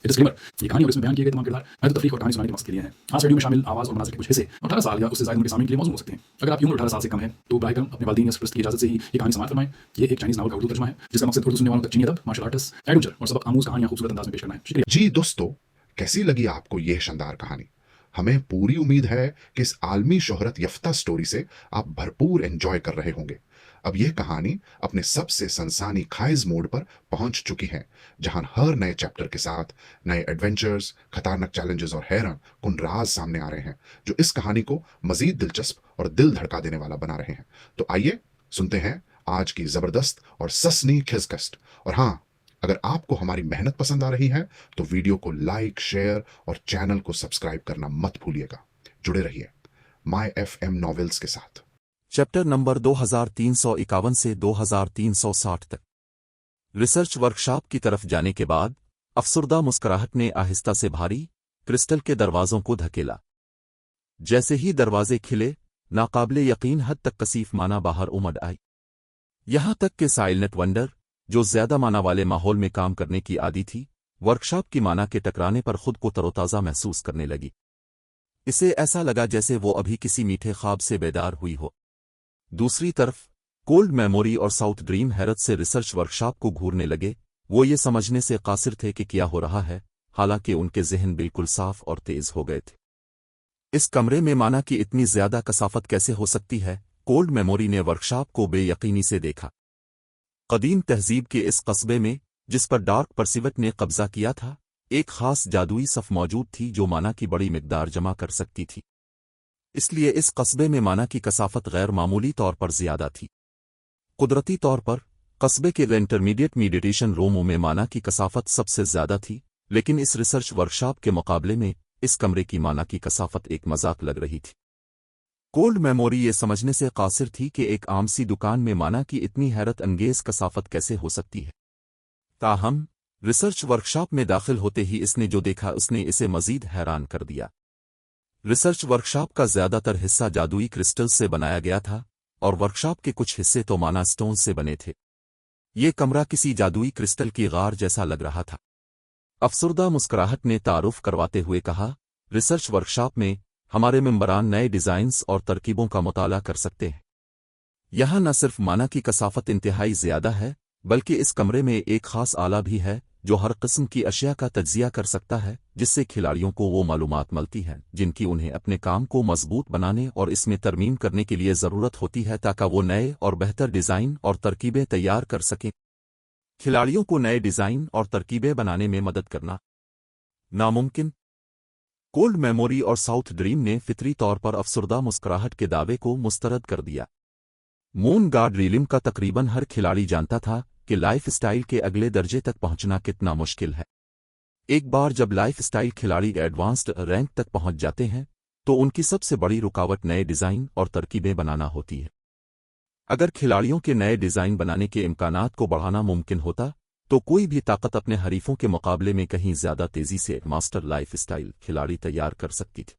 Disclaimer, ये कहानी और इसमें बयान किए गए तमाम किरदार महज तफरीक और कहानी सुनाने के मकसद के लिए हैं। आज वीडियो में शामिल आवाज़ और मनाज़िर के कुछ हिस्से 18 साल या उससे ज़्यादा उम्र के सामने के लिए मौजूद हो सकते हैं। अगर आपकी उम्र 18 साल से कम है तो बराए करम अपने वालिदैन या सरपरस्त की इजाज़त से ही ये कहानी समाअत फरमाएं। ये एक चाइनीज़ नावल का उर्दू तर्जुमा है जिसका मकसद उर्दू सुनने वालों तक चीनी अदब, मार्शल आर्ट्स, एडवेंचर और सबक आमूज़ कहानियाँ खूबसूरत अंदाज में पेश करना है। शुक्रिया। जी दोस्तों, कैसी लगी आपको यह शानदार कहानी? हमें पूरी उम्मीद है कि इस आलमी शोहरत यफ्ता स्टोरी से आप भरपूर एंजॉय कर रहे होंगे। अब यह कहानी अपने सबसे सनसानी खाइज मोड पर पहुंच चुकी है, जहां हर नए चैप्टर के साथ नए एडवेंचर्स, खतरनाक चैलेंजेस और हैरान कुन राज सामने आ रहे हैं, जो इस कहानी को मजीद दिलचस्प और दिल धड़का देने वाला बना रहे हैं। तो आइए सुनते हैं आज की जबरदस्त और ससनी खिसकस्ट। और हाँ, अगर आपको हमारी मेहनत पसंद आ रही है तो वीडियो को लाइक, शेयर और चैनल को सब्सक्राइब करना मत भूलिएगा। जुड़े रहिए माय एफएम नॉवेल्स के साथ। चैप्टर नंबर 2351 से 2360 तक। रिसर्च वर्कशॉप की तरफ जाने के बाद अफसुर्दा मुस्कुराहट ने आहिस्ता से भारी क्रिस्टल के दरवाजों को धकेला। जैसे ही दरवाजे खिले, नाकाबिले यकीन हद तक कसीफ माना बाहर उमड़ आई। यहां तक कि साइलेंट वंडर, जो ज्यादा माना वाले माहौल में काम करने की आदी थी, वर्कशॉप की माना के टकराने पर खुद को तरोताजा महसूस करने लगी। इसे ऐसा लगा जैसे वो अभी किसी मीठे ख्वाब से बेदार हुई हो। दूसरी तरफ कोल्ड मेमोरी और साउथ ड्रीम हैरत से रिसर्च वर्कशॉप को घूरने लगे। वो ये समझने से कासिर थे कि क्या हो रहा है, हालांकि उनके जहन बिल्कुल साफ और तेज हो गए थे। इस कमरे में माना कि इतनी ज्यादा कसाफत कैसे हो सकती है? कोल्ड मेमोरी ने वर्कशॉप को बेयकीनी से देखा। कदीम तहजीब के इस कस्बे में, जिस पर डार्क परसिवट ने कब्जा किया था, एक खास जादुई सफ मौजूद थी जो माना की बड़ी मिकदार जमा कर सकती थी। इसलिए इस कस्बे में माना की कसाफत गैर मामूली तौर पर ज्यादा थी। कुदरती तौर पर कस्बे के इंटरमीडिएट मेडिटेशन रूमों में माना की कसाफत सबसे ज्यादा थी, लेकिन इस रिसर्च वर्कशॉप के मुकाबले में इस कमरे की माना की कसाफत एक मजाक लग रही थी। कोल्ड मेमोरी ये समझने से कासिर थी कि एक आम सी दुकान में माना की इतनी हैरत अंगेज कसाफत कैसे हो सकती है। ताहम रिसर्च वर्कशॉप में दाखिल होते ही इसने जो देखा उसने इसे मजीद हैरान कर दिया। रिसर्च वर्कशॉप का ज्यादातर हिस्सा जादुई क्रिस्टल से बनाया गया था और वर्कशॉप के कुछ हिस्से तो माना स्टोन से बने थे। ये कमरा किसी जादुई क्रिस्टल की गार जैसा लग रहा था। अफसुर्दा मुस्कुराहट ने तारुफ करवाते हुए कहा, रिसर्च वर्कशॉप में हमारे मेंबरान नए डिजाइन्स और तरकीबों का मुताला कर सकते हैं। यहां न सिर्फ माना की कसाफत इंतहाई ज्यादा है, बल्कि इस कमरे में एक खास आला भी है जो हर किस्म की अशिया का तज्जिया कर सकता है, जिससे खिलाड़ियों को वो मालूमात मिलती हैं जिनकी उन्हें अपने काम को मजबूत बनाने और इसमें तरमीम करने के लिए ज़रूरत होती है, ताकि वो नए और बेहतर डिज़ाइन और तरकीबें तैयार कर सकें। खिलाड़ियों को नए डिज़ाइन और तरकीबें बनाने में मदद करना नामुमकिन। कोल्ड मेमोरी और साउथ ड्रीम ने फितरी तौर पर अफसुर्दा मुस्कुराहट के दावे को मुस्तरद कर दिया। मून गार्ड रीलिम का तकरीबन हर खिलाड़ी जानता था कि लाइफ स्टाइल के अगले दर्जे तक पहुंचना कितना मुश्किल है। एक बार जब लाइफ स्टाइल खिलाड़ी एडवांस्ड रैंक तक पहुंच जाते हैं तो उनकी सबसे बड़ी रुकावट नए डिज़ाइन और तरकीबें बनाना होती है। अगर खिलाड़ियों के नए डिज़ाइन बनाने के इम्कानात को बढ़ाना मुमकिन होता तो कोई भी ताकत अपने हरीफों के मुकाबले में कहीं ज्यादा तेजी से मास्टर लाइफ स्टाइल खिलाड़ी तैयार कर सकती थी।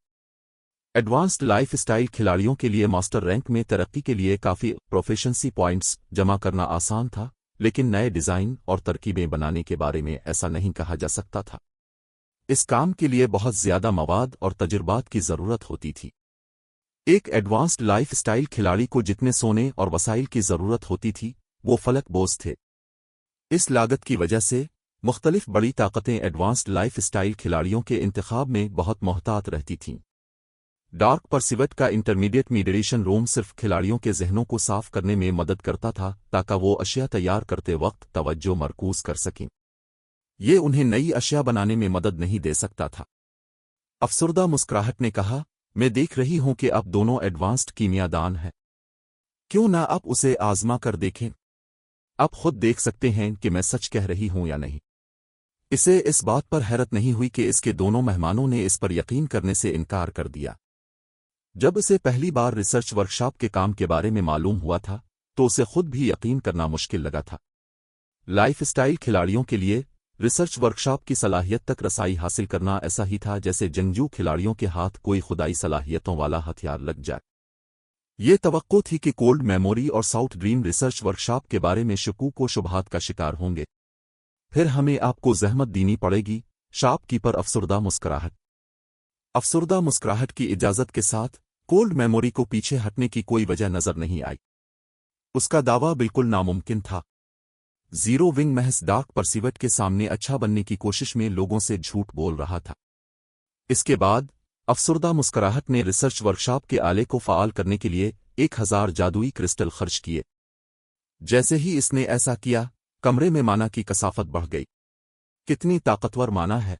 एडवांस्ड लाइफ स्टाइल खिलाड़ियों के लिए मास्टर रैंक में तरक्की के लिए काफ़ी प्रोफिशिएंसी पॉइंट्स जमा करना आसान था, लेकिन नए डिज़ाइन और तरकीबें बनाने के बारे में ऐसा नहीं कहा जा सकता था। इस काम के लिए बहुत ज्यादा मवाद और तजुर्बात की ज़रूरत होती थी। एक एडवांस्ड लाइफ स्टाइल खिलाड़ी को जितने सोने और वसाइल की ज़रूरत होती थी, वो फलक बोझ थे। इस लागत की वजह से मुख्तलिफ बड़ी ताकतें एडवांस्ड लाइफ स्टाइल खिलाड़ियों के इंतखाब में बहुत मोहतात रहती थीं। डार्क परसिवट का इंटरमीडिएट मेडिटेशन रूम सिर्फ खिलाड़ियों के जहनों को साफ करने में मदद करता था, ताकि वो अशिया तैयार करते वक्त तवज्जो मरकूज कर सकें। ये उन्हें नई अशिया बनाने में मदद नहीं दे सकता था। अफसुर्दा मुस्कुराहट ने कहा, मैं देख रही हूं कि आप दोनों एडवांस्ड कीमियादान हैं। क्यों ना आप उसे आजमा कर देखें? आप खुद देख सकते हैं कि मैं सच कह रही हूं या नहीं। इसे इस बात पर हैरत नहीं हुई कि इसके दोनों मेहमानों ने इस पर यकीन करने से इनकार कर दिया। जब उसे पहली बार रिसर्च वर्कशॉप के काम के बारे में मालूम हुआ था तो उसे खुद भी यकीन करना मुश्किल लगा था। लाइफ स्टाइल खिलाड़ियों के लिए रिसर्च वर्कशॉप की सलाहियत तक रसाई हासिल करना ऐसा ही था जैसे जंगजू खिलाड़ियों के हाथ कोई खुदाई सलाहियतों वाला हथियार लग जाए। ये तवक्को थी कि कोल्ड मेमोरी और साउथ ड्रीम रिसर्च वर्कशॉप के बारे में शकूक व शुबहात का शिकार होंगे। फिर हमें आपको जहमत देनी पड़ेगी शॉपकीपर अफसरदा मुस्कुराहट। अफसरदा मुस्कुराहट की इजाजत के साथ कोल्ड मेमोरी को पीछे हटने की कोई वजह नजर नहीं आई। उसका दावा बिल्कुल नामुमकिन था। जीरो विंग महज डार्क परसिवट के सामने अच्छा बनने की कोशिश में लोगों से झूठ बोल रहा था। इसके बाद अफसरदा मुस्कुराहट ने रिसर्च वर्कशॉप के आले को फाल करने के लिए 1000 जादुई क्रिस्टल खर्च किए। जैसे ही इसने ऐसा किया, कमरे में माना की कसाफत बढ़ गई। कितनी ताकतवर माना है!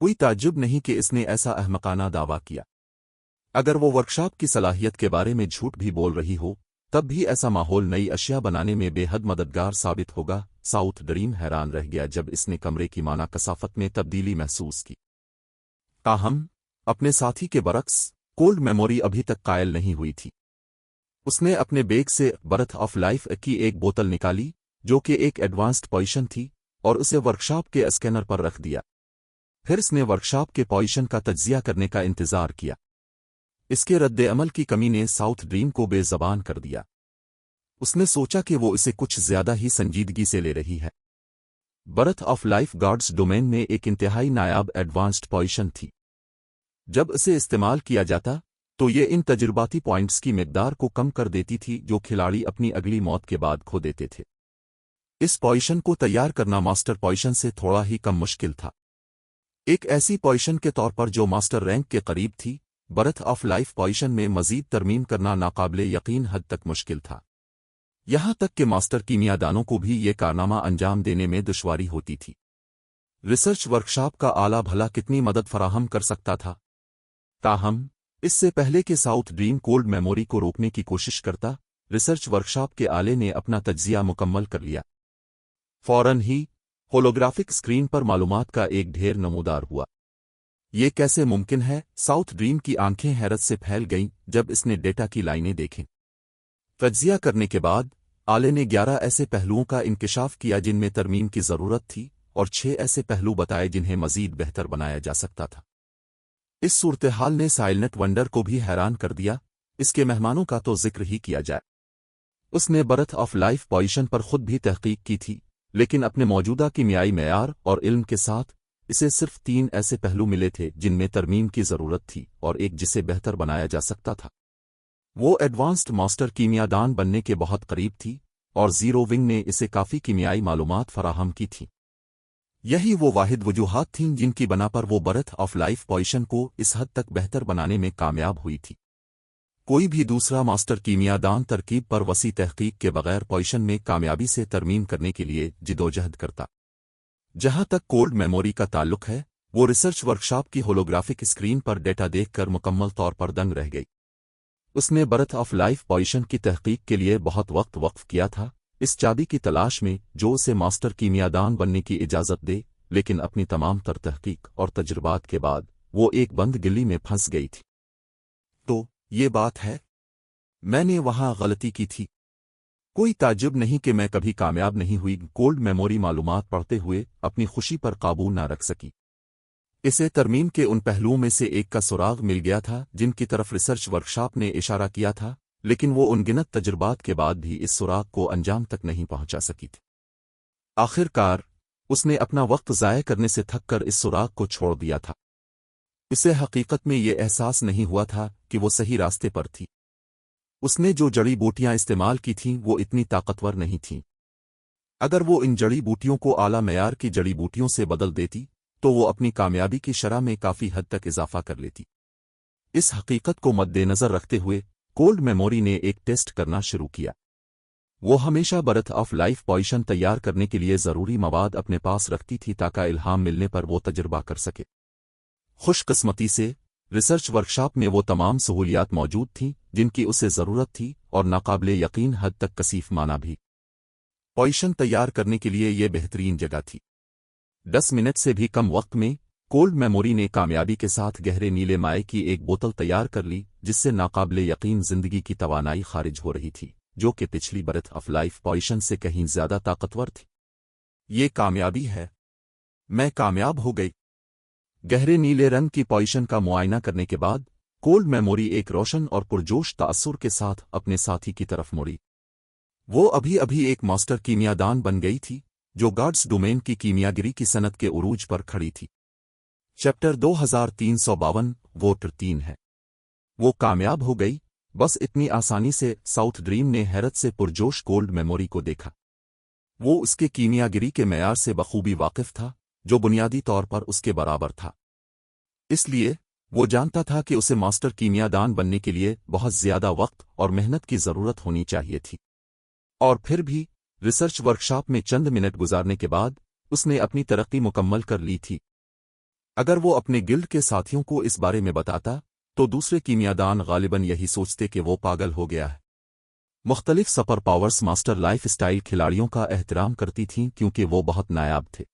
कोई ताज्जुब नहीं कि इसने ऐसा अहमकाना दावा किया। अगर वो वर्कशॉप की सलाहियत के बारे में झूठ भी बोल रही हो, तब भी ऐसा माहौल नई अशिया बनाने में बेहद मददगार साबित होगा। साउथ ड्रीम हैरान रह गया जब इसने कमरे की माना कसाफत में तब्दीली महसूस की। ताहम अपने साथी के बरक्स कोल्ड मेमोरी अभी तक कायल नहीं हुई थी। उसने अपने बैग से बर्थ ऑफ लाइफ की एक बोतल निकाली, जो कि एक एडवांस्ड पोजीशन थी, और उसे वर्कशॉप के स्कैनर पर रख दिया। फिर उसने वर्कशॉप के पोजीशन का तज्जिया करने का इंतजार किया। इसके रद्द-ए-अमल की कमी ने साउथ ड्रीम को बेज़बान कर दिया। उसने सोचा कि वो इसे कुछ ज्यादा ही संजीदगी से ले रही है। Birth of life guards domain में एक इंतहाई नायाब एडवांस्ड पोजीशन थी। जब इसे इस्तेमाल किया जाता तो ये इन तजुर्बाती पॉइंट्स की मिकदार को कम कर देती थी जो खिलाड़ी अपनी अगली मौत के बाद खो देते थे। इस पोजीशन को तैयार करना मास्टर पोजीशन से थोड़ा ही कम मुश्किल था। एक ऐसी पोजीशन के तौर पर जो मास्टर रैंक के करीब थी, बर्थ ऑफ लाइफ पोजीशन में मजीद तरमीम करना नाकाबिले यकीन हद तक मुश्किल था। यहां तक कि मास्टर कीमियादानों को भी ये कारनामा अंजाम देने में दुश्वारी होती थी। रिसर्च वर्कशॉप का आला भला कितनी मदद फराहम कर सकता था। ताहम इससे पहले कि साउथ ड्रीम कोल्ड मेमोरी को रोकने की कोशिश करता, रिसर्च वर्कशॉप के आले ने अपना तज्जिया मुकम्मल कर लिया। फौरन ही होलोग्राफिक स्क्रीन पर मालूमात का एक ढेर नमूदार हुआ। ये कैसे मुमकिन है? साउथ ड्रीम की आंखें हैरत से फैल गईं जब इसने डेटा की लाइनें देखीं। तज्जिया करने के बाद आले ने 11 ऐसे पहलुओं का इंकिशाफ किया जिनमें तरमीम की जरूरत थी, और 6 ऐसे पहलू बताए जिन्हें मजीद बेहतर बनाया जा सकता था। इस सूरत-ए-हाल ने साइलेंट वंडर को भी हैरान कर दिया। इसके मेहमानों का तो जिक्र ही किया जाए। उसने बर्थ ऑफ लाइफ पोजीशन पर खुद भी तहकीक की थी, लेकिन अपने मौजूदा कीमियाई मेयार और इल्म के साथ इसे सिर्फ 3 ऐसे पहलू मिले थे जिनमें तरमीम की जरूरत थी और एक जिसे बेहतर बनाया जा सकता था। वो एडवांस्ड मास्टर कीमियादान बनने के बहुत करीब थी, और जीरो विंग ने इसे काफ़ी कीमियाई मालूमात फराहम की थी। यही वो वाहिद वजूहात थीं जिनकी बना पर वो बर्थ ऑफ लाइफ पोजीशन को इस हद तक बेहतर बनाने में कामयाब हुई थी। कोई भी दूसरा मास्टर कीमियादान तरकीब पर वसी तहकीक के बगैर पोजीशन में कामयाबी से तरमीम करने के लिए जिदोजहद करता। जहां तक कोल्ड मेमोरी का ताल्लुक है, वो रिसर्च वर्कशॉप की होलोग्राफिक स्क्रीन पर डेटा देखकर मुकम्मल तौर पर दंग रह गई। उसने बर्थ ऑफ लाइफ पोजीशन की तहकीक के लिए बहुत वक्त वक्फ किया था, इस चाबी की तलाश में जो उसे मास्टर कीमियादान बनने की इजाज़त दे, लेकिन अपनी तमाम तर तहकीक और तजुर्बात के बाद वो एक बंद गिल्ली में फंस गई थी। तो ये बात है, मैंने वहां गलती की थी। कोई ताज्जुब नहीं कि मैं कभी कामयाब नहीं हुई। कोल्ड मेमोरी मालूमात पढ़ते हुए अपनी खुशी पर काबू न रख सकी। इसे तरमीम के उन पहलुओं में से एक का सुराग मिल गया था जिनकी तरफ रिसर्च वर्कशॉप ने इशारा किया था, लेकिन वो अनगिनत तजुर्बात के बाद भी इस सुराग को अंजाम तक नहीं पहुंचा सकी थी। आखिरकार उसने अपना वक्त ज़ाय करने से थककर इस सुराग को छोड़ दिया था। इसे हकीकत में ये एहसास नहीं हुआ था कि वो सही रास्ते पर थी। उसने जो जड़ी बूटियां इस्तेमाल की थीं वो इतनी ताकतवर नहीं थीं। अगर वो इन जड़ी बूटियों को आला मेयार की जड़ी बूटियों से बदल देती तो वो अपनी कामयाबी की शरह में काफ़ी हद तक इजाफा कर लेती। इस हकीकत को मद्देनज़र रखते हुए कोल्ड मेमोरी ने एक टेस्ट करना शुरू किया। वो हमेशा बर्थ ऑफ लाइफ पोजीशन तैयार करने के लिए ज़रूरी मवाद अपने पास रखती थी ताकि इल्हाम मिलने पर वो तजुर्बा कर सके। खुशकिस्मती से रिसर्च वर्कशॉप में वो तमाम सहूलियात मौजूद थीं जिनकी उसे ज़रूरत थी, और नाकाबिले यकीन हद तक कसीफ माना भी। पोजीशन तैयार करने के लिए ये बेहतरीन जगह थी। 10 मिनट से भी कम वक्त में कोल्ड मेमोरी ने कामयाबी के साथ गहरे नीले माए की एक बोतल तैयार कर ली, जिससे नाकाबिले यकीन जिंदगी की तवानाई खारिज हो रही थी, जो कि पिछली बर्थ ऑफ लाइफ पोजीशन से कहीं ज्यादा ताकतवर थी। ये कामयाबी है, मैं कामयाब हो गई। गहरे नीले रंग की पोजीशन का मुआयना करने के बाद कोल्ड मेमोरी एक रोशन और पुरजोश तासुर के साथ अपने साथी की तरफ मुड़ी। वो अभी अभी एक मास्टर कीमियादान बन गई थी, जो गार्ड्स डोमेन की कीमियागिरी की सनत के उरूज पर खड़ी थी। चैप्टर 2352 वोटर 3 है। वो कामयाब हो गई, बस इतनी आसानी से। साउथ ड्रीम ने हैरत से पुरजोश गोल्ड मेमोरी को देखा। वो उसके कीमियागिरी के मेयार से बखूबी वाकिफ था, जो बुनियादी तौर पर उसके बराबर था। इसलिए वो जानता था कि उसे मास्टर कीमियादान बनने के लिए बहुत ज्यादा वक्त और मेहनत की जरूरत होनी चाहिए थी। और फिर भी रिसर्च वर्कशॉप में चंद मिनट गुजारने के बाद उसने अपनी तरक्की मुकम्मल कर ली थी। अगर वो अपने गिल्ड के साथियों को इस बारे में बताता तो दूसरे कीमियादान गालिबन यही सोचते कि वो पागल हो गया है। मुख्तलिफ super powers master life style खिलाड़ियों का एहतराम करती थीं क्योंकि वो बहुत नायाब थे।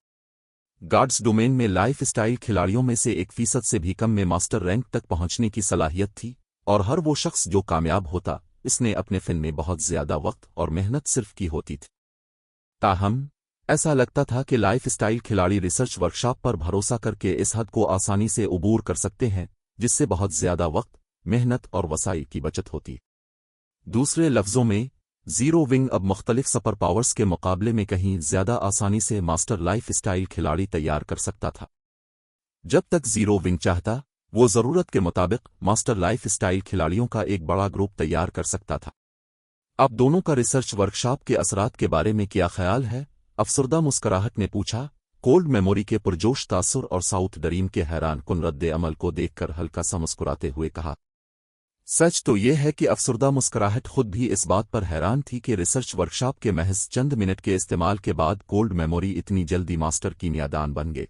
गार्ड्स डोमेन में लाइफ स्टाइल खिलाड़ियों में से 1% से भी कम में मास्टर रैंक तक पहुंचने की सलाहियत थी, और हर वो शख्स जो कामयाब होता इसने अपने फिन में बहुत ज्यादा वक्त और मेहनत सिर्फ की होती थी। ताहम ऐसा लगता था कि लाइफ स्टाइल खिलाड़ी रिसर्च वर्कशॉप पर भरोसा करके इस हद को आसानी से उबूर कर सकते हैं जिससे बहुत ज्यादा वक्त, मेहनत और वसाइल की बचत होती। दूसरे लफ्जों में, जीरो विंग अब मुख्तलिफ सुपर पावर्स के मुकाबले में कहीं ज्यादा आसानी से मास्टर लाइफ स्टाइल खिलाड़ी तैयार कर सकता था। जब तक जीरो विंग चाहता, वो जरूरत के मुताबिक मास्टर लाइफ स्टाइल खिलाड़ियों का एक बड़ा ग्रुप तैयार कर सकता था। अब दोनों का रिसर्च वर्कशॉप के असरात के बारे में क्या ख्याल है? अफसरदा मुस्कुराहट ने पूछा। कोल्ड मेमोरी के पुरजोश तासुर और साउथ ड्रीम के हैरान कुन रद्द अमल को देखकर हल्का सा मुस्कुराते हुए कहा। सच तो यह है कि अफसरदा मुस्कुराहट खुद भी इस बात पर हैरान थी कि रिसर्च वर्कशॉप के महज चंद मिनट के इस्तेमाल के बाद कोल्ड मेमोरी इतनी जल्दी मास्टर कीमियादान बन गए।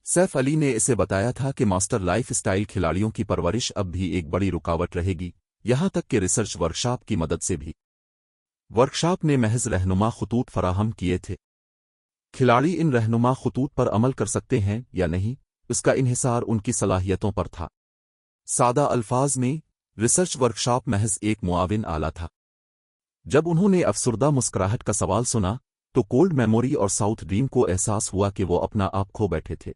सैफ अली ने इसे बताया था कि मास्टर लाइफ स्टाइल खिलाड़ियों की परवरिश अब भी एक बड़ी रुकावट रहेगी, यहां तक कि रिसर्च वर्कशॉप की मदद से भी। वर्कशॉप ने महज रहनुमा खतूत फराहम किए थे। खिलाड़ी इन रहनुमा खतूत पर अमल कर सकते हैं या नहीं, उसका इन्हिसार उनकी सलाहियतों पर था। सादा अल्फाज में, रिसर्च वर्कशॉप महज एक मुआविन आला था। जब उन्होंने अफसरदा मुस्कुराहट का सवाल सुना तो कोल्ड मेमोरी और साउथ ड्रीम को एहसास हुआ कि वो अपना आप खो बैठे थे।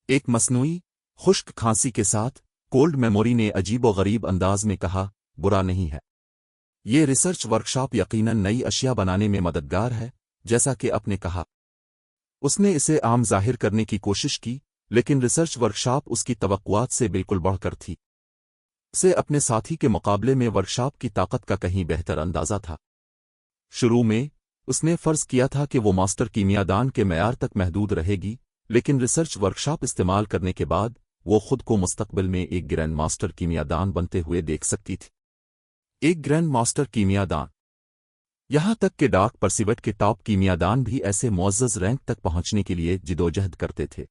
एक मसनूई, खुश्क खांसी के साथ कोल्ड मेमोरी ने अजीबो-गरीब अंदाज में कहा, बुरा नहीं है। ये रिसर्च वर्कशॉप यकीनन नई अशिया बनाने में मददगार है, जैसा कि आपने कहा। उसने इसे आम जाहिर करने की कोशिश की, लेकिन रिसर्च वर्कशॉप उसकी तवक्कुआत से बिल्कुल बढ़कर थी। उसे अपने साथी के मुकाबले में वर्कशॉप की ताकत का कहीं बेहतर अंदाजा था। शुरू में उसने फर्ज किया था कि वो मास्टर कीमियादान के मेयार तक महदूद रहेगी, लेकिन रिसर्च वर्कशॉप इस्तेमाल करने के बाद वो खुद को मुस्तकबिल में एक ग्रैंड मास्टर कीमियादान बनते हुए देख सकती थी। एक ग्रैंड मास्टर कीमियादान, यहां तक कि डार्क परसिवट के टॉप कीमियादान भी ऐसे मुअज़्ज़ज़ रैंक तक पहुंचने के लिए जिदोजहद करते थे।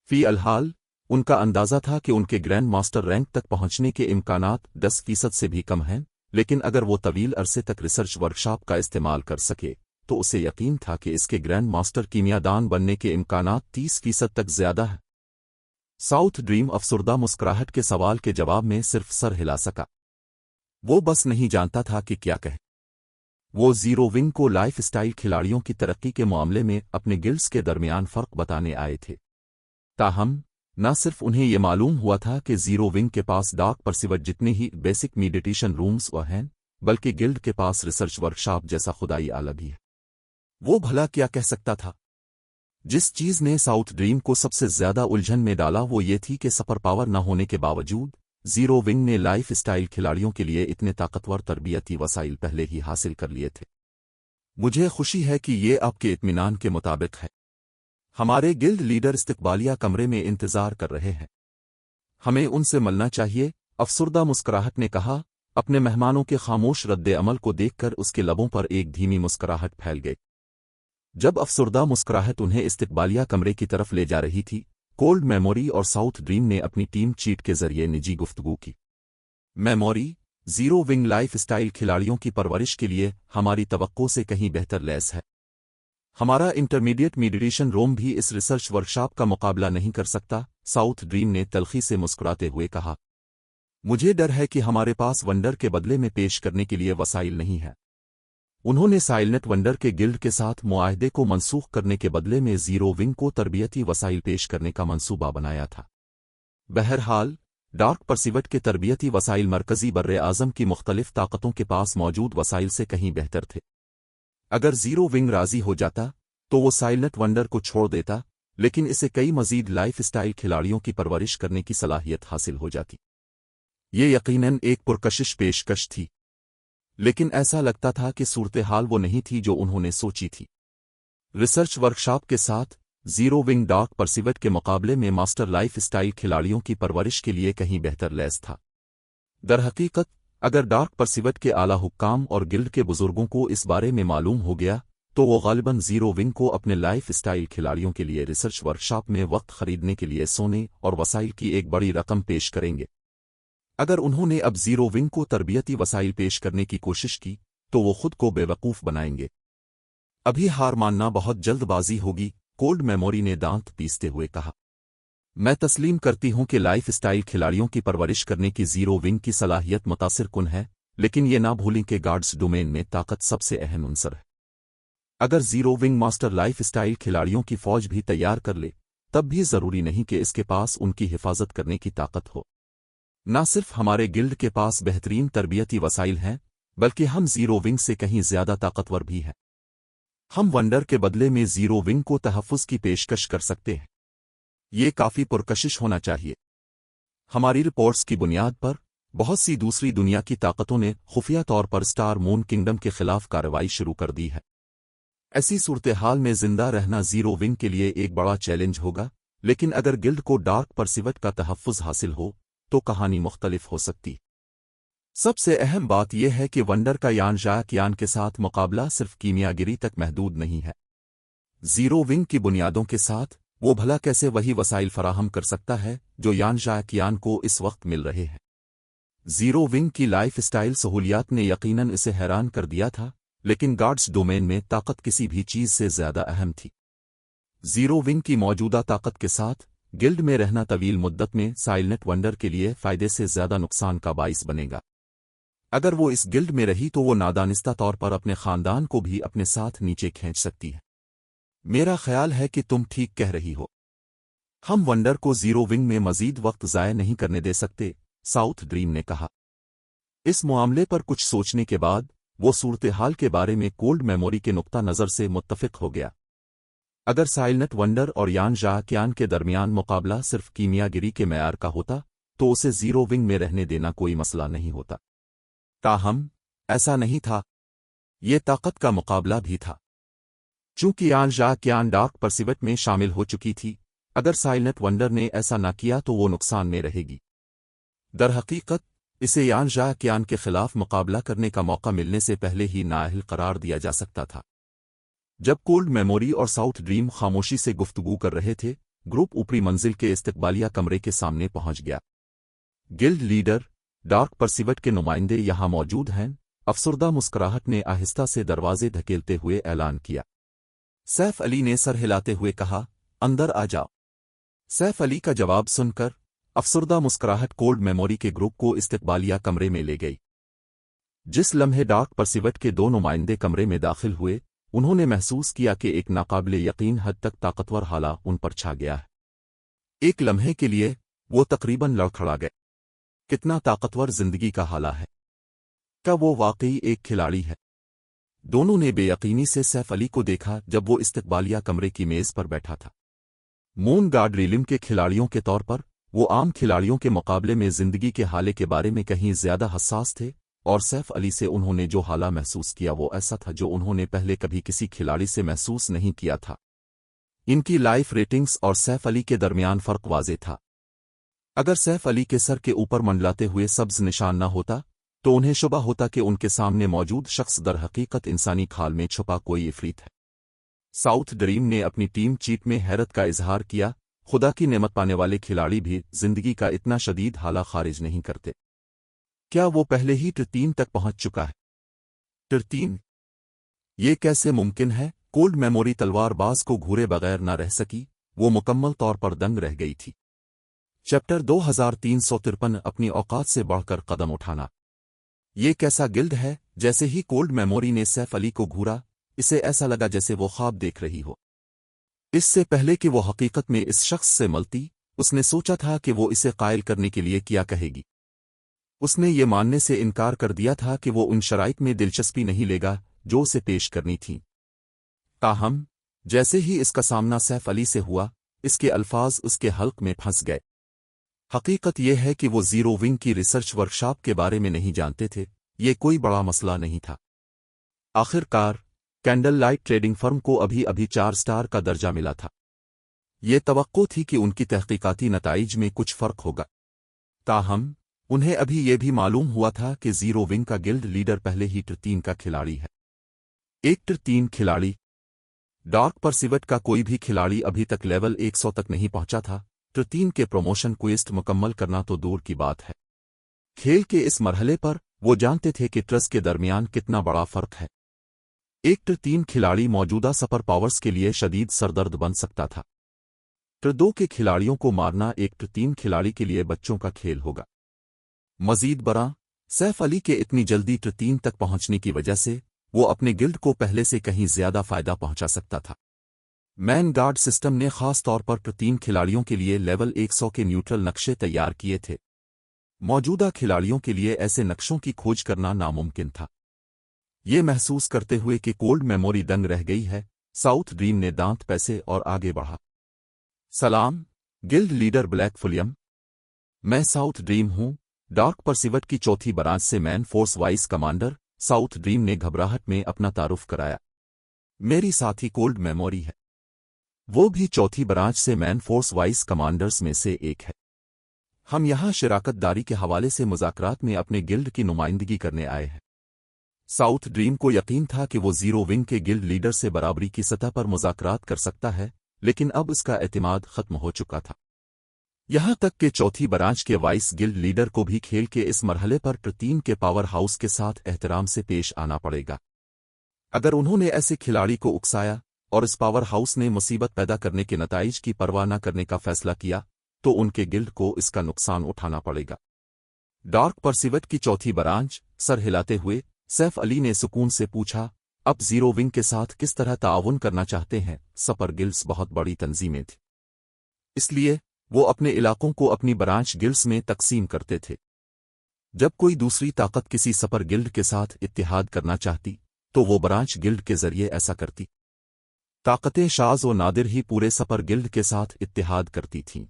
फी अलहाल उनका अंदाजा था कि उनके ग्रैंड मास्टर रैंक तक पहुंचने के इम्कानात 10% से भी कम हैं, लेकिन अगर वो तवील अरसे तक रिसर्च वर्कशॉप का इस्तेमाल कर सके तो उसे यकीन था कि इसके ग्रैंड मास्टर कीमियादान बनने के इम्कानात 30% तक ज्यादा है। साउथ ड्रीम अफसरदा मुस्कुराहट के सवाल के जवाब में सिर्फ सर हिला सका। वो बस नहीं जानता था कि क्या कहे। वो जीरो विंग को लाइफ स्टाइल खिलाड़ियों की तरक्की के मामले में अपने गिल्ड्स के दरमियान फर्क बताने आए थे। ताहम न सिर्फ उन्हें ये मालूम हुआ था कि जीरो विंग के पास डार्क परसिवट जितने ही बेसिक मेडिटेशन रूम्स हैं, बल्कि गिल्ड के पास रिसर्च वर्कशॉप जैसा खुदाई आला भी है। वो भला क्या कह सकता था? जिस चीज ने साउथ ड्रीम को सबसे ज्यादा उलझन में डाला वो ये थी कि सुपर पावर न होने के बावजूद जीरो विंग ने लाइफ स्टाइल खिलाड़ियों के लिए इतने ताकतवर तरबियती वसाइल पहले ही हासिल कर लिए थे। मुझे खुशी है कि ये आपके इत्मीनान के मुताबिक है। हमारे गिल्ड लीडर इस्तकबालिया कमरे में इंतजार कर रहे हैं। हमें उनसे मिलना चाहिए, अफसरदा मुस्कुराहट ने कहा। अपने मेहमानों के खामोश रद्द अमल को देखकर उसके लबों पर एक धीमी मुस्कुराहट फैल गई। जब अफसरदा मुस्कुराहट उन्हें इस्तकबालिया कमरे की तरफ ले जा रही थी, कोल्ड मेमोरी और साउथ ड्रीम ने अपनी टीम चीट के जरिए निजी गुफ्तगू की। Memory, zero wing life style खिलाड़ियों की परवरिश के लिए हमारी तवक्को से कहीं बेहतर लैस है। हमारा इंटरमीडिएट मेडिटेशन रूम भी इस रिसर्च वर्कशॉप का मुकाबला नहीं कर सकता, साउथ ड्रीम ने तलखी से मुस्कुराते हुए कहा। मुझे डर है कि हमारे पास वंडर के बदले में पेश करने के लिए वसाइल नहीं है। उन्होंने साइलनेट वंडर के गिल्ड के साथ मुआहदे को मनसूख करने के बदले में जीरो विंग को तरबियती वसाइल पेश करने का मंसूबा बनाया था। बहरहाल, डार्क परसिवट के तरबियती वसाइल मरकजी बर्रे आज़म की मुख्तलिफ ताकतों के पास मौजूद वसाइल से कहीं बेहतर थे। अगर जीरो विंग राजी हो जाता तो वो साइलेंट वंडर को छोड़ देता, लेकिन इसे कई मजीद लाइफ स्टाइल खिलाड़ियों की परवरिश करने की सलाहियत हासिल हो जाती। ये यकीनन एक पुरकशिश पेशकश थी, लेकिन ऐसा लगता था कि सूरत हाल वो नहीं थी जो उन्होंने सोची थी। रिसर्च वर्कशॉप के साथ जीरो विंग डार्क परसिवट के मुकाबले में मास्टर लाइफ स्टाइल खिलाड़ियों की परवरिश के लिए कहीं बेहतर लैस था। दरहकीकत, अगर डार्क परसिवट के आला हुक्काम और गिल्ड के बुजुर्गों को इस बारे में मालूम हो गया तो वो गालिबन जीरो विंग को अपने लाइफ स्टाइल खिलाड़ियों के लिए रिसर्च वर्कशॉप में वक्त खरीदने के लिए सोने और वसाइल की एक बड़ी रकम पेश करेंगे। अगर उन्होंने अब जीरो विंग को तरबियती वसाइल पेश करने की कोशिश की तो वो खुद को बेवकूफ़ बनाएंगे। अभी हार मानना बहुत जल्दबाजी होगी, कोल्ड मेमोरी ने दांत पीसते हुए कहा। मैं तस्लीम करती हूं कि लाइफ स्टाइल खिलाड़ियों की परवरिश करने की जीरो विंग की सलाहियत मुतासिर कुन है, लेकिन ये ना भूलें कि गार्ड्स डोमेन में ताकत सबसे अहम अंसर है। अगर zero wing master life style खिलाड़ियों की फौज भी तैयार कर ले, तब भी जरूरी नहीं कि इसके पास उनकी हिफाजत करने की ताकत हो। ना सिर्फ हमारे गिल्ड के पास बेहतरीन तरबियती वसाइल हैं, बल्कि हम जीरो विंग से कहीं ज्यादा ताकतवर भी हैं। हम वंडर के बदले में जीरो विंग को तहफ़्फ़ुज़ की पेशकश कर सकते हैं। ये काफ़ी पुरकशिश होना चाहिए। हमारी रिपोर्ट्स की बुनियाद पर बहुत सी दूसरी दुनिया की ताकतों ने खुफिया तौर पर स्टार मून किंगडम के खिलाफ कार्रवाई शुरू कर दी है। ऐसी सूरत हाल में जिंदा रहना जीरो विंग के लिए एक बड़ा चैलेंज होगा, लेकिन अगर गिल्ड को डार्क परसिवट का तहफ़्फ़ुज़ हासिल हो तो कहानी मुख्तलिफ हो सकती। सबसे अहम बात यह है कि वंडर का यान जाकियान के साथ मुकाबला सिर्फ कीमियागिरी तक महदूद नहीं है। जीरो विंग की बुनियादों के साथ वो भला कैसे वही वसाइल फराहम कर सकता है जो यान जाकियान को इस वक्त मिल रहे हैं। जीरो विंग की लाइफ स्टाइल सहूलियात ने यकीनन इसे हैरान कर दिया था, लेकिन गार्ड्स डोमेन में ताकत किसी भी चीज से ज्यादा अहम थी। जीरो विंग की मौजूदा ताकत के साथ गिल्ड में रहना तवील मुद्दत में साइलेंट वंडर के लिए फायदे से ज्यादा नुकसान का बाइस बनेगा। अगर वो इस गिल्ड में रही तो वो नादानिस्ता तौर पर अपने खानदान को भी अपने साथ नीचे खींच सकती है। मेरा ख्याल है कि तुम ठीक कह रही हो। हम वंडर को जीरो विंग में मजीद वक्त ज़ाया नहीं करने दे सकते, साउथ ड्रीम ने कहा। इस मामले पर कुछ सोचने के बाद वो सूरत हाल के बारे में कोल्ड मेमोरी के नुक्ता नज़र से मुत्तफिक हो गया। अगर साइलेंट वंडर और यान जाकियान के दरमियान मुकाबला सिर्फ कीमियागिरी के मैयार का होता तो उसे जीरो विंग में रहने देना कोई मसला नहीं होता। ताहम ऐसा नहीं था, ये ताकत का मुकाबला भी था। चूंकि यान जाकियान डार्क परसिवट में शामिल हो चुकी थी, अगर साइलेंट वंडर ने ऐसा न किया तो वो नुकसान में रहेगी। दरहकीकत इसे यान जाकियान के खिलाफ मुकाबला करने का मौका मिलने से पहले ही नाअहल करार दिया जा सकता था। जब कोल्ड मेमोरी और साउथ ड्रीम खामोशी से गुफ्तगू कर रहे थे, ग्रुप ऊपरी मंजिल के इस्तकबालिया कमरे के सामने पहुंच गया। गिल्ड लीडर डार्क परसिवट के नुमाइंदे यहां मौजूद हैं, अफसरदा मुस्कुराहट ने आहिस्ता से दरवाजे धकेलते हुए ऐलान किया। सैफ अली ने सर हिलाते हुए कहा, अंदर आ जाओ। सैफ अली का जवाब सुनकर अफसरदा मुस्कुराहट कोल्ड मेमोरी के ग्रुप को इस्तकबालिया कमरे में ले गई। जिस लम्हे डार्क परसिवट के दो नुमाइंदे कमरे में दाखिल हुए, उन्होंने महसूस किया कि एक नाकाबिले यकीन हद तक ताकतवर हाला उन पर छा गया है। एक लम्हे के लिए वो तकरीबन लड़खड़ा गए। कितना ताकतवर जिंदगी का हाला है, क्या वो वाकई एक खिलाड़ी है? दोनों ने बेयकीनी से सैफ अली को देखा जब वो इस्तकबालिया कमरे की मेज पर बैठा था। मून गार्ड रिलिम के खिलाड़ियों के तौर पर वो आम खिलाड़ियों के मुकाबले में जिंदगी के हाले के बारे में कहीं ज्यादा हसास थे, और सैफ अली से उन्होंने जो हाला महसूस किया वो ऐसा था जो उन्होंने पहले कभी किसी खिलाड़ी से महसूस नहीं किया था। इनकी लाइफ रेटिंग्स और सैफ अली के दरमियान फर्क वाज़े था। अगर सैफ अली के सर के ऊपर मंडलाते हुए सब्ज निशान न होता तो उन्हें शुबा होता कि उनके सामने मौजूद शख्स दर हकीकत इंसानी खाल में छुपा कोई इफरीत है। साउथ ड्रीम ने अपनी टीम चीफ में हैरत का इजहार किया। खुदा की नेमत पाने वाले खिलाड़ी भी जिंदगी का इतना शदीद हाला खारिज नहीं करते। क्या वो पहले ही टिर 3 तक पहुंच चुका है? टिर 3? ये कैसे मुमकिन है? कोल्ड मेमोरी तलवारबाज को घूरे बगैर न रह सकी, वो मुकम्मल तौर पर दंग रह गई थी। चैप्टर 2353 अपनी औकात से बढ़कर कदम उठाना। ये कैसा गिल्ड है? जैसे ही कोल्ड मेमोरी ने सैफ अली को घूरा, इसे ऐसा लगा जैसे वो ख्वाब देख रही हो। इससे पहले कि वो हकीकत में इस शख्स से मिलती, उसने सोचा था कि वो इसे कायल करने के लिए क्या कहेगी। उसने ये मानने से इनकार कर दिया था कि वो उन शराइत में दिलचस्पी नहीं लेगा जो उसे पेश करनी थी। ताहम जैसे ही इसका सामना सैफ अली से हुआ, इसके अल्फाज उसके हल्क में फंस गए। हकीकत यह है कि वो जीरो विंग की रिसर्च वर्कशॉप के बारे में नहीं जानते थे। ये कोई बड़ा मसला नहीं था। आखिरकार कैंडल लाइट ट्रेडिंग फर्म को अभी अभी 4 स्टार का दर्जा मिला था। ये तवक्को थी कि उनकी तहकीकाती नताइज में कुछ फर्क होगा। ताहम उन्हें अभी ये भी मालूम हुआ था कि जीरो विंग का गिल्ड लीडर पहले ही टिर 3 का खिलाड़ी है। एक टिर 3 खिलाड़ी। डार्क परसिवट का कोई भी खिलाड़ी अभी तक लेवल 100 तक नहीं पहुंचा था। टिर 3 के प्रमोशन क्वेस्ट मुकम्मल करना तो दूर की बात है। खेल के इस मरहले पर वो जानते थे कि ट्रस के दरमियान कितना बड़ा फर्क है। एक टिर 3 खिलाड़ी मौजूदा सुपर पावर्स के लिए शदीद सरदर्द बन सकता था। टिर 2 के खिलाड़ियों को मारना एक टिर 3 खिलाड़ी के लिए बच्चों का खेल होगा। मजीद बरा, सैफ अली के इतनी जल्दी टिर 3 तक पहुंचने की वजह से वो अपने गिल्ड को पहले से कहीं ज्यादा फायदा पहुंचा सकता था। मैन गार्ड सिस्टम ने खास तौर पर टिर 3 खिलाड़ियों के लिए लेवल 100 के न्यूट्रल नक्शे तैयार किए थे। मौजूदा खिलाड़ियों के लिए ऐसे नक्शों की खोज करना नामुमकिन था। ये महसूस करते हुए कि कोल्ड मेमोरी दंग रह गई है, साउथ ड्रीम ने दांत पैसे और आगे बढ़ा। सलाम, गिल्ड लीडर ब्लैक फुलियम। मैं साउथ ड्रीम हूं, डार्क परसिवट की चौथी ब्रांच से Man Force vice commander. South Dream ने घबराहट में अपना तारुफ कराया। मेरी साथी कोल्ड मेमोरी है। वो भी चौथी ब्रांच से मैन फोर्स वाइस कमांडर्स में से एक है। हम यहां शराकतदारी के हवाले से मुज़ाकरात में अपने गिल्ड की नुमाइंदगी करने आए हैं। साउथ ड्रीम को यकीन था कि वो जीरो विंग के गिल्ड लीडर से बराबरी की सतह पर मुज़ाकरात कर सकता है, लेकिन अब उसका एतमाद खत्म हो चुका था। यहां तक कि चौथी ब्रांच के वाइस गिल्ड लीडर को भी खेल के इस मरहले पर टिर 3 के पावर हाउस के साथ एहतराम से पेश आना पड़ेगा। अगर उन्होंने ऐसे खिलाड़ी को उकसाया और इस पावर हाउस ने मुसीबत पैदा करने के नताइज की परवाह न करने का फैसला किया, तो उनके गिल्ड को इसका नुकसान उठाना पड़ेगा। डार्क परसिवट की चौथी ब्रांच सर हिलाते हुए सैफ अली ने सुकून से पूछा, अब जीरो विंग के साथ किस तरह ताआवुन करना चाहते हैं? सपर गिल्ड्स बहुत बड़ी तंजीमें थी, इसलिए वो अपने इलाकों को अपनी ब्रांच गिल्ड्स में तकसीम करते थे। जब कोई दूसरी ताकत किसी सपर गिल्ड के साथ इत्तिहाद करना चाहती, तो वो ब्रांच गिल्ड के जरिए ऐसा करती। ताकतें शाज व नादिर ही पूरे सपर गिल्ड के साथ इत्तिहाद करती थीं।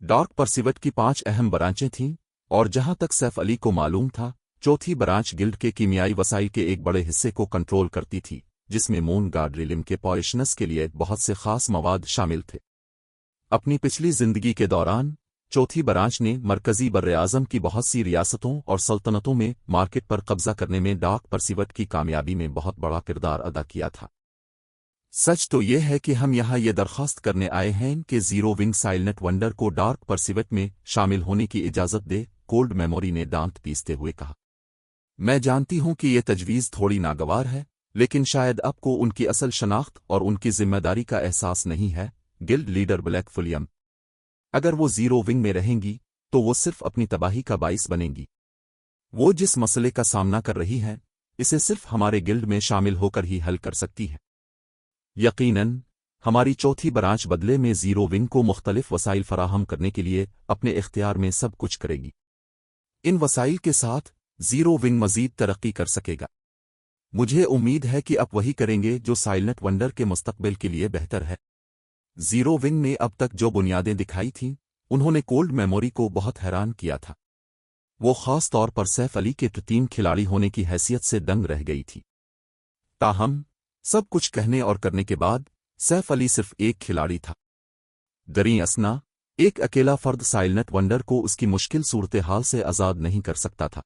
डार्क परसिवट की 5 अहम ब्रांचें थीं, और जहां तक सैफ अली को मालूम था, चौथी ब्रांच गिल्ड के कीमियाई वसाइल के एक बड़े हिस्से को कंट्रोल करती थी, जिसमें मून गार्ड रिलिम के पॉइशनस के लिए बहुत से खास मवाद शामिल थे। अपनी पिछली जिंदगी के दौरान चौथी ब्रांच ने मरकजी बर्र-ए-आज़म की बहुत सी रियासतों और सल्तनतों में मार्केट पर कब्जा करने में डार्क परसिवट की कामयाबी में बहुत बड़ा किरदार अदा किया था। सच तो यह है कि हम यहाँ ये दरख्वास्त करने आए हैं कि जीरो विंग साइलेंट वंडर को डार्क परसिवट में शामिल होने की इजाज़त दे, कोल्ड मेमोरी ने दांत पीसते हुए कहा। मैं जानती हूं कि यह तजवीज़ थोड़ी नागवार है, लेकिन शायद आपको उनकी असल शनाख्त और उनकी जिम्मेदारी का एहसास नहीं है। गिल्ड लीडर ब्लैक फुलियम, अगर वो जीरो विंग में रहेंगी तो वो सिर्फ अपनी तबाही का बाइस बनेंगी। वो जिस मसले का सामना कर रही हैं, इसे सिर्फ हमारे गिल्ड में शामिल होकर ही हल कर सकती है। यकीनन हमारी चौथी ब्रांच बदले में जीरो विंग को मुख्तलिफ वसाइल फराहम करने के लिए अपने इख्तियार में सब कुछ करेगी। इन वसाइल के साथ जीरो विंग मजीद तरक्की कर सकेगा। मुझे उम्मीद है कि आप वही करेंगे जो साइलेंट वंडर के मुस्तकबिल के लिए बेहतर है। जीरो विंग ने अब तक जो बुनियादें दिखाई थीं, उन्होंने कोल्ड मेमोरी को बहुत हैरान किया था। वो खास तौर पर सैफ अली के टिर 3 खिलाड़ी होने की हैसियत से दंग रह गई थी। ताहम सब कुछ कहने और करने के बाद सैफ अली सिर्फ एक खिलाड़ी था। दरी असना एक अकेला फर्द साइलेंट वंडर को उसकी मुश्किल सूरत हाल से आज़ाद नहीं कर सकता था।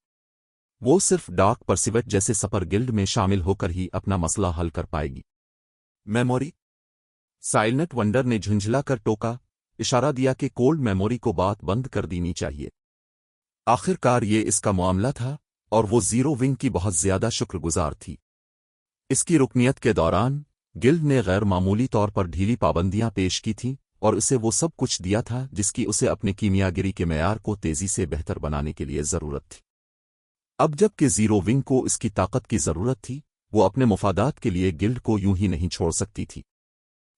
वो सिर्फ डार्क परसिवट जैसे सपर गिल्ड में शामिल होकर ही अपना मसला हल कर पाएगी। मेमोरी, साइलेंट वंडर ने झुंझला कर टोका, इशारा दिया कि कोल्ड मेमोरी को बात बंद कर देनी चाहिए। आखिरकार ये इसका मामला था, और वो जीरो विंग की बहुत ज्यादा शुक्रगुजार थी। इसकी रुकनियत के दौरान गिल्ड ने गैर मामूली तौर पर ढीली पाबंदियां पेश की थीं, और उसे वो सब कुछ दिया था जिसकी उसे अपने कीमियागिरी के मेयार को तेजी से बेहतर बनाने के लिए जरूरत थी। अब जबकि जीरो विंग को इसकी ताकत की जरूरत थी, वो अपने मुफादात के लिए गिल्ड को यूं ही नहीं छोड़ सकती थी।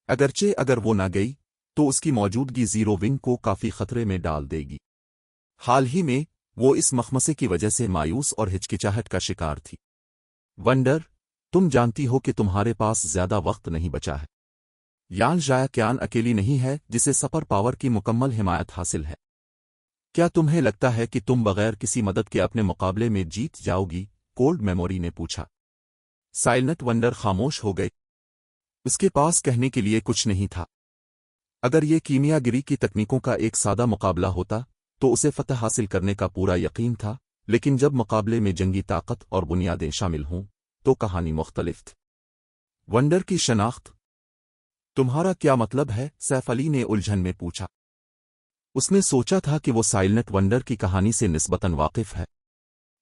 अगरचे अगर वो ना गई तो उसकी मौजूदगी जीरो विंग को काफी खतरे में डाल देगी। हाल ही में वो इस मखमसे की वजह से मायूस और हिचकिचाहट का शिकार थी। वंडर, तुम जानती हो कि तुम्हारे पास ज्यादा वक्त नहीं बचा है। यान जायक्यान अकेली नहीं है जिसे सुपर पावर की मुकम्मल हिमायत हासिल है। क्या तुम्हें लगता है कि तुम बगैर किसी मदद के अपने मुकाबले में जीत जाओगी? कोल्ड मेमोरी ने पूछा। साइलेंट वंडर खामोश हो गई। उसके पास कहने के लिए कुछ नहीं था। अगर ये कीमियागिरी की तकनीकों का एक सादा मुकाबला होता तो उसे फतह हासिल करने का पूरा यकीन था, लेकिन जब मुकाबले में जंगी ताकत और बुनियादें शामिल हों तो कहानी मुख्तलिफ थी। वंडर की शनाख्त। तुम्हारा क्या मतलब है? सैफ अली ने उलझन में पूछा। उसने सोचा था कि वो साइलेंट वंडर की कहानी से निस्बतन वाकिफ है।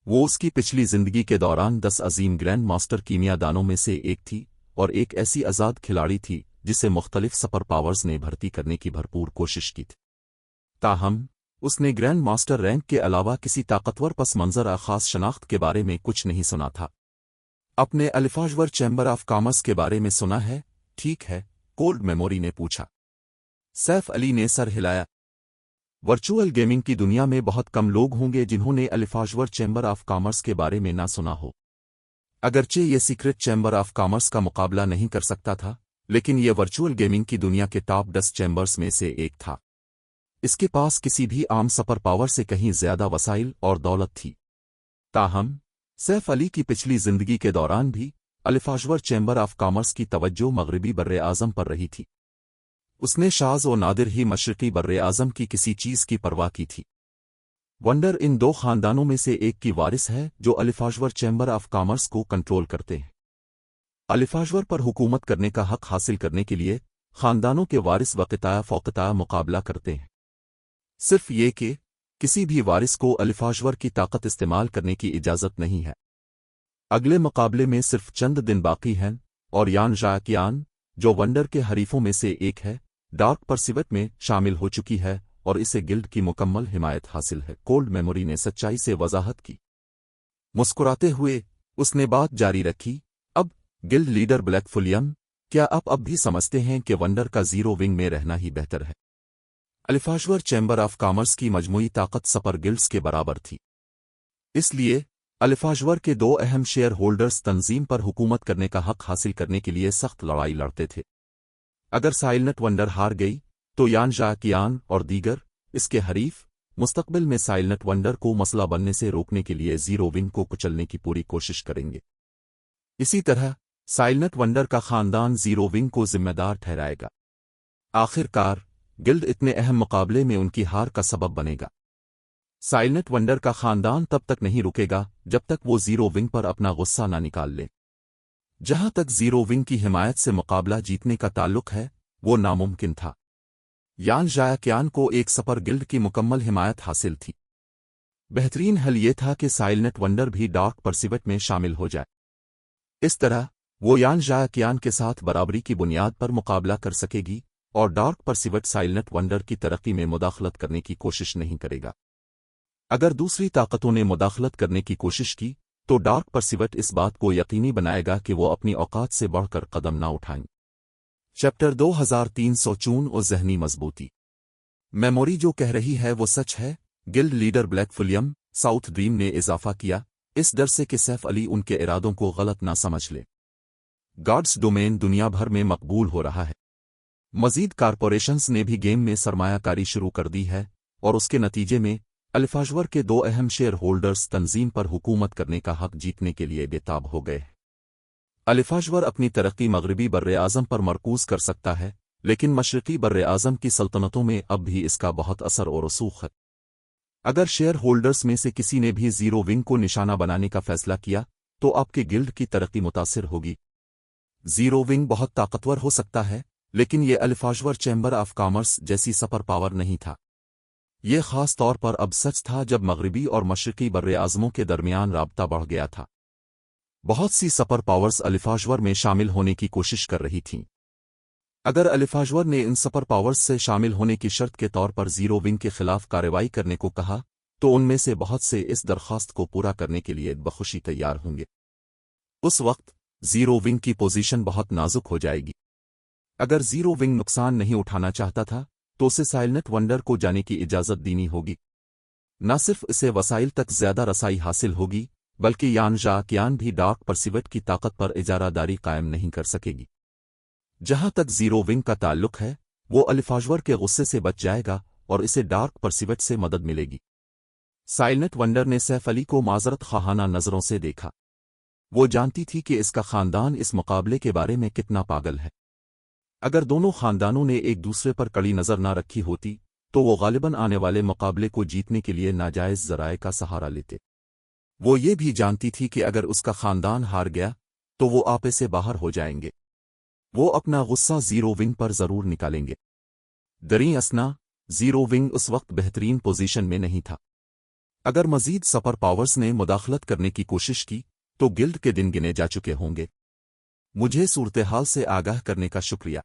वो उसकी पिछली जिंदगी के दौरान 10 अजीम ग्रैंड मास्टर कीमियादानों में से एक थी और एक ऐसी आज़ाद खिलाड़ी थी जिसे मुख्तलिफ सुपर पावर्स ने भर्ती करने की भरपूर कोशिश की थी। ताहम उसने ग्रैंड मास्टर रैंक के अलावा किसी ताकतवर पस मंजर या खास शनाख्त के बारे में कुछ नहीं सुना था। अपने अल्फाजवर चैम्बर ऑफ कॉमर्स के बारे में सुना है? ठीक है, कोल्ड मेमोरी ने पूछा। सैफ अली ने सर हिलाया। वर्चुअल गेमिंग की दुनिया में बहुत कम लोग होंगे जिन्होंने अल्फाजवर चैम्बर ऑफ कॉमर्स के बारे में ना सुना हो। अगरचे ये सीक्रेट चैम्बर ऑफ कॉमर्स का मुकाबला नहीं कर सकता था, लेकिन ये वर्चुअल गेमिंग की दुनिया के टॉप 10 चैम्बर्स में से एक था। इसके पास किसी भी आम सुपर पावर से कहीं ज्यादा वसाइल और दौलत थी। ताहम सैफ अली की पिछली जिंदगी के दौरान भी अल्फाजवर चैम्बर ऑफ कॉमर्स की तवज्जो मगरबी बर्रे आज़म पर रही थी। उसने शाज़ और नादिर ही मशरकी बर्रे आज़म की किसी चीज़ की परवाह की थी। वंडर इन दो खानदानों में से एक की वारिस है जो अल्फाजवर चैम्बर ऑफ कॉमर्स को कंट्रोल करते हैं। अल्फाजवर पर हुकूमत करने का हक हासिल करने के लिए खानदानों के वारिस वक़्ताया फ़ौक़ताया मुकाबला करते हैं। सिर्फ ये कि किसी भी वारिस को अल्फाजवर की ताकत इस्तेमाल करने की इजाज़त नहीं है। अगले मुकाबले में सिर्फ चंद दिन बाकी हैं और यान जायक्यान, जो वंडर के हरीफों में से एक है, डार्क परसिवट में शामिल हो चुकी है और इसे गिल्ड की मुकम्मल हिमायत हासिल है। कोल्ड मेमोरी ने सच्चाई से वजाहत की। मुस्कुराते हुए उसने बात जारी रखी। अब गिल्ड लीडर ब्लैक फुलियम, क्या आप अब भी समझते हैं कि वंडर का जीरो विंग में रहना ही बेहतर है? अल्फाजवर चैम्बर ऑफ कॉमर्स की मजमूई ताकत सुपर गिल्ड्स के बराबर थी। इसलिए अल्फाजवर के दो अहम शेयर होल्डर्स तंजीम पर हुकूमत करने का हक हासिल करने के लिए सख्त लड़ाई लड़ते थे। अगर साइलेंट वंडर हार गई तो यान जायक्यान और दीगर इसके हरीफ मुस्तकबिल में साइलेंट वंडर को मसला बनने से रोकने के लिए जीरो विंग को कुचलने की पूरी कोशिश करेंगे। इसी तरह साइलेंट वंडर का खानदान जीरो विंग को जिम्मेदार ठहराएगा। आखिरकार गिल्ड इतने अहम मुकाबले में उनकी हार का सबब बनेगा। साइलेंट वंडर का खानदान तब तक नहीं रुकेगा जब तक वो जीरो विंग पर अपना गुस्सा ना निकाल ले। जहां तक जीरो विंग की हिमायत से मुकाबला जीतने का ताल्लुक है, वो नामुमकिन था। यान जायक्यान को एक सुपर गिल्ड की मुकम्मल हिमायत हासिल थी। बेहतरीन हल ये था कि साइलेंट वंडर भी डार्क परसिवट में शामिल हो जाए। इस तरह वो यान जायक्यान के साथ बराबरी की बुनियाद पर मुकाबला कर सकेगी और डार्क परसिवट साइलेंट वंडर की तरक्की में मुदाखलत करने की कोशिश नहीं करेगा। अगर दूसरी ताकतों ने मुदाखलत करने की कोशिश की तो डार्क परसिवट इस बात को यकीनी बनाएगा कि वो अपनी औकात से बढ़कर कदम ना उठाएं। चैप्टर 2354 और ज़हनी मजबूती। मेमोरी जो कह रही है वो सच है, गिल्ड लीडर ब्लैक फुलियम साउथ ड्रीम ने इजाफा किया, इस डर से कि सैफ अली उनके इरादों को गलत ना समझ ले। गॉड्स डोमेन दुनिया भर में मकबूल हो रहा है। मजीद कारपोरेशंस ने भी गेम में सरमायाकारी शुरू कर दी है और उसके नतीजे में अल्फाजवर के दो अहम शेयर होल्डर्स तंजीम पर हुकूमत करने का हक जीतने के लिए बेताब हो गए। अल्फाजवर अपनी तरक्की मगरबी बर्रे आज़म पर मरकूज कर सकता है, लेकिन मशरकी बर्रे आज़म की सल्तनतों में अब भी इसका बहुत असर और रसूख है। अगर शेयर होल्डर्स में से किसी ने भी जीरो विंग को निशाना बनाने का फैसला किया तो आपके गिल्ड की तरक्की मुतासिर होगी। जीरो विंग बहुत ताकतवर हो सकता है, लेकिन ये अल्फाजवर चैम्बर ऑफ कॉमर्स जैसी सुपर पावर नहीं था। ये खास तौर पर अब सच था जब मगरबी और मशरकी बर्रे आज़मों के दरमियान राब्ता बढ़ गया था। बहुत सी सुपर पावर्स अल्फाजवर में शामिल होने की कोशिश कर रही थीं। अगर अल्फाजवर ने इन सुपर पावर्स से शामिल होने की शर्त के तौर पर जीरो विंग के खिलाफ कार्रवाई करने को कहा तो उनमें से बहुत से इस दरख्वास्त को पूरा करने के लिए बखुशी तैयार होंगे। उस वक्त जीरो विंग की पोजीशन बहुत नाजुक हो जाएगी। अगर जीरो विंग नुकसान नहीं उठाना चाहता था तो उसे साइलेंट वंडर को जाने की इजाज़त देनी होगी। न सिर्फ इसे वसाइल तक ज्यादा रसाई हासिल होगी, बल्कि यान जायक्यान भी डार्क परसिवट की ताकत पर इजारादारी कायम नहीं कर सकेगी। जहां तक जीरो विंग का ताल्लुक है, वो अलिफाजवर के गुस्से से बच जाएगा और इसे डार्क परसिवट से मदद मिलेगी। साइलेंट वंडर ने सैफ अली को माजरत खाहाना नजरों से देखा। वो जानती थी कि इसका खानदान इस मुकाबले के बारे में कितना पागल है। अगर दोनों खानदानों ने एक दूसरे पर कड़ी नजर ना रखी होती तो वो गालिबन आने वाले मुकाबले को जीतने के लिए नाजायज जराए का सहारा लेते। वो ये भी जानती थी कि अगर उसका खानदान हार गया तो वो आपे से बाहर हो जाएंगे। वो अपना गुस्सा जीरो विंग पर जरूर निकालेंगे। दरी असना, जीरो विंग उस वक्त बेहतरीन पोजीशन में नहीं था। अगर मजीद सुपर पावर्स ने मुदाखलत करने की कोशिश की तो गिल्ड के दिन गिने जा चुके होंगे। मुझे सूरत-ए-हाल से आगाह करने का शुक्रिया।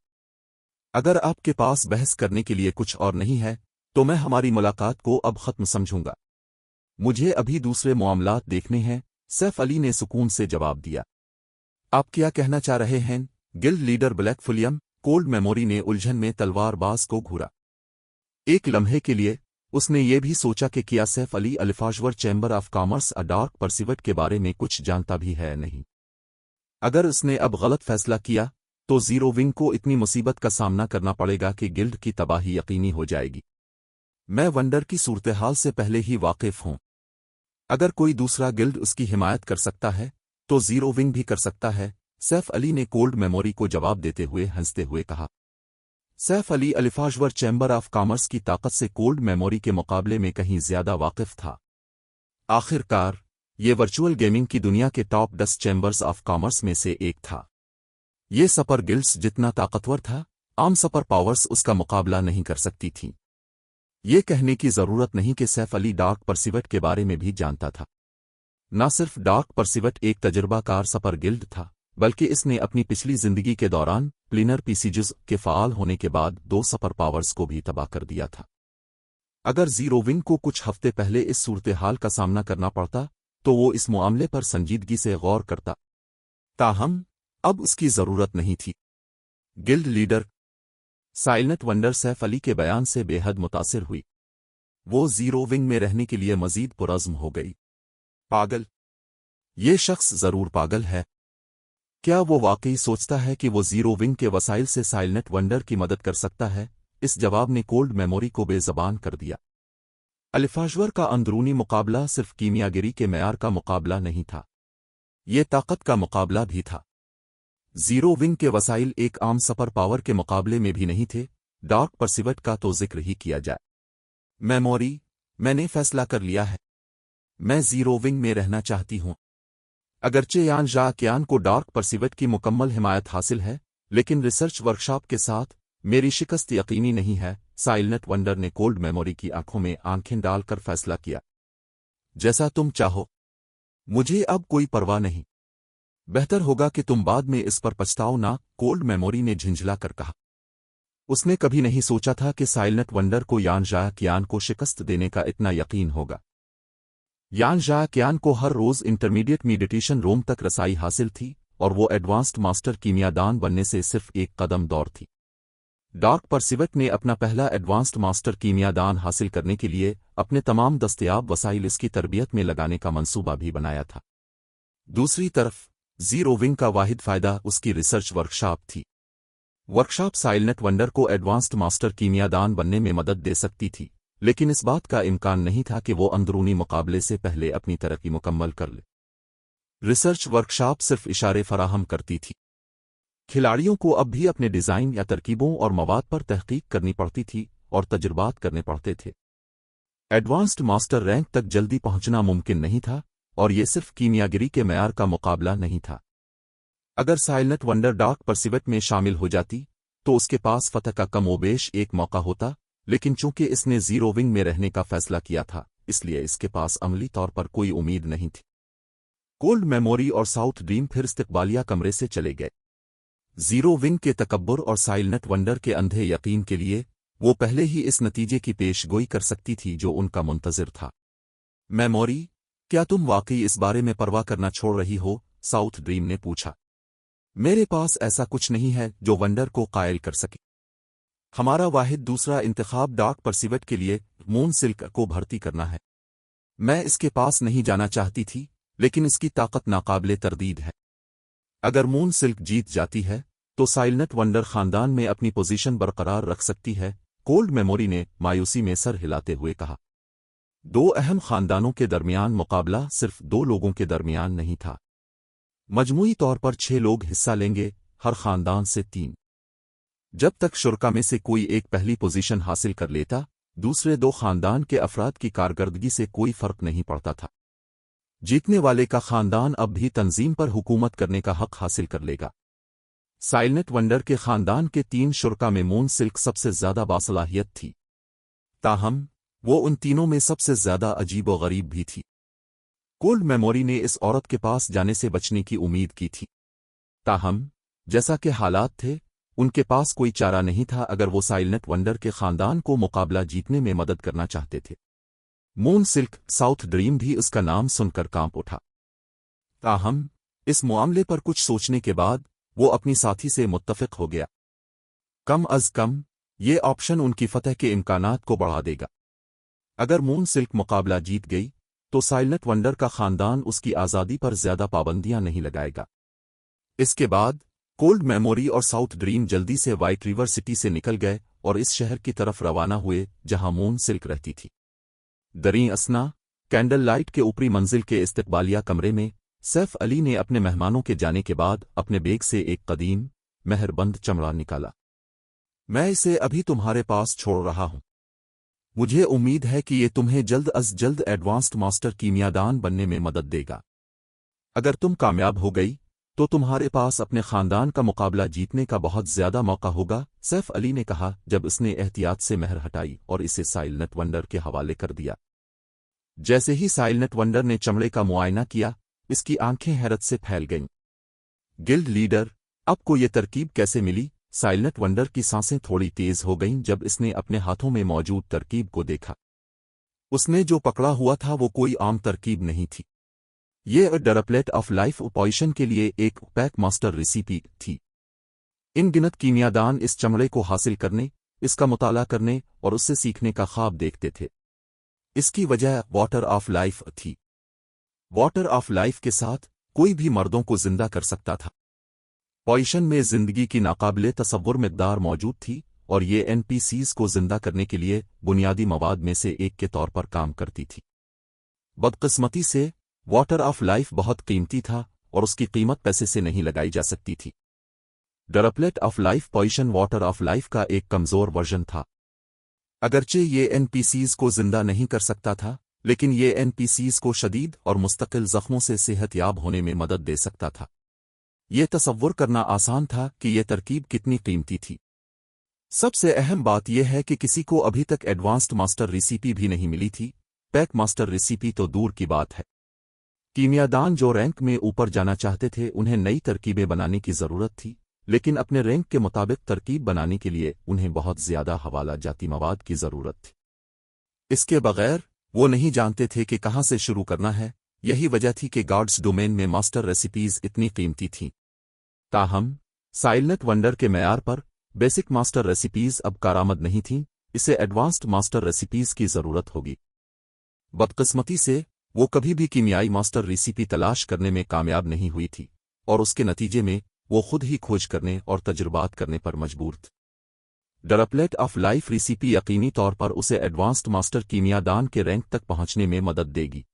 अगर आपके पास बहस करने के लिए कुछ और नहीं है तो मैं हमारी मुलाकात को अब खत्म समझूंगा। मुझे अभी दूसरे मामलात देखने हैं, सैफ अली ने सुकून से जवाब दिया। आप क्या कहना चाह रहे हैं? गिल्ड लीडर ब्लैक फुलियम कोल्ड मेमोरी ने उलझन में तलवारबाज को घूरा। एक लम्हे के लिए उसने ये भी सोचा कि क्या सैफ अली अलिफाजवर चैम्बर ऑफ कॉमर्स अ डार्क परसिवट के बारे में कुछ जानता भी है नहीं। अगर उसने अब गलत फैसला किया तो जीरो विंग को इतनी मुसीबत का सामना करना पड़ेगा कि गिल्ड की तबाही यकीनी हो जाएगी। मैं वंडर की सूरत-हाल से पहले ही वाकिफ हूं। अगर कोई दूसरा गिल्ड उसकी हिमायत कर सकता है तो जीरो विंग भी कर सकता है, सैफ अली ने कोल्ड मेमोरी को जवाब देते हुए हंसते हुए कहा। सैफ अली अलिफाजवर चैम्बर ऑफ कॉमर्स की ताकत से कोल्ड मेमोरी के मुकाबले में कहीं ज्यादा वाकिफ था। आखिरकार ये वर्चुअल गेमिंग की दुनिया के टॉप 10 चैम्बर्स ऑफ कॉमर्स में से एक था। ये सुपर गिल्ड्स जितना ताकतवर था, आम सुपर पावर्स उसका मुकाबला नहीं कर सकती थीं। ये कहने की जरूरत नहीं कि सैफ अली डार्क परसिवट के बारे में भी जानता था। न सिर्फ डार्क परसिवट एक तजुर्बाकार सुपर गिल्ड था, बल्कि इसने अपनी पिछली जिंदगी के दौरान प्लिनर पीसीजेस के फाल होने के बाद 2 सुपर पावर्स को भी तबाह कर दिया था। अगर जीरो विंग को कुछ हफ्ते पहले इस सूरत-हाल का सामना करना पड़ता तो वो इस मामले पर संजीदगी से गौर करता। ताहम अब उसकी जरूरत नहीं थी। Guild leader silent wonder Saif Ali के बयान से बेहद मुतासिर हुई। वो जीरो विंग में रहने के लिए मजीद पुरज़्म हो गई। पागल? ये शख्स जरूर पागल है। क्या वो वाकई सोचता है कि वो जीरो विंग के वसाइल से साइलेंट वंडर की मदद कर सकता है? इस जवाब ने कोल्ड मेमोरी को बेज़बान कर दिया। अलिफाजवर का अंदरूनी मुकाबला सिर्फ कीमियागिरी के मेयार का मुकाबला नहीं था, ये ताकत का मुकाबला भी था। जीरो विंग के वसाइल एक आम सुपर पावर के मुकाबले में भी नहीं थे। डार्क परसिवट का तो जिक्र ही किया जाए। मेमोरी, मैंने फैसला कर लिया है। मैं जीरो विंग में रहना चाहती हूं। अगरचे यान जाकियान को डार्क परसिवट की मुकम्मल हिमायत हासिल है, लेकिन रिसर्च वर्कशॉप के साथ मेरी शिकस्त यकीनी नहीं है। साइलेंट वंडर ने कोल्ड मेमोरी की आंखों में आंखें डालकर फैसला किया। जैसा तुम चाहो, मुझे अब कोई परवाह नहीं। बेहतर होगा कि तुम बाद में इस पर पछताओ ना, कोल्ड मेमोरी ने झिंझला कर कहा। उसने कभी नहीं सोचा था कि साइलेंट वंडर को यान जाकियान को शिकस्त देने का इतना यकीन होगा। यान जाकियान को हर रोज इंटरमीडिएट मेडिटेशन रूम तक रसाई हासिल थी और वो एडवांस्ड मास्टर कीमियादान बनने से सिर्फ एक कदम दूर थी। डार्क परसिवट ने अपना पहला एडवांस्ड मास्टर कीमियादान हासिल करने के लिए अपने तमाम दस्तयाब वसाइल इसकी तरबियत में लगाने का मंसूबा भी बनाया था। दूसरी तरफ जीरो विंग का वाहिद फायदा उसकी रिसर्च वर्कशॉप थी। वर्कशॉप साइलेंट वंडर को एडवांस्ड मास्टर कीमियादान बनने में मदद दे सकती थी, लेकिन इस बात का इम्कान नहीं था कि वो अंदरूनी मुकाबले से पहले अपनी तरक्की मुकम्मल कर ले। रिसर्च वर्कशॉप सिर्फ इशारे फराहम करती थी। खिलाड़ियों को अब भी अपने डिजाइन या तरकीबों और मवाद पर तहकीक करनी पड़ती थी और तजुर्बात करने पड़ते थे। एडवांस्ड मास्टर रैंक तक जल्दी पहुंचना मुमकिन नहीं था और ये सिर्फ कीमियागिरी के मेयार का मुकाबला नहीं था। अगर साइलेंट वंडर डार्क परसिवट में शामिल हो जाती तो उसके पास फतह का कमोबेश एक मौका होता, लेकिन चूंकि इसने जीरो विंग में रहने का फैसला किया था, इसलिए इसके पास अमली तौर पर कोई उम्मीद नहीं थी। कोल्ड मेमोरी और साउथ ड्रीम फिर इस्तकबालिया कमरे से चले गए। जीरो विंग के तकब्बुर और साइलेंट वंडर के अंधे यकीन के लिए वो पहले ही इस नतीजे की पेशगोई कर सकती थी जो उनका मुंतजिर था। मेमोरी, क्या तुम वाकई इस बारे में परवाह करना छोड़ रही हो? साउथ ड्रीम ने पूछा। मेरे पास ऐसा कुछ नहीं है जो वंडर को कायल कर सके। हमारा वाहिद दूसरा इंतखाब डार्क परसिवट के लिए मून सिल्क को भर्ती करना है। मैं इसके पास नहीं जाना चाहती थी, लेकिन इसकी ताकत नाकाबिले तरदीद है। अगर मून सिल्क जीत जाती है تو साइलेंट वंडर खानदान में अपनी पोजीशन बरकरार रख सकती है, कोल्ड मेमोरी ने मायूसी में सर हिलाते हुए कहा। दो अहम खानदानों के दरमियान मुकाबला सिर्फ दो लोगों के दरमियान नहीं था। मजमूई तौर पर 6 लोग हिस्सा लेंगे, हर खानदान से 3। जब तक शुरका में से कोई एक पहली पोजीशन हासिल कर लेता, दूसरे 2 खानदान के अफराद की कारकर्दगी से कोई फर्क नहीं पड़ता था। जीतने वाले का खानदान अब भी तंजीम पर हुकूमत करने का हक हासिल कर लेगा। साइलेंट वंडर के खानदान के 3 शुरका में मून सिल्क सबसे ज्यादा बासलाहियत थी। ताहम वो उन तीनों में सबसे ज्यादा अजीब व गरीब भी थी। कोल्ड मेमोरी ने इस औरत के पास जाने से बचने की उम्मीद की थी। ताहम जैसा कि हालात थे, उनके पास कोई चारा नहीं था अगर वो साइलेंट वंडर के खानदान को मुकाबला जीतने में मदद करना चाहते थे। मून सिल्क साउथ ड्रीम भी उसका नाम सुनकर कांप उठा। ताहम इस मामले पर कुछ सोचने के बाद वो अपनी साथी से मुत्तफिक हो गया। कम अज कम ये ऑप्शन उनकी फतह के इम्कानात को बढ़ा देगा। अगर मून सिल्क मुकाबला जीत गई तो साइलेंट वंडर का खानदान उसकी आज़ादी पर ज्यादा पाबंदियां नहीं लगाएगा। इसके बाद कोल्ड मेमोरी और साउथ ड्रीम जल्दी से वाइट रिवर सिटी से निकल गए और इस शहर की तरफ रवाना हुए जहां मून सिल्क रहती थी। दरी असना कैंडल लाइट के ऊपरी मंजिल के इस्तकबालिया कमरे में सैफ अली ने अपने मेहमानों के जाने के बाद अपने बैग से एक कदीम मेहरबंद चमड़ा निकाला। मैं इसे अभी तुम्हारे पास छोड़ रहा हूं। मुझे उम्मीद है कि ये तुम्हें जल्द अज जल्द एडवांस्ड मास्टर कीमियादान बनने में मदद देगा। अगर तुम कामयाब हो गई तो तुम्हारे पास अपने खानदान का मुकाबला जीतने का बहुत ज्यादा मौका होगा, सैफ अली ने कहा जब उसने एहतियात से मेहर हटाई और इसे साइलेंट वंडर के हवाले कर दिया। जैसे ही साइलेंट वंडर ने चमड़े का मुआयना किया, इसकी आंखें हैरत से फैल गईं। गिल्ड लीडर, आपको ये तरकीब कैसे मिली? साइलेंट वंडर की सांसें थोड़ी तेज हो गईं जब इसने अपने हाथों में मौजूद तरकीब को देखा। उसने जो पकड़ा हुआ था वो कोई आम तरकीब नहीं थी। ये ड्रपलेट ऑफ लाइफ पोजीशन के लिए एक पैक मास्टर रेसिपी थी। इन गिनत कीमियादान इस चमड़े को हासिल करने, इसका मुताला करने और उससे सीखने का ख्वाब देखते थे। इसकी वजह वाटर ऑफ लाइफ थी। वाटर ऑफ लाइफ के साथ कोई भी मर्दों को जिंदा कर सकता था। पोजीशन में जिंदगी की नाकाबिले तसव्वुर मिकदार मौजूद थी और ये एनपीसीज को जिंदा करने के लिए बुनियादी मवाद में से एक के तौर पर काम करती थी। बदकिस्मती से वाटर ऑफ लाइफ बहुत कीमती था और उसकी कीमत पैसे से नहीं लगाई जा सकती थी। Droplet of life position water of life का एक कमजोर वर्जन था। अगरचे ये एनपीसीज को जिंदा नहीं कर सकता था, लेकिन ये एनपीसीज को शदीद और मुस्तकिल जख्मों से सेहतयाब होने में मदद दे सकता था। ये तसव्वुर करना आसान था कि यह तरकीब कितनी कीमती थी। सबसे अहम बात यह है कि किसी को अभी तक एडवांस्ड मास्टर रेसिपी भी नहीं मिली थी। पैक मास्टर रेसिपी तो दूर की बात है। कीमियादान जो रैंक में ऊपर जाना चाहते थे उन्हें नई तरकीबें बनाने की जरूरत थी, लेकिन अपने रैंक के मुताबिक तरकीब बनाने के लिए उन्हें बहुत ज्यादा हवाला जाती मवाद की जरूरत थी। इसके बगैर वो नहीं जानते थे कि कहां से शुरू करना है। यही वजह थी कि गॉड्स डोमेन में मास्टर रेसिपीज इतनी कीमती थीं। ताहम साइलेंट वंडर के मैयार पर बेसिक मास्टर रेसिपीज अब कारामद नहीं थीं, इसे एडवांस्ड मास्टर रेसिपीज की जरूरत होगी। बदकिस्मती से वो कभी भी कीमियाई मास्टर रेसिपी तलाश करने में कामयाब नहीं हुई थी और उसके नतीजे में वो खुद ही खोज करने और तजुर्बात करने पर मजबूर थी। ड्रपलेट ऑफ लाइफ रेसिपी यकीनी तौर पर उसे एडवांस्ड मास्टर कीमियादान के रैंक तक पहुंचने में मदद देगी।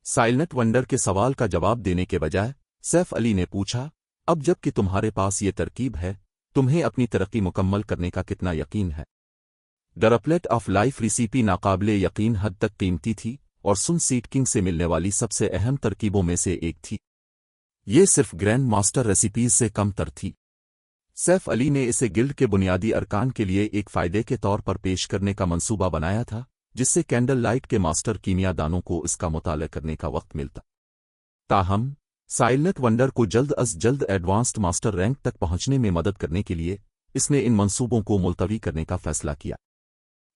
साइलेंट वंडर के सवाल का जवाब देने के बजाय सैफ अली ने पूछा, अब जबकि तुम्हारे पास ये तरकीब है, तुम्हें अपनी तरक्की मुकम्मल करने का कितना यकीन है? ड्रपलेट ऑफ लाइफ रेसिपी नाकाबिले यकीन हद तक कीमती थी और सुन सीट किंग से मिलने वाली सबसे अहम तरकीबों में से एक थी। ये सिर्फ ग्रैंड मास्टर रेसिपीज से कम तर थी। सैफ अली ने इसे गिल्ड के बुनियादी अरकान के लिए एक फायदे के तौर पर पेश करने का मंसूबा बनाया था, जिससे कैंडल लाइट के मास्टर कीमियादानों को इसका मुताला करने का वक्त मिलता। ताहम साइलेंट वंडर को जल्द अज जल्द एडवांस्ड मास्टर रैंक तक पहुंचने में मदद करने के लिए इसने इन मंसूबों को मुलतवी करने का फैसला किया।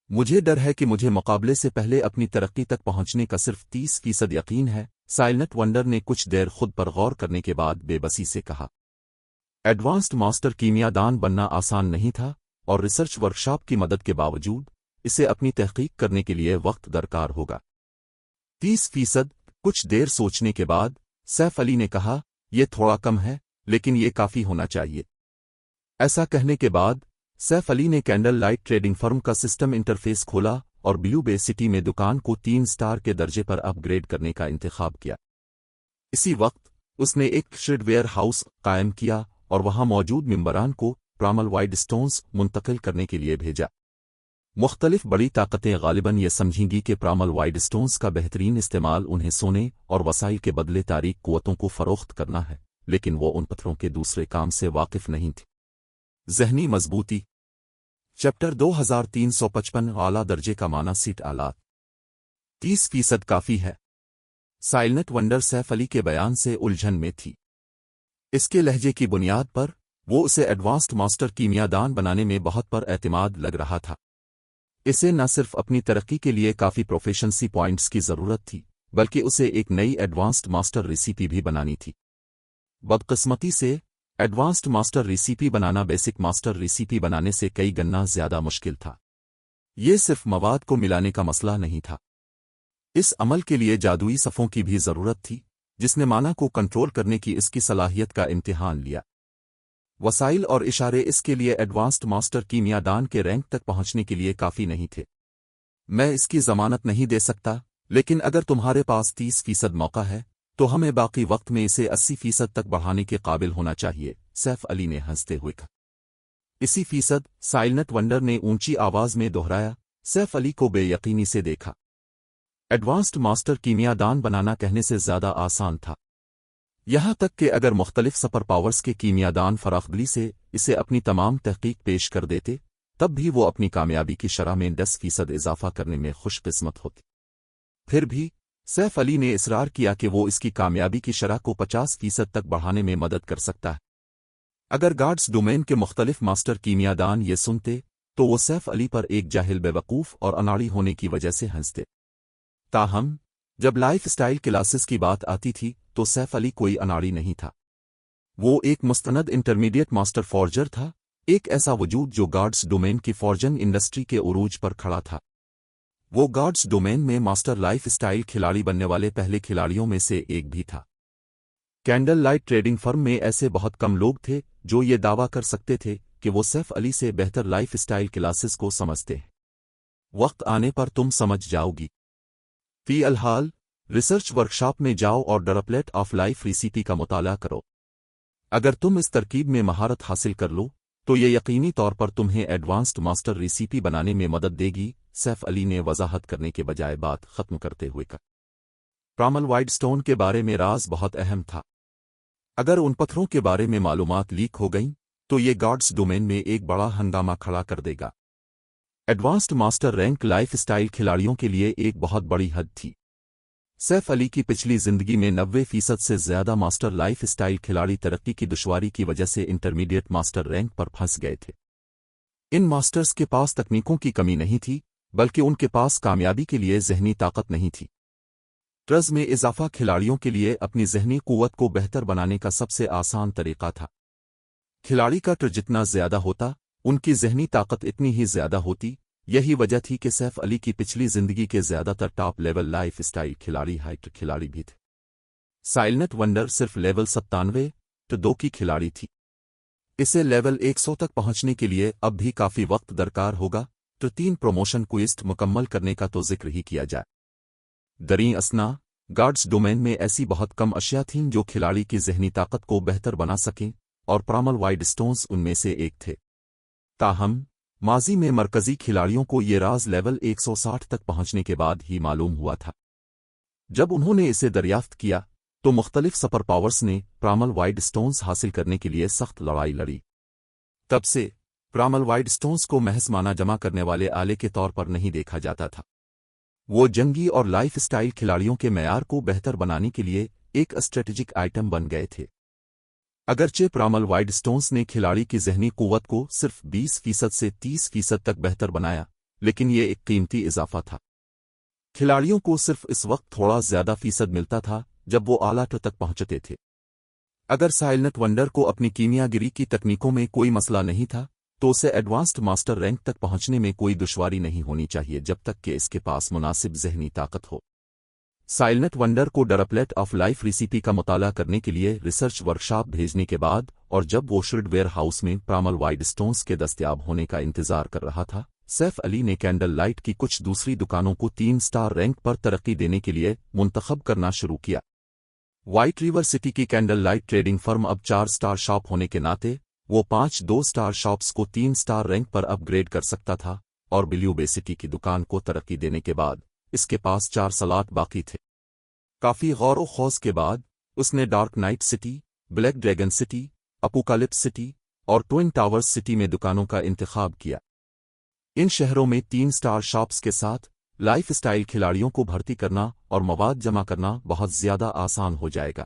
मुझे डर है कि मुझे मुकाबले से पहले अपनी तरक्की तक पहुंचने का सिर्फ 30% यकीन है, साइलेंट वंडर ने कुछ देर खुद पर गौर करने के बाद बेबसी से कहा। एडवांस्ड मास्टर कीमियादान बनना आसान नहीं था और रिसर्च वर्कशॉप की मदद के बावजूद इसे अपनी तहकीक करने के लिए वक्त दरकार होगा। 30%। कुछ देर सोचने के बाद सैफ अली ने कहा, यह थोड़ा कम है, लेकिन यह काफी होना चाहिए। ऐसा कहने के बाद सैफ अली ने कैंडल लाइट ट्रेडिंग फर्म का सिस्टम इंटरफेस खोला और ब्लू बे सिटी में दुकान को 3 स्टार के दर्जे पर अपग्रेड करने का इंतखाब किया। इसी वक्त उसने एक शेड वेयर हाउस कायम किया और वहां मौजूद मेंबरान को प्रामल वाइड स्टोन्स मुंतकिल करने के लिए भेजा। मुख्तलिफ बड़ी ताकतें गालिबन ये समझेंगी कि प्रामल वाइड स्टोन्स का बेहतरीन इस्तेमाल उन्हें सोने और वसाइल के बदले तारीख कुव्वतों को फरोख्त करना है, लेकिन वो उन पत्थरों के दूसरे काम से वाकिफ नहीं थी। ज़हनी मजबूती। चैप्टर 2355 आला दर्जे का माना सीट आलात। 30% काफ़ी है। साइलेंट वंडर सैफ अली के बयान से उलझन में थी। इसके लहजे की बुनियाद पर वो उसे एडवांस्ड मास्टर कीमियादान बनाने में बहुत पर एतमाद लग रहा था। इसे न सिर्फ अपनी तरक्की के लिए काफ़ी प्रोफेशंसी पॉइंट्स की ज़रूरत थी, बल्कि उसे एक नई एडवांस्ड मास्टर रेसिपी भी बनानी थी। बदकिस्मती से एडवांस्ड मास्टर रेसिपी बनाना बेसिक मास्टर रेसिपी बनाने से कई गना ज़्यादा मुश्किल था। ये सिर्फ मवाद को मिलाने का मसला नहीं था। इस अमल के लिए जादुई सफ़ों की भी ज़रूरत थी, जिसने माना को कंट्रोल करने की इसकी सलाहियत का इम्तिहान लिया। वसाइल और इशारे इसके लिए एडवांस्ड मास्टर कीमियादान के रैंक तक पहुंचने के लिए काफ़ी नहीं थे। मैं इसकी ज़मानत नहीं दे सकता, लेकिन अगर तुम्हारे पास 30% मौका है तो हमें बाकी वक्त में इसे 80% तक बढ़ाने के काबिल होना चाहिए, सैफ अली ने हंसते हुए कहा। 80%? साइलेंट वंडर ने ऊंची आवाज में दोहराया। सैफ अली को बेयकीनी से देखा। एडवांस्ड मास्टर कीमियादान बनाना कहने से ज़्यादा आसान था। यहां तक कि अगर मुख्तलिफ सुपर पावर्स के कीमियादान फराखदिली से इसे अपनी तमाम तहकीक पेश कर देते, तब भी वो अपनी कामयाबी की शरह में 10% इजाफा करने में खुशकिस्मत होती। फिर भी सैफ अली ने इसरार किया कि वो इसकी कामयाबी की शरह को 50% तक बढ़ाने में मदद कर सकता है। अगर गार्ड्स डोमेन के मुख्तलिफ मास्टर कीमियादान ये सुनते तो वो सैफ अली पर एक जाहिल बेवकूफ़ और अनाड़ी होने की वजह से हंसते। ताहम जब लाइफ स्टाइल क्लासेस की बात आती थी तो सैफ अली कोई अनाड़ी नहीं था। वो एक मुस्तनद इंटरमीडिएट मास्टर फॉर्जर था, एक ऐसा वजूद जो गार्ड्स डोमेन की फॉर्जन इंडस्ट्री के उरूज पर खड़ा था। वो गार्ड्स डोमेन में मास्टर लाइफ स्टाइल खिलाड़ी बनने वाले पहले खिलाड़ियों में से एक भी था। कैंडल लाइट ट्रेडिंग फर्म में ऐसे बहुत कम लोग थे जो ये दावा कर सकते थे कि वो सैफ अली से बेहतर लाइफ स्टाइल क्लासेस को समझते हैं। वक्त आने पर तुम समझ जाओगी। फी अलहाल रिसर्च वर्कशॉप में जाओ और ड्रपलेट ऑफ लाइफ रेसिपी का मुताला करो। अगर तुम इस तरकीब में महारत हासिल कर लो तो ये यकीनी तौर पर तुम्हें एडवांस्ड मास्टर रेसिपी बनाने में मदद देगी, सैफ अली ने वजाहत करने के बजाय बात खत्म करते हुए कहा। प्रामल वाइड स्टोन के बारे में राज बहुत अहम था। अगर उन पत्थरों के बारे में मालूमात लीक हो गईं तो ये गार्ड्स डोमेन में एक बड़ा हंगामा खड़ा कर देगा। Advanced master rank life style खिलाड़ियों के लिए एक बहुत बड़ी हद थी। सैफ अली की पिछली जिंदगी में 90% से ज्यादा मास्टर लाइफ स्टाइल खिलाड़ी तरक्की की दुश्वारी की वजह से इंटरमीडिएट मास्टर रैंक पर फंस गए थे। इन मास्टर्स के पास तकनीकों की कमी नहीं थी, बल्कि उनके पास कामयाबी के लिए जहनी ताकत नहीं थी। ट्रज में इजाफा खिलाड़ियों के लिए अपनी जहनी कुव्वत को बेहतर बनाने का सबसे आसान तरीका था। खिलाड़ी का ट्र जितना ज्यादा होता, उनकी जहनी ताकत इतनी ही ज्यादा होती। यही वजह थी कि सैफ अली की पिछली जिंदगी के ज्यादातर टॉप लेवल लाइफ स्टाइल खिलाड़ी हाइट खिलाड़ी भी थे। साइलेंट वंडर सिर्फ लेवल 97-2 की खिलाड़ी थी। इसे लेवल 100 तक पहुंचने के लिए अब भी काफी वक्त दरकार होगा। तो 3 प्रमोशन क्विस्ट मुकम्मल करने का तो जिक्र ही किया जाए। दरी असना गार्ड्स डोमेन में ऐसी बहुत कम अशिया थीं जो खिलाड़ी की जहनी ताकत को बेहतर बना सकें, और प्रामल वाइड स्टोन्स उनमें से एक थे। ताहम माजी में मरकजी खिलाड़ियों को ये राज लेवल 160 तक पहुंचने के बाद ही मालूम हुआ था। जब उन्होंने इसे दरियाफ्त किया तो मुख्तलिफ सुपर पावर्स ने प्रामल वाइड स्टोन्स हासिल करने के लिए सख्त लड़ाई लड़ी। तब से प्रामल वाइड स्टोन्स को महज माना जमा करने वाले आले के तौर पर नहीं देखा जाता था। वो जंगी और लाइफ स्टाइल खिलाड़ियों के मयार को बेहतर बनाने के लिए एक स्ट्रेटेजिक आइटम बन गए थे। अगरचे प्रामल वाइड स्टोन्स ने खिलाड़ी की जहनी कुव्वत को सिर्फ 20% से 30% तक बेहतर बनाया, लेकिन ये एक कीमती इजाफा था। खिलाड़ियों को सिर्फ इस वक्त थोड़ा ज्यादा फीसद मिलता था जब वो आला ट तक पहुंचते थे। अगर साइलेंट वंडर को अपनी कीमियागिरी की तकनीकों में कोई मसला नहीं था तो उसे एडवांस्ड मास्टर रैंक तक पहुंचने में कोई दुश्वारी नहीं होनी चाहिए जब तक कि इसके पास मुनासिब जहनी ताकत हो। साइलेंट वंडर को डरप्लेट ऑफ लाइफ रेसिपी का मुताला करने के लिए रिसर्च वर्कशॉप भेजने के बाद और जब वो शुड वेयर हाउस में प्रामल वाइड स्टोन्स के दस्तयाब होने का इंतजार कर रहा था, सैफ अली ने कैंडल लाइट की कुछ दूसरी दुकानों को 3 स्टार रैंक पर तरक्की देने के लिए मुंतखब करना शुरू किया। व्हाइट रिवर सिटी की कैंडल लाइट ट्रेडिंग फर्म अब 4 स्टार शॉप होने के नाते वो 5 2 स्टार शॉप्स को 3 स्टार रैंक पर अपग्रेड कर सकता था, और ब्लू बे सिटी की दुकान को तरक्की देने के बाद इसके पास 4 सलाट बाकी थे। काफी गौर व खौज के बाद उसने Dark Knight City, Black Dragon City, Apocalypse City और ट्विन टावर्स सिटी में दुकानों का इंतखाब किया। इन शहरों में 3 स्टार शॉप्स के साथ लाइफ स्टाइल खिलाड़ियों को भर्ती करना और मवाद जमा करना बहुत ज्यादा आसान हो जाएगा।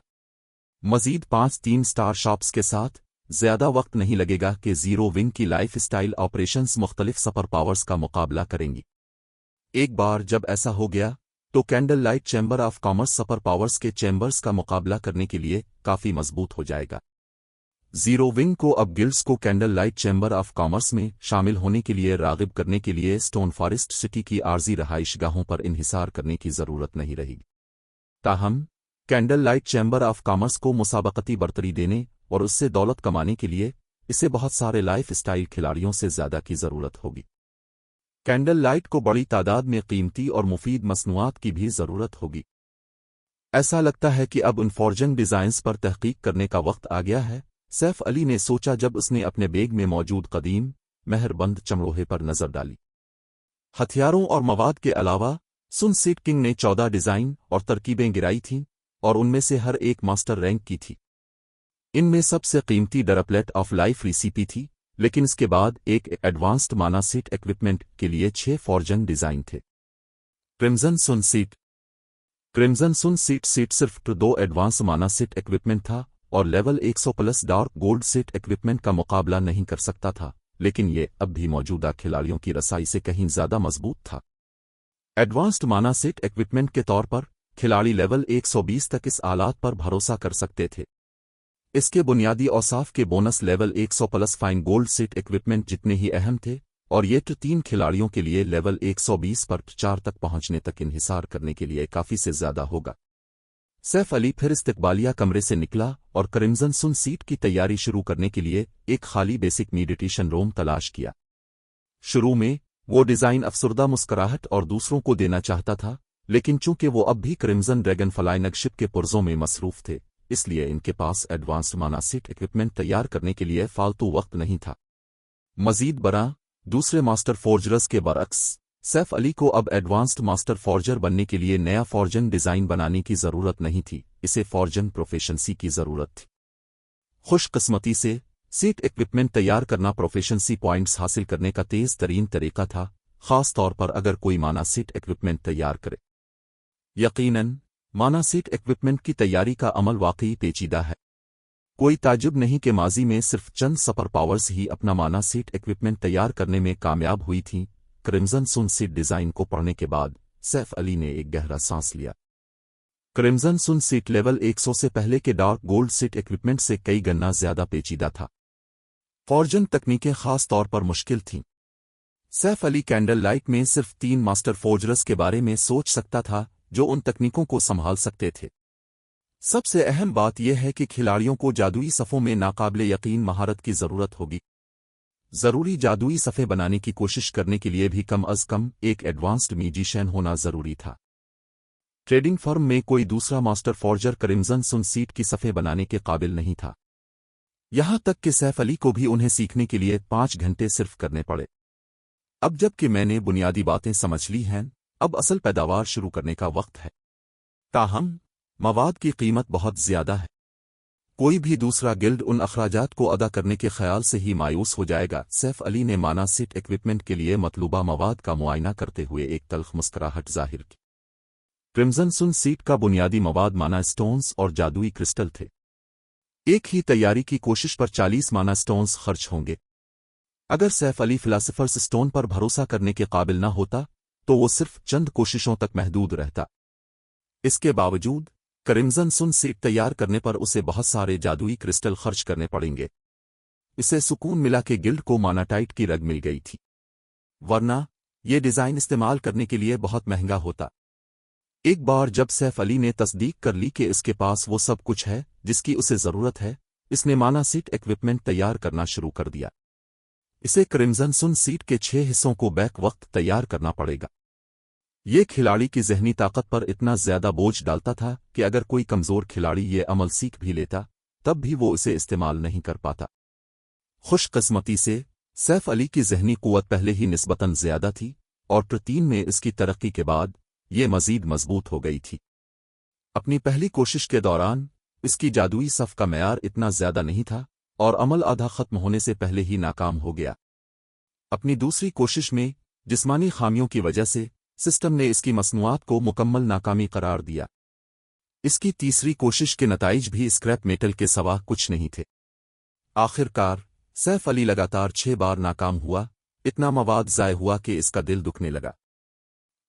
मजीद 5 3 स्टार शॉप्स के साथ ज्यादा वक्त नहीं लगेगा कि जीरो विंग की लाइफ स्टाइल ऑपरेशंस मुख्तलिफ सुपर पावर्स का मुकाबला करेंगी। एक बार जब ऐसा हो गया तो candle Light chamber of commerce super powers के चैम्बर्स का मुकाबला करने के लिए काफी मजबूत हो जाएगा। जीरो विंग को अब गिल्ड्स को candle Light chamber of commerce में शामिल होने के लिए रागिब करने के लिए स्टोन फॉरेस्ट सिटी की आर्जी रहाइशगाहों पर इन्हिसार करने की जरूरत नहीं रहेगी। ताहम Candle Light chamber of commerce को मुसाबकती बरतरी देने और उससे दौलत कमाने के लिए इसे बहुत सारे लाइफ स्टाइल खिलाड़ियों से ज्यादा की जरूरत होगी। कैंडल लाइट को बड़ी तादाद में कीमती और मुफीद मसनूआत की भी जरूरत होगी। ऐसा लगता है कि अब उन फॉर्जन डिजाइन्स पर तहकीक करने का वक्त आ गया है, सैफ अली ने सोचा जब उसने अपने बैग में मौजूद कदीम मेहरबंद चमड़ोहे पर नजर डाली। हथियारों और मवाद के अलावा सुनसीट किंग ने 14 डिजाइन और तरकीबें गिराई थीं और उनमें से हर एक मास्टर रैंक की थी। इनमें सबसे कीमती डरप्लेट ऑफ लाइफ रेसिपी थी, लेकिन इसके बाद एक एडवांस्ड माना सीट इक्विपमेंट के लिए 6 फॉर्जन डिजाइन थे। क्रिम्जन सुन सीट। क्रिम्जन सुन सीट सिर्फ 2 एडवांस माना सीट इक्विपमेंट था और level 100 plus dark gold seat equipment का मुकाबला नहीं कर सकता था, लेकिन ये अब भी मौजूदा खिलाड़ियों की रसाई से कहीं ज्यादा मजबूत था। एडवांस्ड माना सीट इक्विपमेंट के तौर पर खिलाड़ी लेवल 120 तक इस आलात पर भरोसा कर सकते थे। इसके बुनियादी औसाफ के bonus level 100 plus fine gold seat equipment जितने ही अहम थे, और ये 3 खिलाड़ियों के लिए लेवल 120 पर 4 तक पहुंचने तक इन्हिसार करने के लिए काफी से ज्यादा होगा। सैफ अली फिर इस्तिकबालिया कमरे से निकला और क्रिम्जन सुन सीट की तैयारी शुरू करने के लिए एक खाली बेसिक मेडिटेशन रूम तलाश किया। शुरू में वो डिजाइन अफसरदा मुस्कुराहट और दूसरों को देना चाहता था, लेकिन चूंकि वो अब भी क्रिम्जन ड्रैगन फ्लाई नगशिप के पुर्जों में मसरूफ थे, इसलिए इनके पास एडवांस्ड माना सीट इक्विपमेंट तैयार करने के लिए फालतू वक्त नहीं था। मजीद बरा दूसरे मास्टर फॉर्जर्स के बरअक्स सैफ अली को अब एडवांस्ड मास्टर फॉर्जर बनने के लिए नया फॉर्जन डिजाइन बनाने की जरूरत नहीं थी, इसे फॉर्जन प्रोफेशंसी की जरूरत थी। खुशकिस्मती से सीट इक्विपमेंट तैयार करना प्रोफेशंसी पॉइंट्स हासिल करने का तेज तरीन तरीका था, खास तौर पर अगर कोई माना सीट इक्विपमेंट तैयार करे। यकीनन माना सीट इक्विपमेंट की तैयारी का अमल वाकई पेचीदा है। कोई ताजुब नहीं कि माजी में सिर्फ चंद सुपर पावर्स ही अपना माना सीट इक्विपमेंट तैयार करने में कामयाब हुई थीं। क्रिम्जन सुन सीट डिजाइन को पढ़ने के बाद सैफ अली ने एक गहरा सांस लिया। क्रिम्जन सुन सीट लेवल 100 से पहले के डार्क गोल्ड सीट इक्विपमेंट से कई गना ज्यादा पेचीदा था। फॉर्जन तकनीकें खास तौर पर मुश्किल थीं। सैफ अली कैंडल लाइट में सिर्फ 3 मास्टर फॉर्जर्स के बारे में सोच सकता था जो उन तकनीकों को संभाल सकते थे। सबसे अहम बात यह है कि खिलाड़ियों को जादुई सफ़ों में नाकाबिले यकीन महारत की जरूरत होगी। जरूरी जादुई सफ़े बनाने की कोशिश करने के लिए भी कम अज कम एक एडवांस्ड म्यूजिशियन होना जरूरी था। ट्रेडिंग फर्म में कोई दूसरा मास्टर फॉर्जर क्रिम्जन सुन सीट की सफ़े बनाने के काबिल नहीं था। यहां तक कि सैफ अली को भी उन्हें सीखने के लिए 5 घंटे सिर्फ करने पड़े। अब जबकि मैंने बुनियादी बातें समझ ली हैं, अब असल पैदावार शुरू करने का वक्त है। ताहम मवाद की कीमत बहुत ज्यादा है। कोई भी दूसरा गिल्ड उन अखराजात को अदा करने के ख्याल से ही मायूस हो जाएगा। सैफ अली ने माना सीट इक्विपमेंट के लिए मतलूबा मवाद का मुआयना करते हुए एक तल्ख मुस्कुराहट जाहिर की। क्रिम्जन सुन सीट का बुनियादी मवाद माना स्टोन्स और जादुई क्रिस्टल थे। एक ही तैयारी की कोशिश पर 40 माना स्टोन्स खर्च होंगे। अगर सैफ अली फिलासफर्स स्टोन पर भरोसा करने के काबिल न होता तो वो सिर्फ चंद कोशिशों तक महदूद रहता। इसके बावजूद क्रिम्जन सुन सीट तैयार करने पर उसे बहुत सारे जादुई क्रिस्टल खर्च करने पड़ेंगे। इसे सुकून मिला कि गिल्ड को मानाटाइट की रग मिल गई थी, वरना ये डिजाइन इस्तेमाल करने के लिए बहुत महंगा होता। एक बार जब सैफ अली ने तस्दीक कर ली कि इसके पास वो सब कुछ है जिसकी उसे जरूरत है, इसने माना सीट इक्विपमेंट तैयार करना शुरू कर दिया। इसे क्रिम्जन सुन सीट के 6 हिस्सों को बैक वक्त तैयार करना पड़ेगा। ये खिलाड़ी की जहनी ताकत पर इतना ज्यादा बोझ डालता था कि अगर कोई कमजोर खिलाड़ी ये अमल सीख भी लेता तब भी वो इसे इस्तेमाल नहीं कर पाता। खुशकिस्मती से सैफ अली की जहनी कुव्वत पहले ही निस्बतन ज्यादा थी और प्रोटीन में इसकी तरक्की के बाद ये मजीद मजबूत हो गई थी। अपनी पहली कोशिश के दौरान इसकी जादुई सफ का मयार इतना ज्यादा नहीं था और अमल आधा खत्म होने से पहले ही नाकाम हो गया। अपनी दूसरी कोशिश में जिस्मानी खामियों की वजह से सिस्टम ने इसकी मसनूआत को मुकम्मल नाकामी करार दिया। इसकी तीसरी कोशिश के नताइज भी स्क्रैप मेटल के सिवा कुछ नहीं थे। आखिरकार सैफ अली लगातार 6 बार नाकाम हुआ। इतना मवाद ज़ाय हुआ कि इसका दिल दुखने लगा।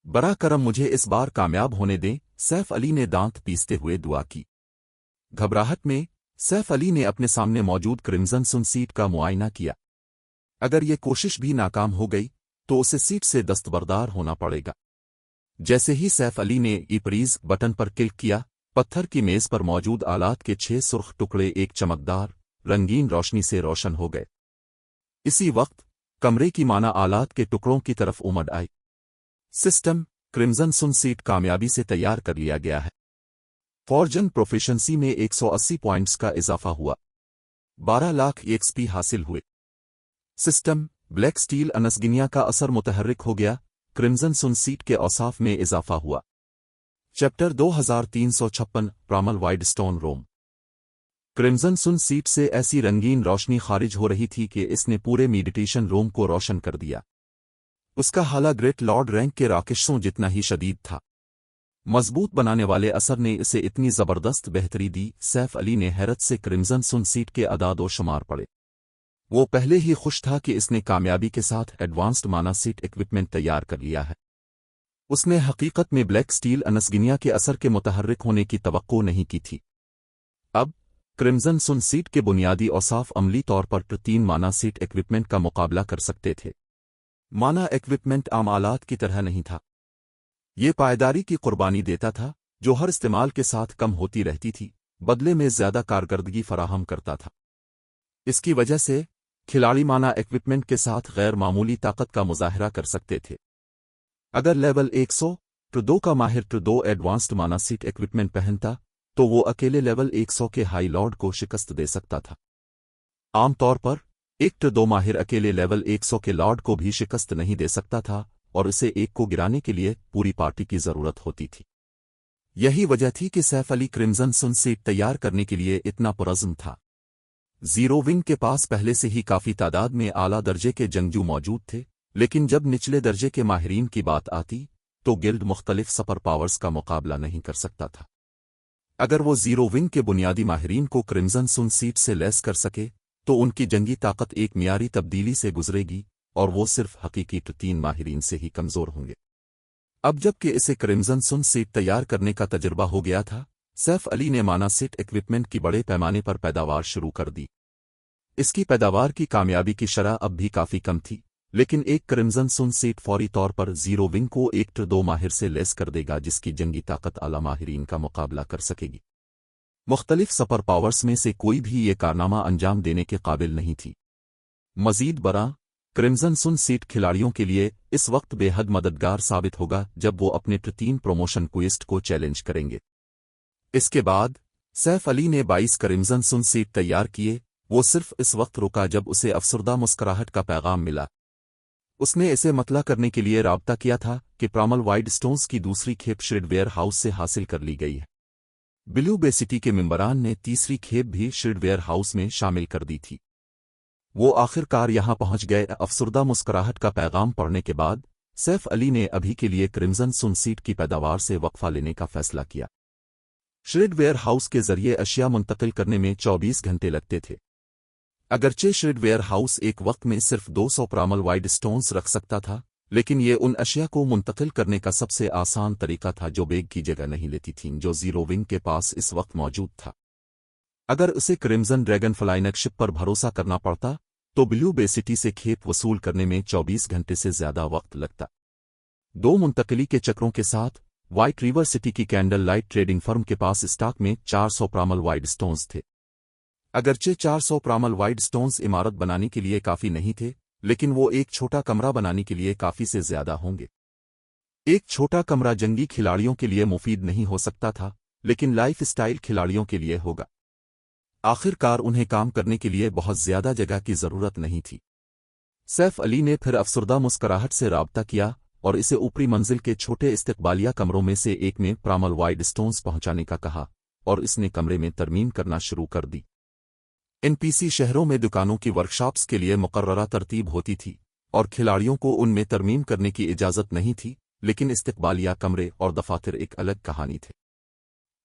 बरा करम मुझे इस बार कामयाब होने दें, सैफ अली ने दांत पीसते हुए दुआ की। घबराहट में सैफ अली ने अपने सामने मौजूद क्रिम्जन सुन सीट का मुआयना किया। अगर ये कोशिश भी नाकाम हो गई तो उसे सीट से दस्तबरदार होना पड़ेगा। जैसे ही सैफ अली ने ईपरीज बटन पर क्लिक किया, पत्थर की मेज पर मौजूद आलात के 6 सुर्ख टुकड़े एक चमकदार रंगीन रोशनी से रोशन हो गए। इसी वक्त कमरे की माना आलात के टुकड़ों की तरफ उमड़ आई। सिस्टम क्रिम्जन सुन सीट कामयाबी से तैयार कर लिया गया है। फॉर्जन प्रोफिशेंसी में 180 पॉइंट्स का इजाफा हुआ। 12 लाख एक्सपी हासिल हुए। सिस्टम ब्लैक स्टील अनसगिनिया का असर मुतहर्रिक हो गया। क्रिम्जन सुन सीट के औसाफ में इजाफा हुआ। चैप्टर 2356 प्रामल वाइड स्टोन रोम। क्रिम्जन सुन सीट से ऐसी रंगीन रोशनी खारिज हो रही थी कि इसने पूरे मेडिटेशन रूम को रोशन कर दिया। उसका हाला ग्रेट लॉर्ड रैंक के राकेशों जितना ही शदीद था। मजबूत बनाने वाले असर ने इसे इतनी जबरदस्त बेहतरी दी, सैफ अली ने हैरत से क्रिम्जन सुन सीट के अदाद व शुमार पढ़े। वो पहले ही खुश था कि इसने कामयाबी के साथ एडवांस्ड माना सीट इक्विपमेंट तैयार कर लिया है। उसने हकीकत में ब्लैक स्टील अनसगिनिया के असर के मुतहर्रिक होने की तवक्को नहीं की थी। अब क्रिम्जन सुन सीट के बुनियादी औसाफ अमली तौर पर 3 माना सीट इक्विपमेंट का मुकाबला कर सकते थे। माना इक्विपमेंट आम आलात की तरह नहीं था। ये पायदारी की कुर्बानी देता था जो हर इस्तेमाल के साथ कम होती रहती थी, बदले में ज्यादा कारकर्दगी फराहम करता था। इसकी वजह से खिलाड़ी माना इक्विपमेंट के साथ गैर मामूली ताकत का मुजाहरा कर सकते थे। अगर लेवल 100 का माहिर 2 एडवांस्ड माना सीट इक्विपमेंट पहनता तो वो अकेले लेवल 100 के हाई लॉर्ड को शिकस्त दे सकता था। आमतौर पर 2 माहिर अकेले लेवल 100 के लॉर्ड को भी शिकस्त नहीं दे सकता था और इसे एक को गिराने के लिए पूरी पार्टी की जरूरत होती थी। यही वजह थी कि सैफ अली क्रिम्जन सुन सीट तैयार करने के लिए इतना पुरज़्म था। जीरो विंग के पास पहले से ही काफी तादाद में आला दर्जे के जंगजू मौजूद थे, लेकिन जब निचले दर्जे के माहिरीन की बात आती तो गिल्ड मुख्तलिफ सुपर पावर्स का मुकाबला नहीं कर सकता था। अगर वो जीरो विंग के बुनियादी माहिरीन को क्रिम्जन सुन सीट से लैस कर सके तो उनकी जंगी ताकत एक मियारी तब्दीली से गुजरेगी और वो सिर्फ हकीकी 3 माहिरीन से ही कमजोर होंगे। अब जबकि इसे क्रिम्जन सुन सीट तैयार करने का तजुर्बा हो गया था, सैफ अली ने माना सीट इक्विपमेंट की बड़े पैमाने पर पैदावार शुरू कर दी। इसकी पैदावार की कामयाबी की शरह अब भी काफी कम थी, लेकिन एक क्रिम्जन सुन सीट फौरी तौर पर जीरो विंग को 2 माहिर से लेस कर देगा जिसकी जंगी ताकत आला माहिरीन का मुकाबला कर सकेगी। मुख्तलिफ सुपर पावर्स में से कोई भी ये कारनामा अंजाम देने के काबिल नहीं थी। मजीद बरा क्रिम्जन सुन सीट खिलाड़ियों के लिए इस वक्त बेहद मददगार साबित होगा जब वो अपने 3 प्रमोशन क्वेस्ट को चैलेंज करेंगे। इसके बाद सैफ अली ने 22 क्रिम्जन सुन सीट तैयार किए। वो सिर्फ इस वक्त रुका जब उसे अफसरदा मुस्कुराहट का पैगाम मिला। उसने इसे मतला करने के लिए राब्ता किया था कि प्रामल वाइड स्टोन्स की दूसरी खेप श्रिडवेयर हाउस से हासिल कर ली गई है। ब्लू बे सिटी के मेंबरान ने तीसरी खेप भी श्रिडवेयर हाउस में शामिल कर दी थी। वो आखिरकार यहां पहुंच गए। अफसरदा मुस्कुराहट का पैगाम पढ़ने के बाद सैफ अली ने अभी के लिए क्रिम्जन सुन सीट की पैदावार से वक्फा लेने का फैसला किया। श्रिडवेयर हाउस के जरिए अशिया मुंतकिल करने में 24 घंटे लगते थे। अगरचे श्रिडवेयर हाउस एक वक्त में सिर्फ 200 प्रामल वाइड स्टोन्स रख सकता था, लेकिन ये उन अशिया को मुंतकिल करने का सबसे आसान तरीका था जो बेग की जगह नहीं लेती थीं जो जीरो विंग के पास इस वक्त मौजूद था। अगर उसे क्रिम्जन ड्रैगन फ्लाइनग शिप पर भरोसा करना पड़ता तो ब्लू बे सिटी से खेप वसूल करने में 24 घंटे से ज्यादा वक्त लगता। 2 मुंतकिली के चक्रों के साथ वाइट रिवर सिटी की कैंडल लाइट ट्रेडिंग फर्म के पास स्टॉक में 400 प्रामल वाइड स्टोन्स थे। अगरचे 400 प्रामल वाइड स्टोन्स इमारत बनाने के लिए काफी नहीं थे, लेकिन वो एक छोटा कमरा बनाने के लिए काफी से ज्यादा होंगे। एक छोटा कमरा जंगी खिलाड़ियों के लिए मुफीद नहीं हो सकता था, लेकिन लाइफ स्टाइल खिलाड़ियों के लिए होगा। आखिरकार उन्हें काम करने के लिए बहुत ज्यादा जगह की जरूरत नहीं थी। सैफ अली ने फिर अफसरदा मुस्कुराहट से राब्ता किया और इसे ऊपरी मंजिल के छोटे इस्तकबालिया कमरों में से एक में प्रामल वाइड स्टोन्स पहुंचाने का कहा, और इसने कमरे में तरमीम करना शुरू कर दी। एनपीसी शहरों में दुकानों की वर्कशॉप्स के लिए मुकर्ररा तरतीब होती थी और खिलाड़ियों को उनमें तरमीम करने की इजाजत नहीं थी, लेकिन इस्तकबालिया कमरे और दफातर एक अलग कहानी थे।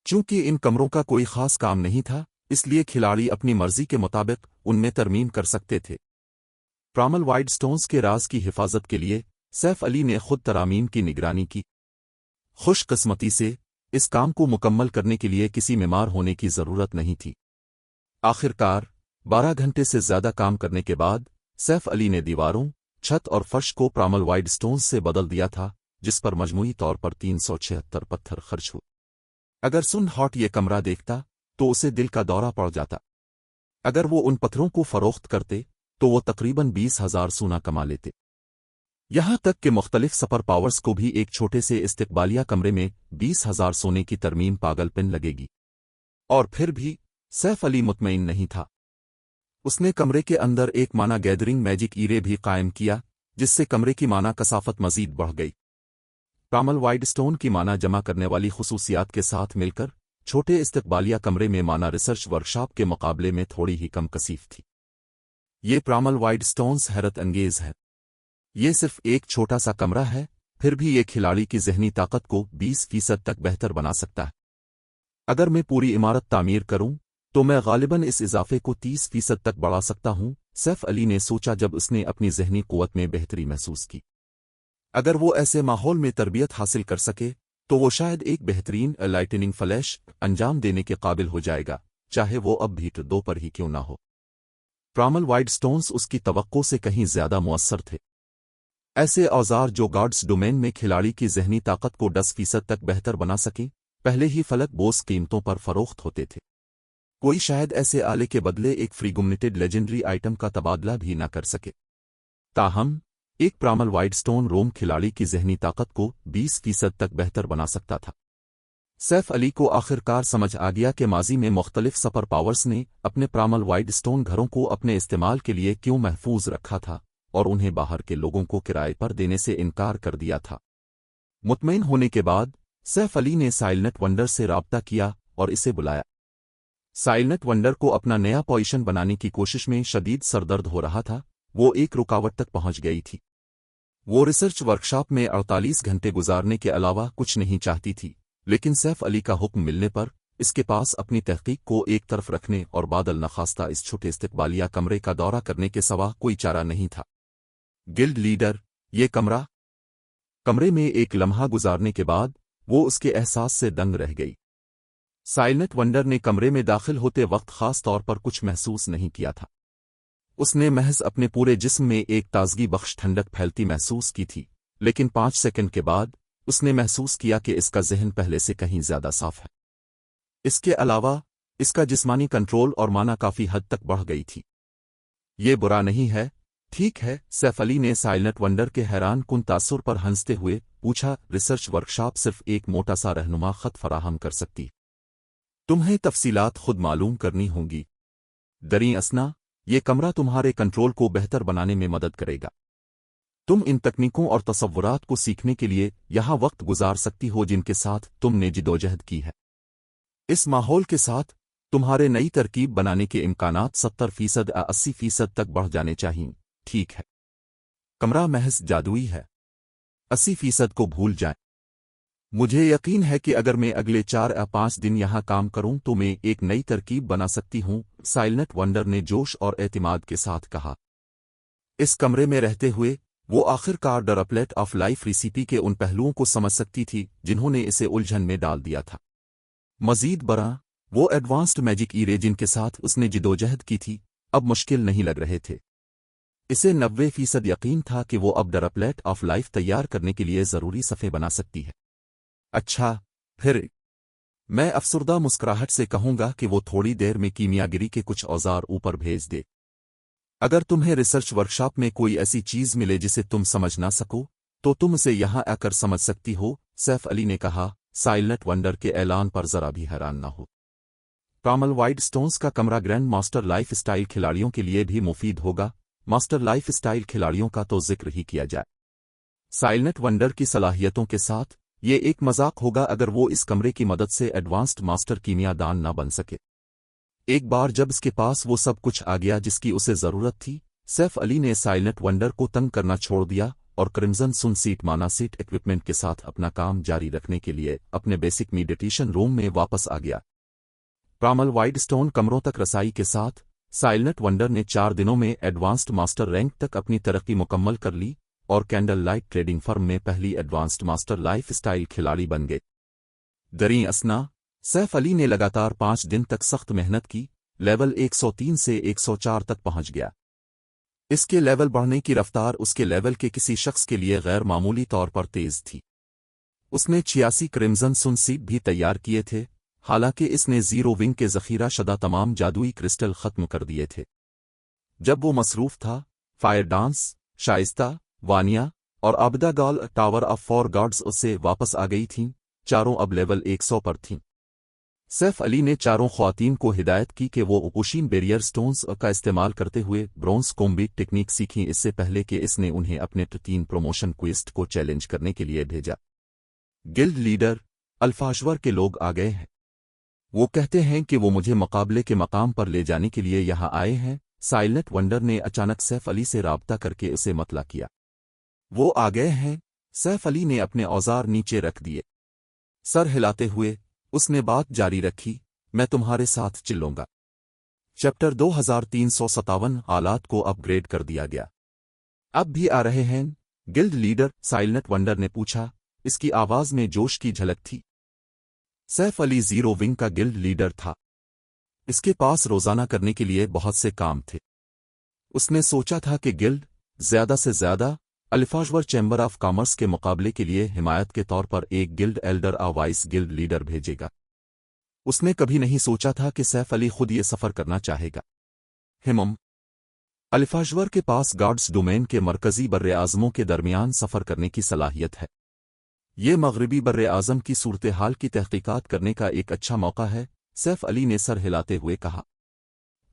चूंकि इन कमरों का कोई खास काम नहीं था, इसलिए खिलाड़ी अपनी मर्जी के मुताबिक उनमें तरमीम कर सकते थे। प्रामल वाइड स्टोन्स के राज की हिफाजत के लिए सैफ अली ने खुद तरामीम की निगरानी की। खुशकिस्मती से इस काम को मुकम्मल करने के लिए किसी बीमार होने की जरूरत नहीं थी। आखिरकार 12 घंटे से ज्यादा काम करने के बाद सैफ अली ने दीवारों, छत और फर्श को प्रामल वाइड स्टोन्स से बदल दिया था, जिस पर मजमूई तौर पर 376 पत्थर खर्च हुए। अगर सुन हॉट ये कमरा देखता तो उसे दिल का दौरा पड़ जाता। अगर वो उन पत्थरों को फरोख्त करते तो वो तकरीबन 20,000 सोना कमा लेते। यहां तक कि मुख्तलिफ सुपर पावर्स को भी एक छोटे से इस्तकबालिया कमरे में 20,000 सोने की तरमीम पागलपन लगेगी। और फिर भी सैफ अली मुतमईन नहीं था। उसने कमरे के अंदर एक माना गैदरिंग मैजिक ईरे भी कायम किया, जिससे कमरे की माना कसाफत मजीद बढ़ गई। प्रामल वाइड स्टोन की माना जमा करने वाली खुसूसियात के साथ मिलकर छोटे इस्तकबालिया कमरे में माना रिसर्च वर्कशॉप के मुकाबले में थोड़ी ही कम कसीफ थी। ये प्रामल वाइड स्टोन्स हैरत अंगेज है। ये सिर्फ एक छोटा सा कमरा है, फिर भी ये खिलाड़ी की जहनी ताकत को 20% तक बेहतर बना सकता है। अगर मैं पूरी इमारत तामीर करूं तो मैं गालिबन इस इजाफे को 30% तक बढ़ा सकता हूं, सैफ अली ने सोचा जब उसने अपनी जहनी कुव्वत में बेहतरी महसूस की। अगर वो ऐसे माहौल में तरबियत हासिल कर सके तो वो शायद एक बेहतरीन लाइटनिंग फ्लैश अंजाम देने के काबिल हो जाएगा, चाहे वो अब भी 2 पर ही क्यों ना हो। प्रामल वाइड स्टोन्स उसकी तवक्को से कहीं ज्यादा मुअस्सर थे। ऐसे औजार जो गार्ड्स डोमेन में खिलाड़ी की जहनी ताकत को 10% तक बेहतर बना सकें, पहले ही फलक बोस कीमतों पर फरोख्त होते थे। कोई शायद ऐसे आले के बदले एक फ्रीगुमनेटेड लेजेंडरी आइटम का तबादला भी न कर सके। ताहम एक प्रामल वाइड स्टोन रोम खिलाड़ी की जहनी ताकत को 20% तक बेहतर बना सकता था। सैफ अली को आखिरकार समझ आ गया कि माजी में मुख्तलिफ सुपर पावर्स ने अपने प्रामल वाइड स्टोन घरों को अपने इस्तेमाल के लिए क्यों महफूज रखा था और उन्हें बाहर के लोगों को किराए पर देने से इनकार कर दिया था। मुतमईन होने के बाद सैफ अली ने साइलनेट वंडर से राब्ता किया और इसे बुलाया। साइलनेट वंडर को अपना नया पोजीशन बनाने की कोशिश में शदीद सरदर्द हो रहा था। वो एक रुकावट तक पहुंच गई थी। वो रिसर्च वर्कशॉप में 48 घंटे गुजारने के अलावा कुछ नहीं चाहती थी, लेकिन सैफ अली का हुक्म मिलने पर इसके पास अपनी तहकीक को एक तरफ रखने और बादल नखास्ता इस छोटे इस्तकबालिया कमरे का दौरा करने के सिवा कोई चारा नहीं था। गिल्ड लीडर, ये कमरे में एक लम्हा गुजारने के बाद वो उसके एहसास से दंग रह गई। साइलनेट वंडर ने कमरे में दाखिल होते वक्त खास तौर पर कुछ महसूस नहीं किया था। उसने महज अपने पूरे जिस्म में एक ताजगी बख्श ठंडक फैलती महसूस की थी, लेकिन 5 सेकंड के बाद उसने महसूस किया कि इसका जहन पहले से कहीं ज्यादा साफ है। इसके अलावा इसका जिस्मानी कंट्रोल और माना काफी हद तक बढ़ गई थी। ये बुरा नहीं है, ठीक है, सैफ अली ने साइलनेट वंडर के हैरान कुन तासुर पर हंसते हुए पूछा। रिसर्च वर्कशॉप सिर्फ एक मोटा सा रहनुमा खत फराहम कर सकती। तुम्हें तफसीलात खुद मालूम करनी होंगी। दरी असना, ये कमरा तुम्हारे कंट्रोल को बेहतर बनाने में मदद करेगा। तुम इन तकनीकों और तसव्वुरात को सीखने के लिए यहां वक्त गुजार सकती हो जिनके साथ तुमने जिदोजहद की है। इस माहौल के साथ तुम्हारे नई तरकीब बनाने के इम्कानात 70% या 80% तक बढ़ जाने चाहिए। ठीक है, कमरा महज जादुई है, 80% को भूल जाएं। मुझे यकीन है कि अगर मैं अगले 4 या 5 दिन यहां काम करूं तो मैं एक नई तरकीब बना सकती हूं, साइलनेट वंडर ने जोश और एतिमाद के साथ कहा। इस कमरे में रहते हुए वो आखिरकार द रपलेट ऑफ लाइफ रेसिपी के उन पहलुओं को समझ सकती थी जिन्होंने इसे उलझन में डाल दिया था। मजीद बरा, वो एडवांस्ड मैजिक ईरे जिनके साथ उसने जिदोजहद की थी अब मुश्किल नहीं लग रहे थे। इसे 90% यकीन था कि वो अब द रपलेट ऑफ लाइफ तैयार करने के लिए जरूरी सफ़े बना सकती है। अच्छा, फिर मैं अफसुर्दा मुस्कुराहट से कहूंगा कि वो थोड़ी देर में कीमियागिरी के कुछ औजार ऊपर भेज दे। अगर तुम्हें रिसर्च वर्कशॉप में कोई ऐसी चीज मिले जिसे तुम समझ ना सको तो तुम उसे यहां आकर समझ सकती हो, सैफ अली ने कहा। साइलेंट वंडर के ऐलान पर जरा भी हैरान ना हो। कामल वाइड स्टोन्स का कमरा ग्रैंड मास्टर लाइफ स्टाइल खिलाड़ियों के लिए भी मुफीद होगा। मास्टर लाइफ स्टाइल खिलाड़ियों का तो जिक्र ही किया जाए। साइलेंट वंडर की सलाहियतों के साथ ये एक मजाक होगा अगर वो इस कमरे की मदद से एडवांस्ड मास्टर कीमिया दान न बन सके। एक बार जब इसके पास वो सब कुछ आ गया जिसकी उसे जरूरत थी, सैफ अली ने साइलेंट वंडर को तंग करना छोड़ दिया और क्रिम्जन सुन सीट माना सीट इक्विपमेंट के साथ अपना काम जारी रखने के लिए अपने बेसिक मेडिटेशन रूम में वापस आ गया। कामल वाइड स्टोन कमरों तक रसाई के साथ साइलेंट वंडर ने 4 दिनों में एडवांस्ड मास्टर रैंक तक अपनी तरक्की मुकम्मल कर ली और कैंडल लाइट ट्रेडिंग फर्म में पहली एडवांस्ड मास्टर लाइफ स्टाइल खिलाड़ी बन गए। दरी असना सैफ अली ने लगातार 5 दिन तक सख्त मेहनत की, लेवल 103 से 104 तक पहुंच गया। इसके लेवल बढ़ने की रफ्तार उसके लेवल के किसी शख्स के लिए गैर मामूली तौर पर तेज थी। उसने 86 क्रिम्जन सुन सीट भी तैयार किए थे, हालांकि इसने जीरो विंग के जखीरा शुदा तमाम जादुई क्रिस्टल खत्म कर दिए थे। जब वो मसरूफ था, फायर डांस, शाइस्ता, वानिया और आबदा गाल टावर ऑफ 4 गॉड्स उससे वापस आ गई थीं, चारों अब लेवल 100 पर थीं। सैफ अली ने चारों ख्वातीन को हिदायत की कि वो ओशीन बैरियर स्टोन्स का इस्तेमाल करते हुए ब्रॉन्ज कॉम्बैट टेक्निक सीखें, इससे पहले कि इसने उन्हें अपने 3 प्रमोशन क्वेस्ट को चैलेंज करने के लिए भेजा। गिल्ड लीडर अल्फाशवर के लोग आ गए हैं। वो कहते हैं कि वो मुझे मुकाबले के मकाम पर ले जाने के लिए यहां आए हैं। साइलेंट वंडर ने अचानक सैफ अली से राब्ता करके उसे मतला किया। वो आ गए हैं। सैफ अली ने अपने औजार नीचे रख दिए। सर हिलाते हुए उसने बात जारी रखी, मैं तुम्हारे साथ चिल्लूंगा। चैप्टर 2357 हालात को अपग्रेड कर दिया गया। अब भी आ रहे हैं? गिल्ड लीडर साइलेंट वंडर ने पूछा, इसकी आवाज में जोश की झलक थी। सैफ अली जीरो विंग का गिल्ड लीडर था। इसके पास रोजाना करने के लिए बहुत से काम थे। उसने सोचा था कि गिल्ड ज्यादा से ज्यादा अल्फाशवर चैम्बर ऑफ कॉमर्स के मुकाबले के लिए हिमायत के तौर पर एक गिल्ड एल्डर और वाइस गिल्ड लीडर भेजेगा। उसने कभी नहीं सोचा था कि सैफ अली खुद ये सफर करना चाहेगा। हिमम अल्फाशवर के पास गॉड्स डोमेन के मरकजी बर्रे आज़मों के दरमियान सफर करने की सलाहियत है। ये मगरबी बर्रे आज़म की सूरत हाल की तहकीकात करने का एक अच्छा मौका है, सैफ अली ने सर हिलाते हुए कहा।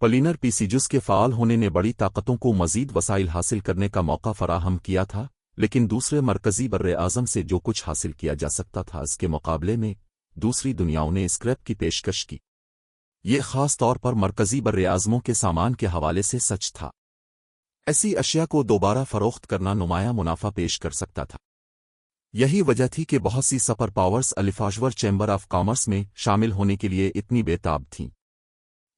पलिनर पीसीजुस के फ़ाल होने ने बड़ी ताकतों को मज़ीद वसाइल हासिल करने का मौका फराहम किया था, लेकिन दूसरे मरकजी बर्रे आज़म से जो कुछ हासिल किया जा सकता था इसके मुकाबले में दूसरी दुनियाओं ने स्क्रैप की पेशकश की। ये ख़ास तौर पर मरकजी बर्रे आज़मों के सामान के हवाले से सच था। ऐसी अशिया को दोबारा फ़रोख्त करना नुमाया मुनाफा पेश कर सकता था। यही वजह थी कि बहुत सी सुपर पावर्स अल्फाशवर चैम्बर ऑफ कॉमर्स में शामिल होने के लिए इतनी बेताब थीं।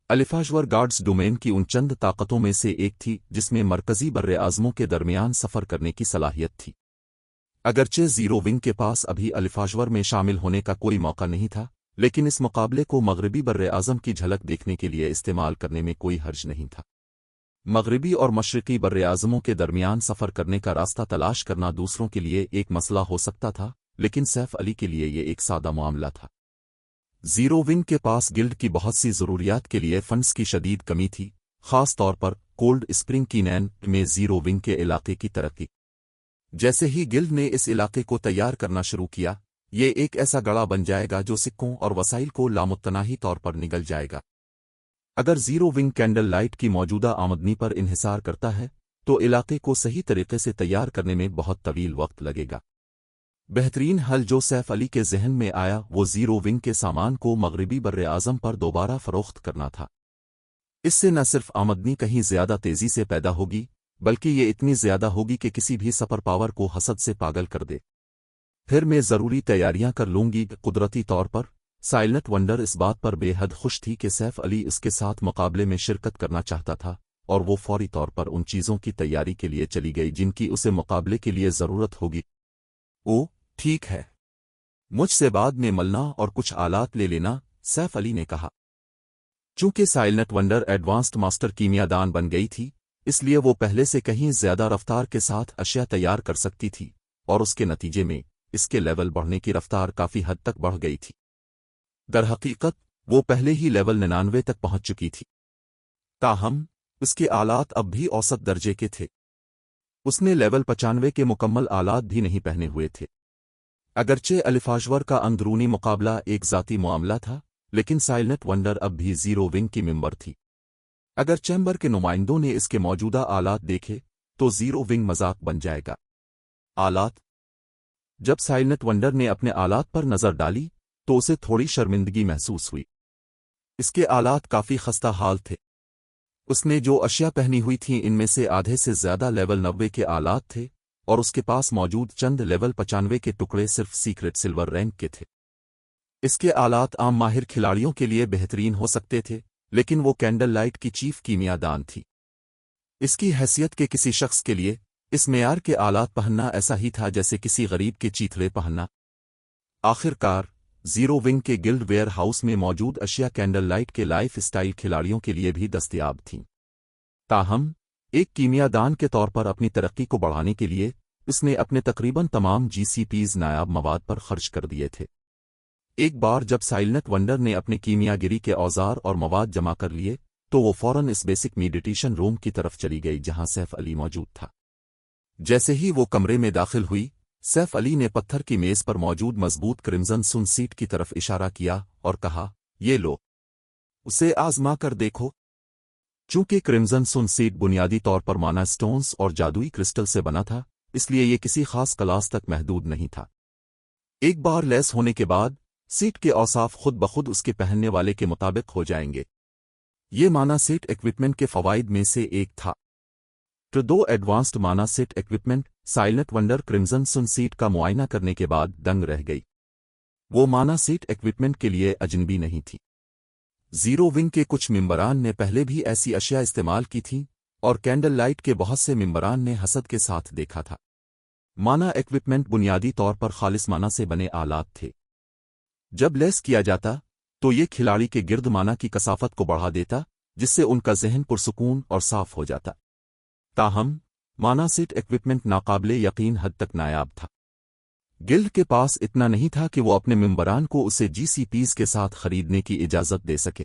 अल्फाशवर गॉड्स डोमेन की उन चंद ताकतों में से एक थी जिसमें मरकजी बर्रे आज़मों के दरमियान सफ़र करने की सलाहियत थी। अगरचे जीरो विंग के पास अभी अल्फाशवर में शामिल होने का कोई मौका नहीं था, लेकिन इस मुकाबले को मगरबी बर्रे आज़म की झलक देखने के लिए इस्तेमाल करने में कोई हर्ज नहीं था। मगरबी और मशरकी बर्रे आज़मों के दरमियान सफ़र करने का रास्ता तलाश करना दूसरों के लिए एक मसला हो सकता था, लेकिन सैफ अली के लिए ये एक सादा मामला था। जीरो विंग के पास गिल्ड की बहुत सी ज़रूरियात के लिए फंड्स की शदीद कमी थी, ख़ास तौर पर कोल्ड स्प्रिंग कीनैन में जीरो विंग के इलाके की तरक्की। जैसे ही गिल्ड ने इस इलाके को तैयार करना शुरू किया, ये एक ऐसा गड़ा बन जाएगा जो सिक्कों और वसाइल को लामुत्तनाही तौर पर निगल जाएगा। अगर जीरो विंग कैंडल लाइट की मौजूदा आमदनी पर इन्हिसार करता है, तो इलाके को सही तरीके से तैयार करने में बहुत तवील वक्त लगेगा। बेहतरीन हल जो सैफ अली के जहन में आया वो जीरो विंग के सामान को मगरबी बर्रे आज़म पर दोबारा फ़रोख्त करना था। इससे न सिर्फ आमदनी कहीं ज़्यादा तेज़ी से पैदा होगी, बल्कि ये इतनी ज़्यादा होगी कि किसी भी सुपर पावर को हसद से पागल कर दे। फिर मैं ज़रूरी तैयारियां कर लूंगी। कुदरती तौर पर साइलेंट वंडर इस बात पर बेहद खुश थी कि सैफ अली इसके साथ मुकाबले में शिरकत करना चाहता था, और वो फौरी तौर पर उन चीज़ों की तैयारी के लिए चली गई जिनकी उसे मुकाबले के लिए ज़रूरत होगी। ओ ठीक है, मुझसे बाद में मलना और कुछ आलात ले लेना, सैफ अली ने कहा। चूंकि साइलेंट वंडर एडवांस्ड मास्टर कीमियादान बन गई थी, इसलिए वो पहले से कहीं ज्यादा रफ्तार के साथ अशिया तैयार कर सकती थी, और उसके नतीजे में اس کے لیول بڑھنے کی رفتار کافی حد تک بڑھ گئی تھی۔ درحقیقت وہ پہلے ہی لیول 99 تک پہنچ چکی تھی، تاہم اس کے آلات اب بھی اوسط درجے کے تھے۔ اس نے لیول 95 کے مکمل آلات بھی نہیں پہنے ہوئے تھے۔ اگرچہ الفاژور کا اندرونی مقابلہ ایک ذاتی معاملہ تھا، لیکن سائلنٹ ونڈر اب بھی زیرو ونگ کی ممبر تھی۔ اگر چیمبر کے نمائندوں نے اس کے موجودہ آلات دیکھے تو زیرو ونگ مذاق بن جائے گا۔ آلات۔ جب سائلنٹ ونڈر نے اپنے آلات پر نظر ڈالی تو اسے تھوڑی شرمندگی محسوس ہوئی۔ اس کے آلات کافی خستہ حال تھے۔ اس نے جو اشیاء پہنی ہوئی تھیں ان میں سے آدھے سے زیادہ لیول 90 کے آلات تھے، اور اس کے پاس موجود چند لیول 95 کے ٹکڑے صرف سیکرٹ سلور رینک کے تھے۔ اس کے آلات عام ماہر کھلاڑیوں کے لیے بہترین ہو سکتے تھے، لیکن وہ کینڈل لائٹ کی چیف کیمیا دان تھی۔ اس کی حیثیت کے کسی شخص کے لیے اس معیار کے آلات پہننا ایسا ہی تھا جیسے کسی غریب کے چیتھڑے پہننا۔ آخر کار زیرو ونگ کے گلڈ ویئر ہاؤس میں موجود اشیاء کینڈل لائٹ کے لائف اسٹائل کھلاڑیوں کے لیے بھی دستیاب تھیں۔ تاہم ایک کیمیا دان کے طور پر اپنی ترقی کو بڑھانے کے لیے اس نے اپنے تقریباً تمام جی سی پیز نایاب مواد پر خرچ کر دیے تھے۔ ایک بار جب سائلنٹ ونڈر نے اپنے کیمیا گری کے اوزار اور مواد جمع کر لیے تو وہ فوراً اس بیسک میڈیٹیشن روم کی طرف چلی گئی جہاں سیف علی موجود تھا۔ جیسے ہی وہ کمرے میں داخل ہوئی، سیف علی نے پتھر کی میز پر موجود مضبوط کرمزن سن سیٹ کی طرف اشارہ کیا اور کہا، یہ لو، اسے آزما کر دیکھو۔ چونکہ کرمزن سن سیٹ بنیادی طور پر مانا سٹونز اور جادوئی کرسٹل سے بنا تھا، اس لیے یہ کسی خاص کلاس تک محدود نہیں تھا۔ ایک بار لیس ہونے کے بعد سیٹ کے اوصاف خود بخود اس کے پہننے والے کے مطابق ہو جائیں گے۔ یہ مانا سیٹ ایکوپمنٹ کے فوائد میں سے ایک تھا۔ دو ایڈوانسڈ مانا سیٹ ایکوپمنٹ سائلنٹ ونڈر کرمزن سن سیٹ کا معائنہ کرنے کے بعد دنگ رہ گئی۔ وہ مانا سیٹ ایکوپمنٹ کے لیے اجنبی نہیں تھی۔ زیرو ونگ کے کچھ ممبران نے پہلے بھی ایسی اشیاء استعمال کی تھیں، اور کینڈل لائٹ کے بہت سے ممبران نے حسد کے ساتھ دیکھا تھا۔ مانا ایکوپمنٹ بنیادی طور پر خالص مانا سے بنے آلات تھے۔ جب لیس کیا جاتا تو یہ کھلاڑی کے گرد مانا کی کثافت کو بڑھا دیتا، جس سے ان کا ذہن پرسکون اور صاف ہو جاتا۔ تاہم مانا سیٹ ایکوپمنٹ ناقابل یقین حد تک نایاب تھا۔ گلڈ کے پاس اتنا نہیں تھا کہ وہ اپنے ممبران کو اسے جی سی پیز کے ساتھ خریدنے کی اجازت دے سکے،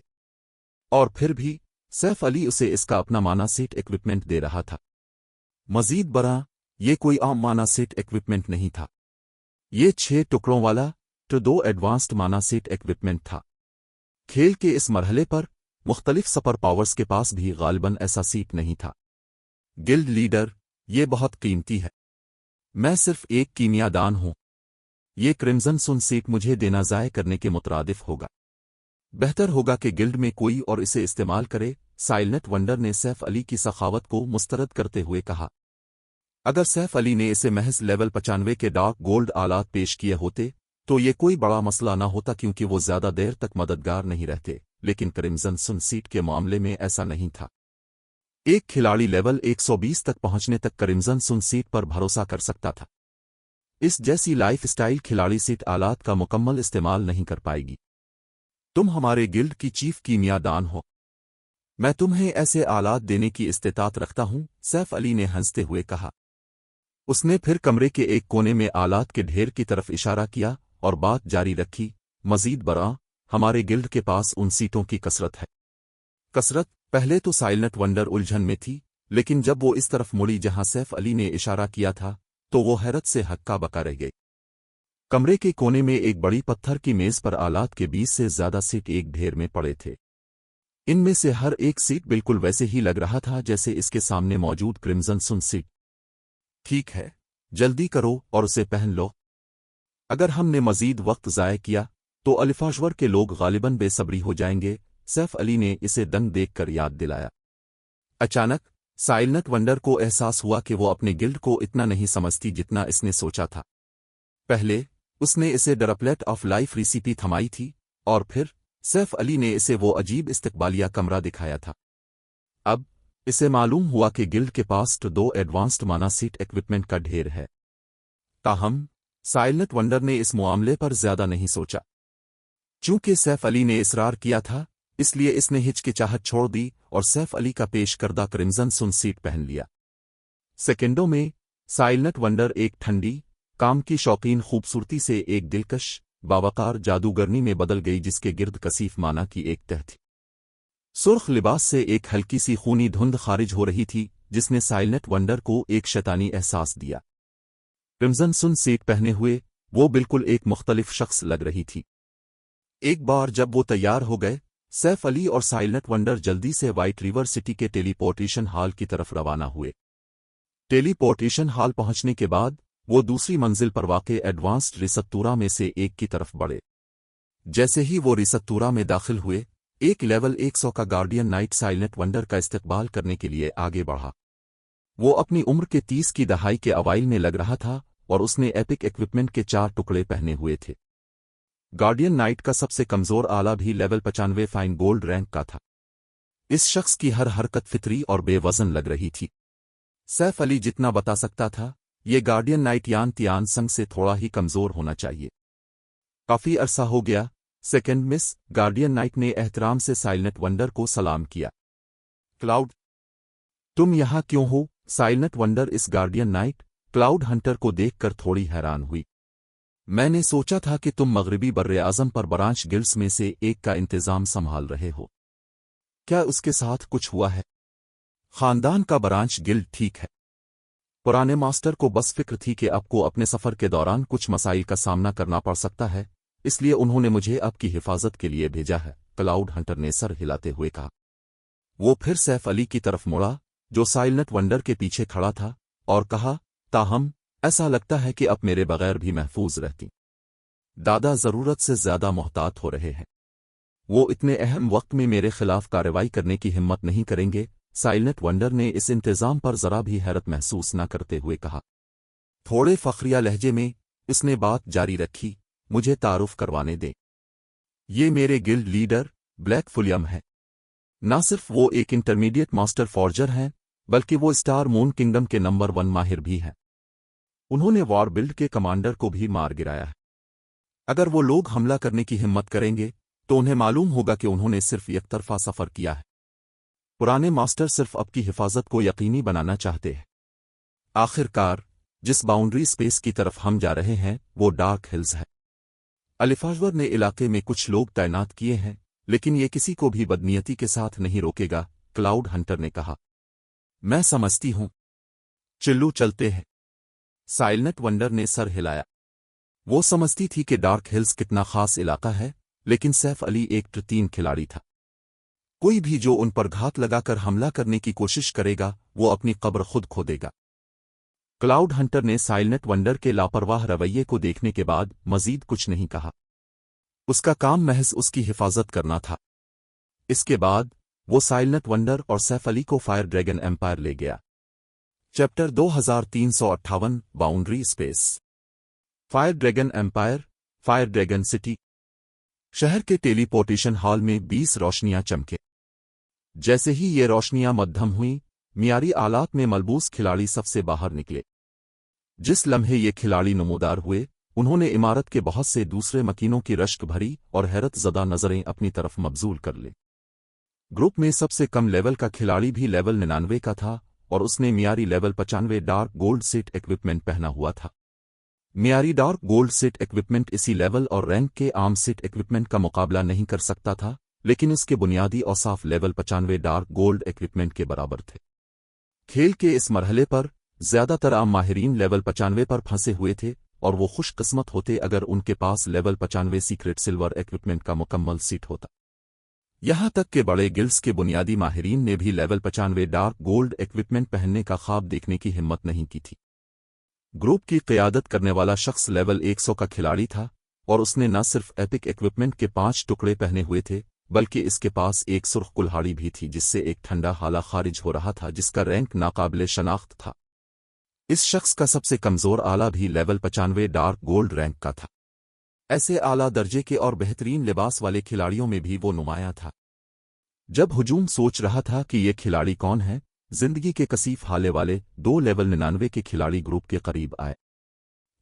اور پھر بھی سیف علی اسے اس کا اپنا مانا سیٹ ایکوپمنٹ دے رہا تھا۔ مزید برآں یہ کوئی عام مانا سیٹ ایکوپمنٹ نہیں تھا، یہ 6 ٹکڑوں والا دو ایڈوانسڈ مانا سیٹ ایکوپمنٹ تھا۔ کھیل کے اس مرحلے پر مختلف سپر پاورز کے پاس بھی غالباً ایسا سیٹ نہیں تھا۔ گلڈ لیڈر، یہ بہت قیمتی ہے۔ میں صرف ایک کیمیا دان ہوں۔ یہ کرمزن سن سیٹ مجھے دینا ضائع کرنے کے مترادف ہوگا۔ بہتر ہوگا کہ گلڈ میں کوئی اور اسے استعمال کرے، سائلنٹ ونڈر نے سیف علی کی سخاوت کو مسترد کرتے ہوئے کہا۔ اگر سیف علی نے اسے محض لیول 95 کے ڈارک گولڈ آلات پیش کیے ہوتے تو یہ کوئی بڑا مسئلہ نہ ہوتا، کیونکہ وہ زیادہ دیر تک مددگار نہیں رہتے، لیکن کرمزن سن سیٹ کے معاملے میں ایسا نہیں تھا۔ ایک کھلاڑی لیول 120 تک پہنچنے تک کرمزن سن سیٹ پر بھروسہ کر سکتا تھا۔ اس جیسی لائف اسٹائل کھلاڑی سیٹ آلات کا مکمل استعمال نہیں کر پائے گی۔ تم ہمارے گلڈ کی چیف کیمیا دان ہو، میں تمہیں ایسے آلات دینے کی استطاعت رکھتا ہوں، سیف علی نے ہنستے ہوئے کہا۔ اس نے پھر کمرے کے ایک کونے میں آلات کے ڈھیر کی طرف اشارہ کیا اور بات جاری رکھی، مزید برآں ہمارے گلڈ کے پاس ان سیٹوں کی کثرت ہے۔ کثرت؟ پہلے تو سائلنٹ ونڈر الجھن میں تھی، لیکن جب وہ اس طرف مڑی جہاں سیف علی نے اشارہ کیا تھا تو وہ حیرت سے ہکا بکا رہ گئی۔ کمرے کے کونے میں ایک بڑی پتھر کی میز پر آلات کے 20 سے زیادہ سیٹ ایک ڈھیر میں پڑے تھے۔ ان میں سے ہر ایک سیٹ بالکل ویسے ہی لگ رہا تھا جیسے اس کے سامنے موجود کرمزن سن سیٹ۔ ٹھیک ہے، جلدی کرو اور اسے پہن لو۔ اگر ہم نے مزید وقت ضائع کیا تو الفاژور کے لوگ غالباً بے صبری ہو جائیں گے، سیف علی نے اسے دنگ دیکھ کر یاد دلایا۔ اچانک سائلنٹ ونڈر کو احساس ہوا کہ وہ اپنے گلڈ کو اتنا نہیں سمجھتی جتنا اس نے سوچا تھا۔ پہلے اس نے اسے ڈرپلیٹ آف لائف ریسیپی تھمائی تھی، اور پھر سیف علی نے اسے وہ عجیب استقبالیہ کمرہ دکھایا تھا۔ اب اسے معلوم ہوا کہ گلڈ کے پاس 2 ایڈوانسڈ مانا سیٹ ایکوپمنٹ کا ڈھیر ہے۔ تاہم سائلنٹ ونڈر نے اس معاملے پر زیادہ نہیں سوچا۔ چونکہ سیف علی نے اصرار کیا تھا، اس لیے اس نے ہچکچاہٹ چھوڑ دی اور سیف علی کا پیش کردہ کرمزن سن سیٹ پہن لیا۔ سیکنڈوں میں سائلنٹ ونڈر ایک ٹھنڈی، काम की शौकीन खूबसूरती से एक दिलकश बावकार जादूगरनी में बदल गई जिसके गिर्द कसीफ माना की एक तह थी। सुर्ख लिबास से एक हल्की सी खूनी धुंध खारिज हो रही थी जिसने साइलेंट वंडर को एक शैतानी एहसास दिया। क्रिम्जन सुन सीट पहने हुए वो बिल्कुल एक मुख्तलिफ शख्स लग रही थी। एक बार जब वो तैयार हो गए, सैफ अली और साइलेंट वंडर जल्दी से व्हाइट रिवर सिटी के टेलीपोर्टेशन हॉल की तरफ रवाना हुए। टेलीपोर्टेशन हॉल पहुंचने के बाद वो दूसरी मंजिल पर वाक़ एडवांस्ड रिसत्तूरा में से एक की तरफ बढ़े। जैसे ही वो रिसत्तूरा में दाखिल हुए, एक लेवल 100 का गार्डियन नाइट साइलेंट वंडर का इस्तकबाल करने के लिए आगे बढ़ा। वो अपनी उम्र के 30 की दहाई के अवाइल में लग रहा था और उसने एपिक इक्विपमेंट के 4 टुकड़े पहने हुए थे। गार्डियन नाइट का सबसे कमजोर आला भी लेवल 95 फाइन गोल्ड रैंक का था। इस शख्स की हर हरकत फितरी और बेवजन लग रही थी। सैफ अली जितना बता सकता था, ये गार्डियन नाइट यान तियान संग से थोड़ा ही कमजोर होना चाहिए। काफी अरसा हो गया, सेकंड मिस गार्डियन नाइट ने एहतराम से साइलेंट वंडर को सलाम किया। क्लाउड, तुम यहां क्यों हो? साइलेंट वंडर इस गार्डियन नाइट क्लाउड हंटर को देखकर थोड़ी हैरान हुई। मैंने सोचा था कि तुम मगरिबी बर्रे आज़म पर ब्रांच गिल्ड्स में से एक का इंतजाम संभाल रहे हो। क्या उसके साथ कुछ हुआ है? खानदान का ब्रांच गिल्ड ठीक है। पुराने मास्टर को बस फिक्र थी कि आपको अपने सफर के दौरान कुछ मसाइल का सामना करना पड़ सकता है, इसलिए उन्होंने मुझे आपकी हिफाजत के लिए भेजा है, क्लाउड हंटर ने सर हिलाते हुए कहा। वो फिर सैफ अली की तरफ मुड़ा, जो साइलेंट वंडर के पीछे खड़ा था, और कहा, ताहम ऐसा लगता है कि अब मेरे बगैर भी महफूज रहती। दादा जरूरत से ज्यादा मोहतात हो रहे हैं। वो इतने अहम वक्त में मेरे खिलाफ कार्रवाई करने की हिम्मत नहीं करेंगे। साइलेंट वंडर ने इस इंतजाम पर जरा भी हैरत महसूस न करते हुए कहा। थोड़े फखरिया लहजे में इसने बात जारी रखी, मुझे तारुफ करवाने दें। ये मेरे गिल्ड लीडर ब्लैक फुलियम है। न सिर्फ वो एक इंटरमीडिएट मास्टर फॉर्जर हैं, बल्कि वो स्टार मून किंगडम के नंबर 1 माहिर भी हैं। उन्होंने वॉर बिल्ड के कमांडर को भी मार गिराया है। अगर वो लोग हमला करने की हिम्मत करेंगे तो उन्हें मालूम होगा कि उन्होंने सिर्फ एक तरफा सफर किया है। पुराने मास्टर सिर्फ आपकी हिफाजत को यकीनी बनाना चाहते हैं। आखिरकार जिस बाउंड्री स्पेस की तरफ हम जा रहे हैं वो डार्क हिल्स है। अलिफाजवर ने इलाके में कुछ लोग तैनात किए हैं, लेकिन ये किसी को भी बदनीयती के साथ नहीं रोकेगा, क्लाउड हंटर ने कहा। मैं समझती हूं। चिल्लू चलते हैं। साइलेंट वंडर ने सर हिलाया। वो समझती थी कि डार्क हिल्स कितना खास इलाका है, लेकिन सैफ अली एक ट्रतीन खिलाड़ी था। कोई भी जो उन पर घात लगाकर हमला करने की कोशिश करेगा वो अपनी कब्र खुद खोदेगा। क्लाउड हंटर ने साइलेंट वंडर के लापरवाह रवैये को देखने के बाद मजीद कुछ नहीं कहा। उसका काम महज उसकी हिफाजत करना था। इसके बाद वो साइलेंट वंडर और सैफ अली को फायर ड्रैगन एम्पायर ले गया। Chapter 2358 boundary space. Fire dragon empire, fire dragon city. शहर के टेलीपोर्टेशन हॉल में 20 रोशनियां चमके। जैसे ही ये रोशनियां मध्यम हुईं, मियारी आलात में मलबूस खिलाड़ी सबसे बाहर निकले। जिस लम्हे ये खिलाड़ी नमूदार हुए, उन्होंने इमारत के बहुत से दूसरे मकीनों की रश्क भरी और हैरत ज़दा नजरें अपनी तरफ मबजूल कर ले। ग्रुप में सबसे कम लेवल का खिलाड़ी भी लेवल 99 का था और उसने मियारी level 95 dark gold set equipment पहना हुआ था। मियारी डार्क गोल्ड सेट इक्विपमेंट इसी लेवल और रैंक के आम सेट इक्विपमेंट का मुकाबला नहीं कर सकता था, लेकिन इसके बुनियादी Ausaf level 95 dark gold equipment के बराबर थे। खेल के इस मरहले पर ज्यादातर आम माहिरीन लेवल 95 पर फंसे हुए थे और वो खुशकिस्मत होते अगर उनके पास लेवल 95 सीक्रेट सिल्वर इक्विपमेंट का मुकम्मल सीट होता। यहां तक कि बड़े गिल्ड्स के बुनियादी माहिरीन ने भी लेवल 95 डार्क गोल्ड इक्विपमेंट पहनने का ख्वाब देखने की हिम्मत नहीं की थी। ग्रुप की क़यादत करने वाला शख्स लेवल 100 का खिलाड़ी था और उसने न सिर्फ एपिक इक्विपमेंट के 5 टुकड़े पहने हुए थे, बल्कि इसके पास एक सुर्ख कुल्हाड़ी भी थी जिससे एक ठंडा हाला खारिज हो रहा था जिसका रैंक नाकाबिले शनाख्त था। इस शख्स का सबसे कमजोर आला भी लेवल 95 डार्क गोल्ड रैंक का था। ऐसे आला दर्जे के और बेहतरीन लिबास वाले खिलाड़ियों में भी वो नुमाया था। जब हुजूम सोच रहा था कि ये खिलाड़ी कौन है, जिंदगी के कसीफ हाले वाले 2 लेवल 99 के खिलाड़ी ग्रुप के करीब आए।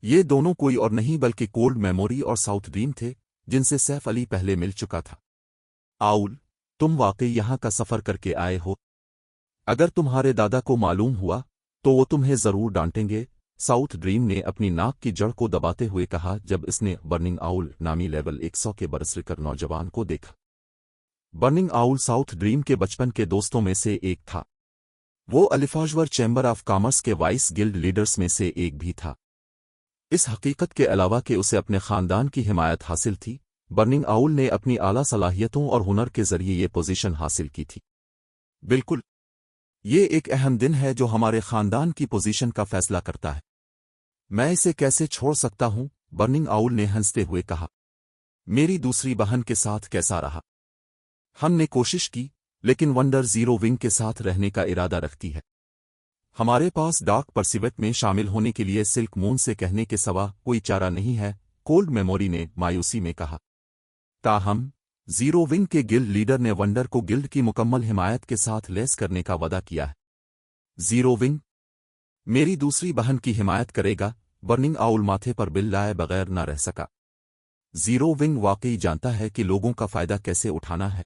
ये दोनों कोई और नहीं बल्कि कोल्ड मेमोरी और साउथ ड्रीम थे, जिनसे सैफ अली पहले मिल चुका था। आउल, तुम वाकई यहां का सफर करके आए हो। अगर तुम्हारे दादा को मालूम हुआ तो वो तुम्हें जरूर डांटेंगे, साउथ ड्रीम ने अपनी नाक की जड़ को दबाते हुए कहा जब इसने बर्निंग आउल नामी लेवल 100 के बरसकर नौजवान को देखा। बर्निंग आउल साउथ ड्रीम के बचपन के दोस्तों में से एक था। वो अलिफाजवर चैम्बर ऑफ कॉमर्स के वाइस गिल्ड लीडर्स में से एक भी था। इस हकीकत के अलावा कि उसे अपने खानदान की हिमायत हासिल थी, बर्निंग आउल ने अपनी आला सलाहियतों और हुनर के जरिए ये पोजीशन हासिल की थी। बिल्कुल, ये एक अहम दिन है जो हमारे खानदान की पोजीशन का फैसला करता है। मैं इसे कैसे छोड़ सकता हूं? बर्निंग आउल ने हंसते हुए कहा। मेरी दूसरी बहन के साथ कैसा रहा? हमने कोशिश की, लेकिन वंडर जीरो विंग के साथ रहने का इरादा रखती है। हमारे पास डार्क परसिवेट में शामिल होने के लिए सिल्क मून से कहने के सिवा कोई चारा नहीं है, कोल्ड मेमोरी ने मायूसी में कहा। ताहम जीरो विंग के गिल्ड लीडर ने वंडर को गिल्ड की मुकम्मल हिमायत के साथ लेस करने का वादा किया है। जीरो विंग मेरी दूसरी बहन की हिमायत करेगा? बर्निंग आउल माथे पर बिल लाए बगैर न रह सका। जीरो विंग वाकई जानता है कि लोगों का फायदा कैसे उठाना है।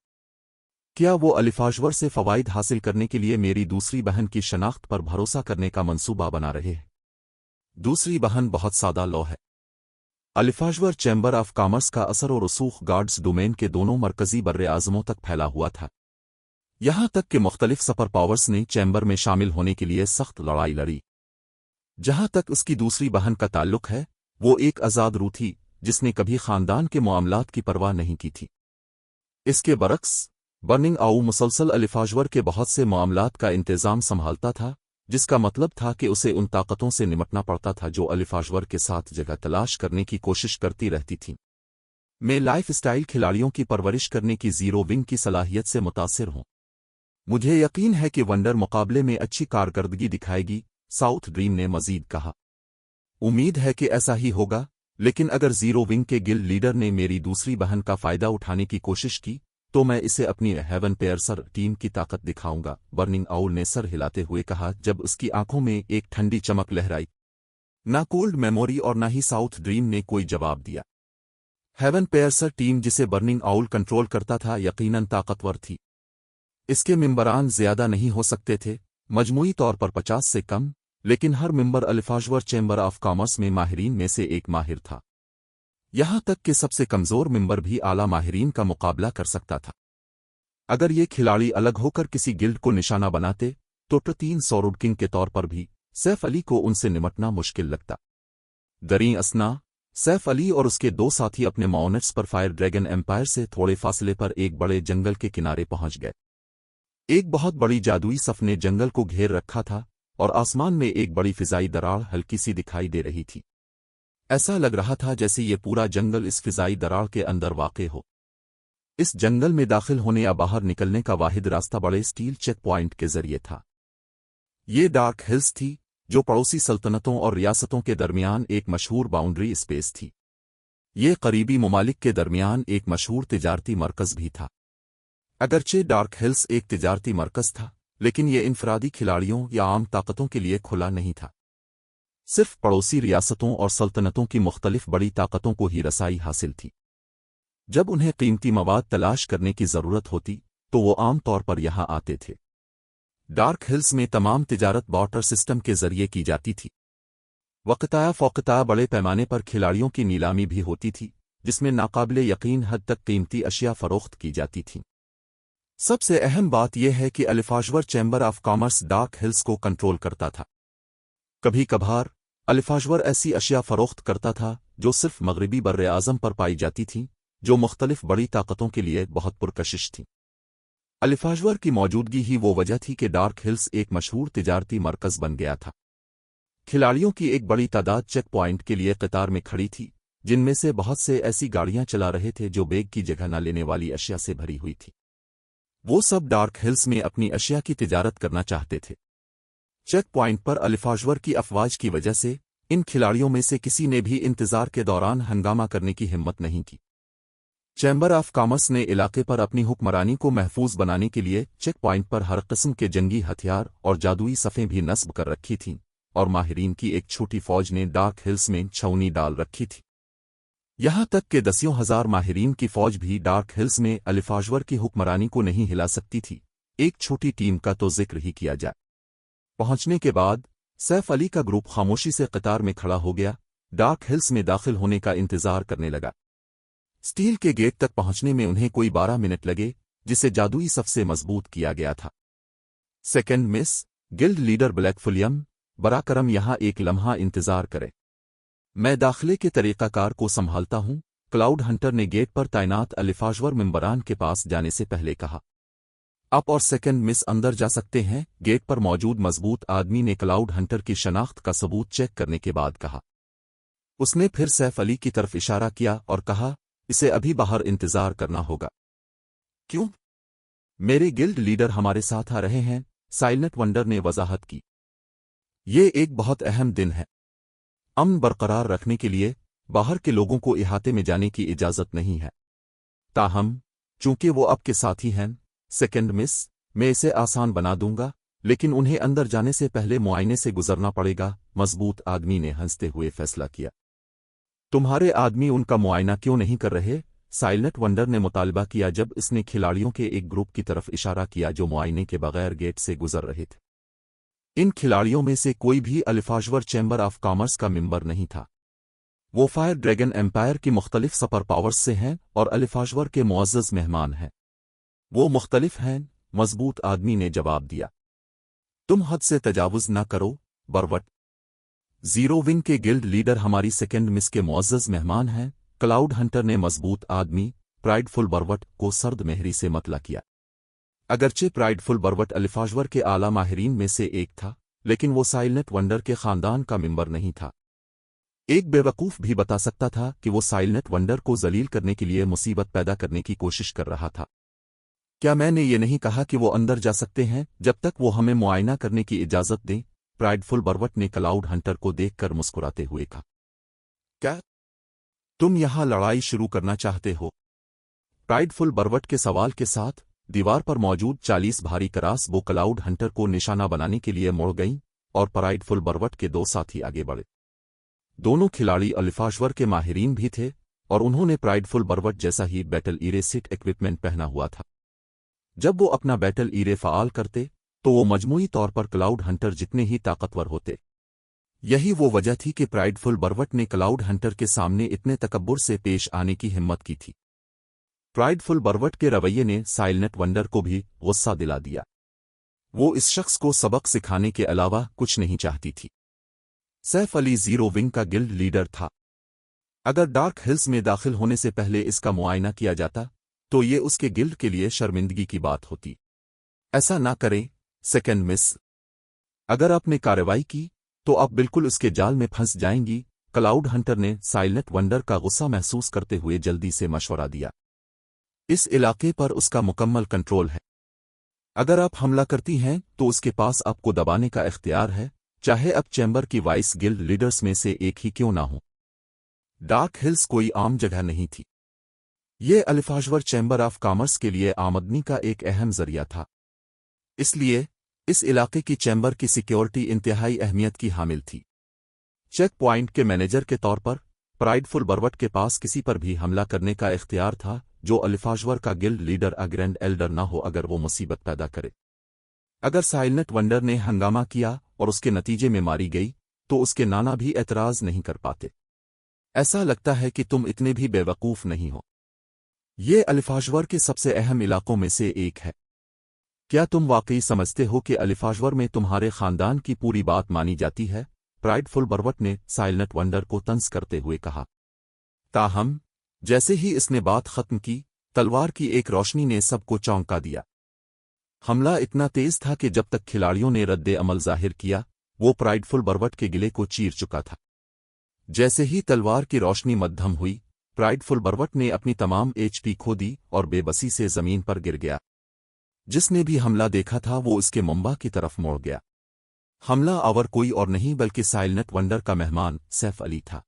क्या वो अलिफाजवर से फवाइद हासिल करने के लिए मेरी दूसरी बहन की शनाख्त पर भरोसा करने का मंसूबा बना रहे हैं? दूसरी बहन बहुत सादा लॉ है। अलिफाजवर चैम्बर ऑफ कॉमर्स का असर और रसूख गार्ड्स डोमेन के दोनों मरकजी बर्रे आज़मों तक फैला हुआ था। यहां तक कि मुख्तलिफ सुपर पावर्स ने चैम्बर में शामिल होने के लिए सख्त लड़ाई लड़ी। जहां तक उसकी दूसरी बहन का ताल्लुक है, वो एक आज़ाद रूह थी जिसने कभी खानदान के मामलात की परवाह नहीं की थी। इसके बरक्स बर्निंग आउल मुसलसल अलिफाजवर के बहुत से मामलात का इंतज़ाम संभालता था, जिसका मतलब था कि उसे उन ताकतों से निमटना पड़ता था जो अलिफाजवर के साथ जगह तलाश करने की कोशिश करती रहती थीं। मैं लाइफ स्टाइल खिलाड़ियों की परवरिश करने की जीरो विंग की सलाहियत से मुतासिर हूं। मुझे यकीन है कि वंडर मुकाबले में अच्छी कारकर्दगी दिखाएगी, साउथ ड्रीम ने मजीद कहा। उम्मीद है कि ऐसा ही होगा, लेकिन अगर जीरो विंग के गिल्ड लीडर ने मेरी दूसरी बहन का फायदा उठाने की कोशिश की तो मैं इसे अपनी हेवन पेयरसर टीम की ताकत दिखाऊंगा, बर्निंग आउल ने सर हिलाते हुए कहा जब उसकी आंखों में एक ठंडी चमक लहराई। ना कोल्ड मेमोरी और ना ही साउथ ड्रीम ने कोई जवाब दिया। हेवन पेयरसर टीम जिसे बर्निंग आउल कंट्रोल करता था यकीनन ताकतवर थी। इसके मेंबरान ज्यादा नहीं हो सकते थे, मजमूई तौर पर 50 से कम, लेकिन हर मेंबर अलिफाजवर चैम्बर ऑफ कॉमर्स में माहिरीन में से एक माहिर था। यहां तक कि सबसे कमजोर मेंबर भी आला माहिरीन का मुकाबला कर सकता था। अगर ये खिलाड़ी अलग होकर किसी गिल्ड को निशाना बनाते तो ट्र-3 सौरुड किंग के तौर पर भी सैफ अली को उनसे निमटना मुश्किल लगता। दरीं असना, सैफ अली और उसके दो साथी अपने माउनेट्स पर फायर ड्रैगन एम्पायर से थोड़े फासले पर एक बड़े जंगल के किनारे पहुंच गए। एक बहुत बड़ी जादुई सफ ने जंगल को घेर रखा था और आसमान में एक बड़ी फिजाई दरार हल्की सी दिखाई दे रही थी। ऐसा लग रहा था जैसे ये पूरा जंगल इस फिजाई दरार के अंदर वाक़े हो। इस जंगल में दाखिल होने या बाहर निकलने का वाहिद रास्ता बड़े स्टील चेक पॉइंट के जरिए था। ये डार्क हिल्स थी जो पड़ोसी सल्तनतों और रियासतों के दरमियान एक मशहूर बाउंड्री स्पेस थी। ये करीबी ममालिक के दरमियान एक मशहूर तिजारती मरकज़ भी था। अगरचे डार्क हिल्स एक तिजारती मरकज़ था, लेकिन ये इनफरादी खिलाड़ियों या आम ताकतों के लिए खुला नहीं था। सिर्फ पड़ोसी रियासतों और सल्तनतों की मुख्तलिफ बड़ी ताकतों को ही रसाई हासिल थी। जब उन्हें कीमती मवाद तलाश करने की ज़रूरत होती तो वो आम तौर पर यहाँ आते थे। डार्क हिल्स में तमाम तिजारत बार्टर सिस्टम के जरिए की जाती थी। वक़्ताया फ़ौक़ताया बड़े पैमाने पर खिलाड़ियों की नीलामी भी होती थी, जिसमें नाकाबिले यकीन हद तक कीमती अशिया फ़रोख्त की जाती थीं। सबसे अहम बात यह है कि अलिफाजवर chamber of commerce dark hills को कंट्रोल करता था। कभी कभार अलिफाजवर ऐसी अशिया फ़रोख्त करता था जो सिर्फ मगरबी बर्रे आज़म पर पाई जाती थीं, जो मुख्तलिफ बड़ी ताकतों के लिए बहुत पुरकशिश थीं। अलिफाजवर की मौजूदगी ही वो वजह थी कि डार्क हिल्स एक मशहूर तिजारती मरकज़ बन गया था। खिलाड़ियों की एक बड़ी तादाद चेक पॉइंट के लिए कतार में खड़ी थी, जिनमें से बहुत से ऐसी गाड़ियां चला रहे थे जो बेग की जगह न लेने वाली अशिया से भरी हुई थी। वो सब डार्क हिल्स में अपनी अशिया की तिजारत करना चाहते थे। चेक पॉइंट पर अलिफाजवर की अफवाज की वजह से इन खिलाड़ियों में से किसी ने भी इंतजार के दौरान हंगामा करने की हिम्मत नहीं की। चैम्बर ऑफ कॉमर्स ने इलाके पर अपनी हुक्मरानी को महफूज बनाने के लिए चेक पॉइंट पर हर किस्म के जंगी हथियार और जादुई सफ़ें भी नस्ब कर रखी थीं, और माहिरीन की एक छोटी फौज ने डार्क हिल्स में छावनी डाल रखी थी। यहां तक कि दसियों हजार माहिरीन की फौज भी डार्क हिल्स में अलिफाजवर की हुक्मरानी को नहीं हिला सकती थी। एक छोटी टीम का तो जिक्र ही किया जाए। पहुंचने के बाद सैफ अली का ग्रुप खामोशी से कतार में खड़ा हो गया, डार्क हिल्स में दाखिल होने का इंतजार करने लगा। स्टील के गेट तक पहुंचने में उन्हें कोई 12 मिनट लगे, जिसे जादुई सफ से मजबूत किया गया था। Second miss, guild leader black फुलियम, बराकरम यहां एक लम्हा इंतजार करे। मैं दाखिले के तरीकाकार को संभालता हूं, क्लाउड हंटर ने गेट पर तैनात अलिफाजवर मेंबरान के पास जाने से पहले कहा। आप और सेकंड मिस अंदर जा सकते हैं, गेट पर मौजूद मजबूत आदमी ने क्लाउड हंटर की शनाख्त का सबूत चेक करने के बाद कहा। उसने फिर सैफ अली की तरफ इशारा किया और कहा, इसे अभी बाहर इंतजार करना होगा। क्यों? मेरे गिल्ड लीडर हमारे साथ आ रहे हैं, साइलेंट वंडर ने वजाहत की। ये एक बहुत अहम दिन है। अमन बरकरार रखने के लिए बाहर के लोगों को इहाते में जाने की इजाजत नहीं है। ताहम, चूंकि वो आपके साथी हैं, सेकंड मिस, मैं इसे आसान बना दूंगा, लेकिन उन्हें अंदर जाने से पहले मुआयने से गुजरना पड़ेगा, मजबूत आदमी ने हंसते हुए फैसला किया। तुम्हारे आदमी उनका मुआयना क्यों नहीं कर रहे? साइलेंट वंडर ने मुतालबा किया जब इसने खिलाड़ियों के एक ग्रुप की तरफ इशारा किया जो मुआयने के बगैर गेट से गुजर रहे थे। इन खिलाड़ियों में से कोई भी अलिफाजवर चैम्बर ऑफ कॉमर्स का मेंबर नहीं था। वो फायर ड्रैगन एम्पायर की मुख्तलिफ सुपर पावर्स से हैं और अलिफाजवर के मुअज़्ज़ज़ मेहमान हैं। वो मुख्तलिफ हैं, मजबूत आदमी ने जवाब दिया। तुम हद से तजावुज न करो, बरवट। जीरो विंग के गिल्ड लीडर हमारी सेकंड मिस के मुअज़्ज़ज़ मेहमान हैं, क्लाउड हंटर ने मजबूत आदमी प्राइडफुल बरवट को सर्द मेहरी से मतला किया। अगरचे प्राइडफुल बरवट अलिफाजवर के आला माहिरीन में से एक था, लेकिन वो साइलेंट वंडर के खानदान का मेंबर नहीं था। एक बेवकूफ भी बता सकता था कि वो साइलेंट वंडर को जलील करने के लिए मुसीबत पैदा करने की कोशिश कर रहा था। क्या मैंने ये नहीं कहा कि वो अंदर जा सकते हैं जब तक वो हमें मुआयना करने की इजाजत दें? प्राइडफुल बरवट ने क्लाउड हंटर को देखकर मुस्कुराते हुए कहा। क्या तुम यहां लड़ाई शुरू करना चाहते हो? प्राइडफुल बरवट के सवाल के साथ दीवार पर मौजूद 40 भारी करास वो क्लाउड हंटर को निशाना बनाने के लिए मुड़ गईं और प्राइडफुल बरवट के दो साथी आगे बढ़े। दोनों खिलाड़ी अलिफाजवर के माहिरीन भी थे और उन्होंने प्राइडफुल बरवट जैसा ही बैटल ईरे सिट इक्विपमेंट पहना हुआ था। जब वो अपना बैटल ईरे फ़ाल करते तो वो मजमूई तौर पर क्लाउड हंटर जितने ही ताकतवर होते। यही वो वजह थी कि प्राइडफुल बरवट ने क्लाउड हंटर के सामने इतने तकब्बुर से पेश आने की हिम्मत की थी। प्राइडफुल बरवट के रवैये ने साइलेंट वंडर को भी गुस्सा दिला दिया। वो इस शख्स को सबक सिखाने के अलावा कुछ नहीं चाहती थी। सैफ अली जीरो विंग का गिल्ड लीडर था। अगर डार्क हिल्स में दाखिल होने से पहले इसका मुआयना किया जाता तो ये उसके गिल्ड के लिए शर्मिंदगी की बात होती। ऐसा ना करें, सेकंड मिस। अगर आपने कार्रवाई की तो आप बिल्कुल उसके जाल में फंस जाएंगी, क्लाउड हंटर ने साइलेंट वंडर का गुस्सा महसूस करते हुए जल्दी से मशवरा दिया। इस इलाके पर उसका मुकम्मल कंट्रोल है। अगर आप हमला करती हैं तो उसके पास आपको दबाने का इख्तियार है, चाहे अब चैम्बर की वाइस गिल्ड लीडर्स में से एक ही क्यों ना हो। डार्क हिल्स कोई आम जगह नहीं थी। ये अलिफाजवर चैम्बर ऑफ कॉमर्स के लिए आमदनी का एक अहम जरिया था। इसलिए इस इलाके की चैम्बर की सिक्योरिटी इंतहाई अहमियत की हामिल थी। चेक पॉइंट के मैनेजर के तौर पर प्राइडफुल बरवट के पास किसी पर भी हमला करने का इख्तियार था जो अलिफाजवर का गिल्ड लीडर ग्रैंड एल्डर ना हो अगर वो मुसीबत पैदा करे। अगर साइलेंट वंडर ने हंगामा किया और उसके नतीजे में मारी गई तो उसके नाना भी एतराज नहीं कर पाते। ऐसा लगता है कि तुम इतने भी बेवकूफ नहीं हो। ये अलिफाजवर के सबसे अहम इलाकों में से एक है। क्या तुम वाकई समझते हो कि अलिफाजवर में तुम्हारे खानदान की पूरी बात मानी जाती है? प्राइडफुल बरवट ने साइलेंट वंडर को तंज करते हुए कहा। ताहम, जैसे ही इसने बात खत्म की, तलवार की एक रोशनी ने सबको चौंका दिया। हमला इतना तेज था कि जब तक खिलाड़ियों ने रद्दे अमल जाहिर किया, वो प्राइडफुल बरवट के गिले को चीर चुका था। जैसे ही तलवार की रोशनी मद्धम हुई, प्राइडफुल बरवट ने अपनी तमाम एचपी खो दी और बेबसी से जमीन पर गिर गया। जिसने भी हमला देखा था वो उसके मुंबा की तरफ मोड़ गया। हमला आवर कोई और नहीं बल्कि साइलेंट वंडर का मेहमान सैफ अली था।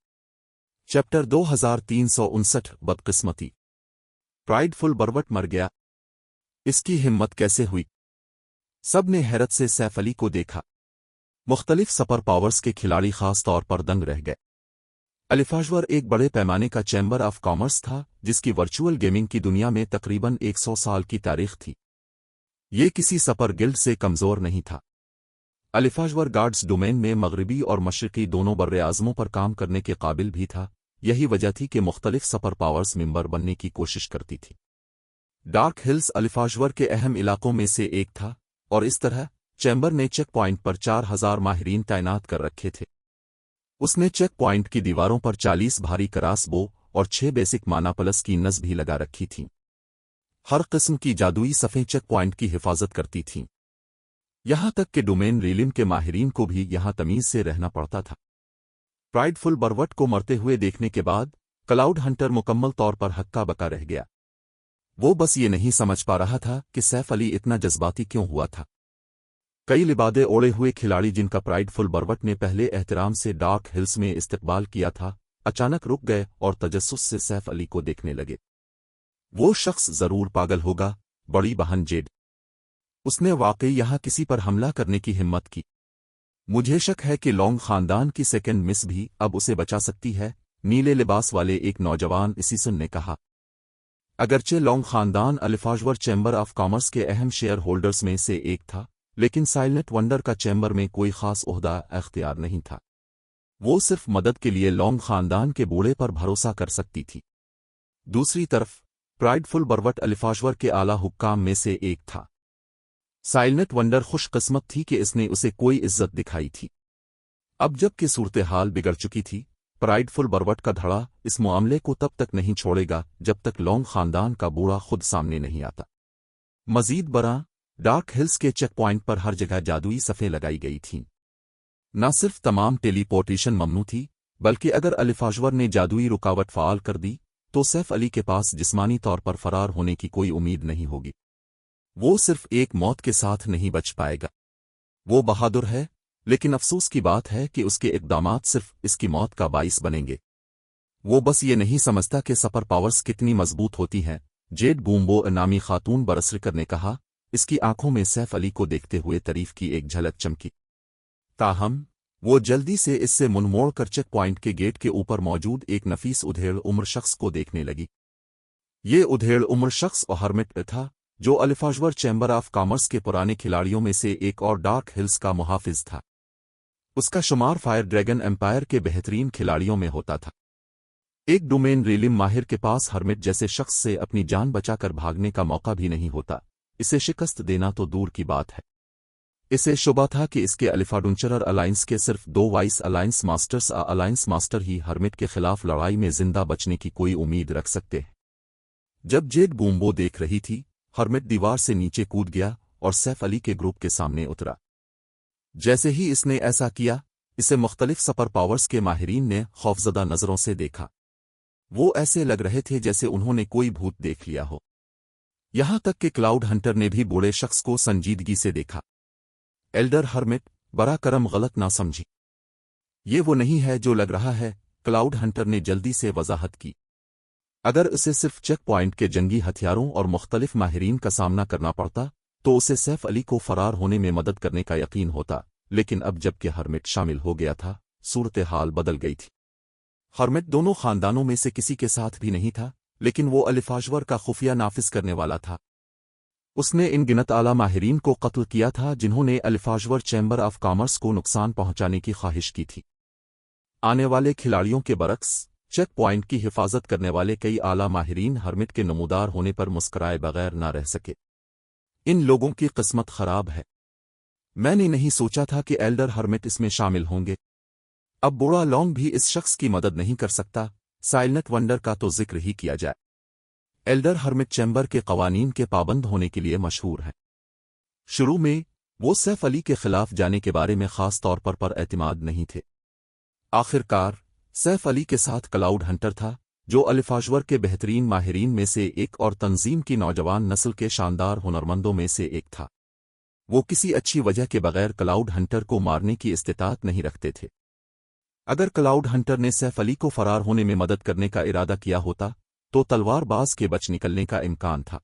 चैप्टर 2359 बदकिस्मती। प्राइडफुल बरवट मर गया। इसकी हिम्मत कैसे हुई? सब ने हैरत से सैफ अली को देखा। मुख्तलिफ सुपर पावर्स के खिलाड़ी खास तौर पर दंग रह गए। अलिफाजवर एक बड़े पैमाने का चैम्बर ऑफ कॉमर्स था जिसकी वर्चुअल गेमिंग की दुनिया में तकरीबन 100 साल की तारीख थी। ये किसी सुपर गिल्ड से कमजोर नहीं था। अलिफाजवर गार्ड्स डोमेन में मगरबी और मशरकी दोनों बर्रे आज़मों पर काम करने के काबिल भी था। यही वजह थी कि मुख्तलिफ सुपर पावर्स मेंबर बनने की कोशिश करती थी। डार्क हिल्स अलिफाजवर के अहम इलाकों में से एक था और इस तरह चैम्बर ने चेक पॉइंट पर 4000 माहिरीन तैनात कर रखे थे। उसने चेक पॉइंट की दीवारों पर 40 भारी करासबो और 6 बेसिक माना प्लस की नस भी लगा रखी थीं। हर किस्म की जादुई सफ़ें चेक पॉइंट की हिफाजत करती थीं। यहां तक कि डोमेन रीलिम के माहिरीन को भी यहां तमीज से रहना पड़ता था। प्राइडफुल बरवट को मरते हुए देखने के बाद क्लाउड हंटर मुकम्मल तौर पर हक्का बका रह गया। वो बस ये नहीं समझ पा रहा था कि सैफ अली इतना जज्बाती क्यों हुआ था। कई लिबादे ओढ़े हुए खिलाड़ी जिनका प्राइडफुल बरवट ने पहले एहतराम से डार्क हिल्स में इस्तकबाल किया था, अचानक रुक गए और तजस्सुस से सैफ अली को देखने लगे। वो शख्स जरूर पागल होगा, बड़ी बहन जेड। उसने वाकई यहां किसी पर हमला करने की हिम्मत की। मुझे शक है कि लॉन्ग खानदान की सेकंड मिस भी अब उसे बचा सकती है, नीले लिबास वाले एक नौजवान इसीसन ने कहा। अगरचे लॉन्ग खानदान अलिफाजवर चैम्बर ऑफ कॉमर्स के अहम शेयर होल्डर्स में से एक था, लेकिन साइलेंट वंडर का चैम्बर में कोई खास ओहदा अख्तियार नहीं था। वो सिर्फ मदद के लिए लॉन्ग खानदान के बूढ़े पर भरोसा कर सकती थी। दूसरी तरफ प्राइडफुल बरवट अलिफाजवर के आला हुक्काम में से एक था। साइलेंट वंडर खुशकिस्मत थी कि इसने उसे कोई इज्जत दिखाई थी। अब जबकि सूरत हाल बिगड़ चुकी थी, प्राइडफुल बरवट का धड़ा इस मामले को तब तक नहीं छोड़ेगा जब तक लॉन्ग खानदान का बूढ़ा खुद सामने नहीं आता। मजीद बरा डार्क हिल्स के चेक पॉइंट पर हर जगह जादुई सफ़ें लगाई गई थीं। न सिर्फ तमाम टेलीपोर्टेशन ममनू थी, बल्कि अगर अलिफाजवर ने जादुई रुकावट फ़ाल कर दी तो सैफ अली के पास जिस्मानी तौर पर फरार होने की कोई उम्मीद नहीं होगी। वो सिर्फ एक मौत के साथ नहीं बच पाएगा। वो बहादुर है, लेकिन अफसोस की बात है कि उसके इक़दामात सिर्फ इसकी मौत का बाइस बनेंगे। वो बस ये नहीं समझता कि सुपर पावर्स कितनी मजबूत होती हैं। जेड बूम्बो नामी खातून बरसरिकर ने कहा। इसकी आंखों में सैफ अली को देखते हुए तारीफ की एक झलक चमकी। ताहम वो जल्दी से इससे मुनमोड़ कर चेक पॉइंट के गेट के ऊपर मौजूद एक नफीस उधेड़ उम्र शख्स को देखने लगी। ये उधेड़ उम्र शख्स हर्मिट था, जो अलिफाजवर चैम्बर ऑफ कॉमर्स के पुराने खिलाड़ियों में से एक और डार्क हिल्स का मुहाफिज था। उसका शुमार फायर ड्रैगन एम्पायर के बेहतरीन खिलाड़ियों में होता था। एक डोमेन रीलिम माहिर के पास हर्मिट जैसे शख्स से अपनी जान बचाकर भागने का मौका भी नहीं होता। इसे शिकस्त देना तो दूर की बात है। इसे शुबा था कि इसके अलिफाडुंचरर अलायंस के सिर्फ 2 vice alliance masters alliance master ही हर्मिट के खिलाफ लड़ाई में जिंदा बचने की कोई उम्मीद रख सकते हैं। जब जेड बूम्बो देख रही थी, हर्मिट दीवार से नीचे कूद गया और सैफ अली के ग्रुप के सामने उतरा। जैसे ही इसने ऐसा किया, इसे मुख्तलिफ सुपर पावर्स के माहिरीन ने खौफजदा नजरों से देखा। वो ऐसे लग रहे थे जैसे उन्होंने कोई भूत देख लिया हो। यहां तक कि क्लाउड हंटर ने भी बूढ़े शख्स को संजीदगी से देखा। एल्डर हर्मिट, बरा करम गलत ना समझी। ये वो नहीं है जो लग रहा है, क्लाउड हंटर ने जल्दी से वजाहत की। अगर उसे सिर्फ चेक पॉइंट के जंगी हथियारों और मुख्तलिफ माहिरीन का सामना करना पड़ता, तो उसे सैफ अली को फरार होने में मदद करने का यकीन होता। लेकिन अब जबकि हर्मिट शामिल हो गया था, सूरत हाल बदल गई थी। हर्मिट दोनों खानदानों में से किसी के साथ भी नहीं था, लेकिन वो अलिफाजवर का खुफिया नाफिज करने वाला था। उसने इन गिनत आला माहिरीन को कत्ल किया था जिन्होंने अलिफाजवर चैम्बर ऑफ कॉमर्स को नुकसान पहुंचाने की ख्वाहिश की थी। आने वाले खिलाड़ियों के बरक्स चेक पॉइंट की हिफाजत करने वाले कई आला माहिरीन हर्मिट के नमूदार होने पर मुस्कराए बगैर न रह सके। इन लोगों की किस्मत खराब है। मैंने नहीं सोचा था कि एल्डर हर्मिट इसमें शामिल होंगे। अब बूढ़ा लॉन्ग भी इस शख्स की मदद नहीं कर सकता। साइलेंट वंडर का तो जिक्र ही किया जाए। एल्डर हर्मिट चैम्बर के कवानीन के पाबंद होने के लिए मशहूर है। शुरू में वो सैफ अली के खिलाफ जाने के बारे में खास तौर पर एतमाद नहीं थे। आखिरकार सैफ अली के साथ क्लाउड हंटर था, जो अलिफाजवर के बेहतरीन माहिरीन में से एक और तंजीम की नौजवान नस्ल के शानदार हुनरमंदों में से एक था। वो किसी अच्छी वजह के बगैर क्लाउड हंटर को मारने की इस्तिताअत नहीं रखते थे। अगर क्लाउड हंटर ने सैफ अली को फरार होने में मदद करने का इरादा किया होता, तो तलवारबाज के बच निकलने का इम्कान था।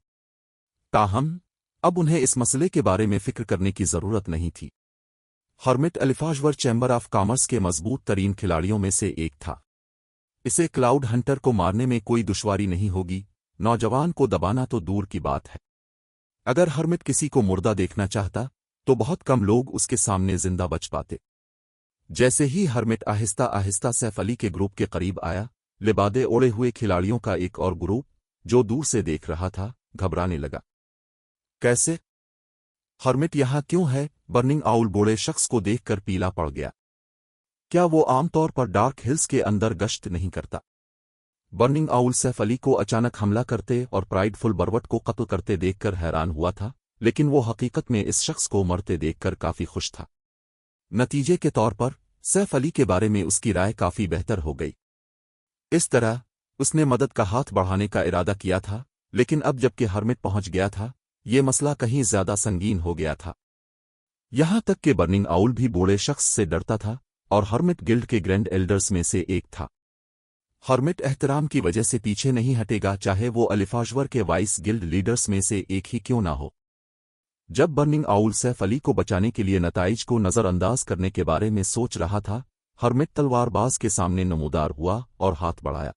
ताहम अब उन्हें इस मसले के बारे में फिक्र करने की जरूरत नहीं थी। हर्मिट अलिफाजवर चैम्बर ऑफ कॉमर्स के मजबूत तरीन खिलाड़ियों में से एक था। इसे क्लाउड हंटर को मारने में कोई दुश्वारी नहीं होगी। नौजवान को दबाना तो दूर की बात है। अगर हर्मिट किसी को मुर्दा देखना चाहता, तो बहुत कम लोग उसके सामने जिंदा बच पाते। जैसे ही हर्मिट आहिस्ता आहिस्ता सैफ अली के ग्रुप के करीब आया, लिबादे ओढ़े हुए खिलाड़ियों का एक और ग्रुप, जो दूर से देख रहा था, घबराने लगा। कैसे? हर्मिट यहाँ क्यों है? बर्निंग आउल बूढ़े शख्स को देखकर पीला पड़ गया। क्या वो आमतौर पर डार्क हिल्स के अंदर गश्त नहीं करता? बर्निंग आउल सैफ अली को अचानक हमला करते और प्राइडफुल बरवट को कत्ल करते देखकर हैरान हुआ था, लेकिन वो हकीकत में इस शख्स को मरते देखकर काफी खुश था। नतीजे के तौर पर सैफ अली के बारे में उसकी राय काफी बेहतर हो गई। इस तरह उसने मदद का हाथ बढ़ाने का इरादा किया था, लेकिन अब जबकि हर्मिट पहुंच गया था, ये मसला कहीं ज्यादा संगीन हो गया था। यहां तक कि बर्निंग आउल भी बूढ़े शख्स से डरता था और हर्मिट गिल्ड के ग्रैंड एल्डर्स में से एक था। हर्मिट एहतराम की वजह से पीछे नहीं हटेगा, चाहे वो अलिफाजवर के वाइस गिल्ड लीडर्स में से एक ही क्यों ना हो। जब बर्निंग आउल सैफ अली को बचाने के लिए नताइज को नजरअंदाज करने के बारे में सोच रहा था, हर्मिट तलवारबाज के सामने नमूदार हुआ और हाथ बढ़ाया।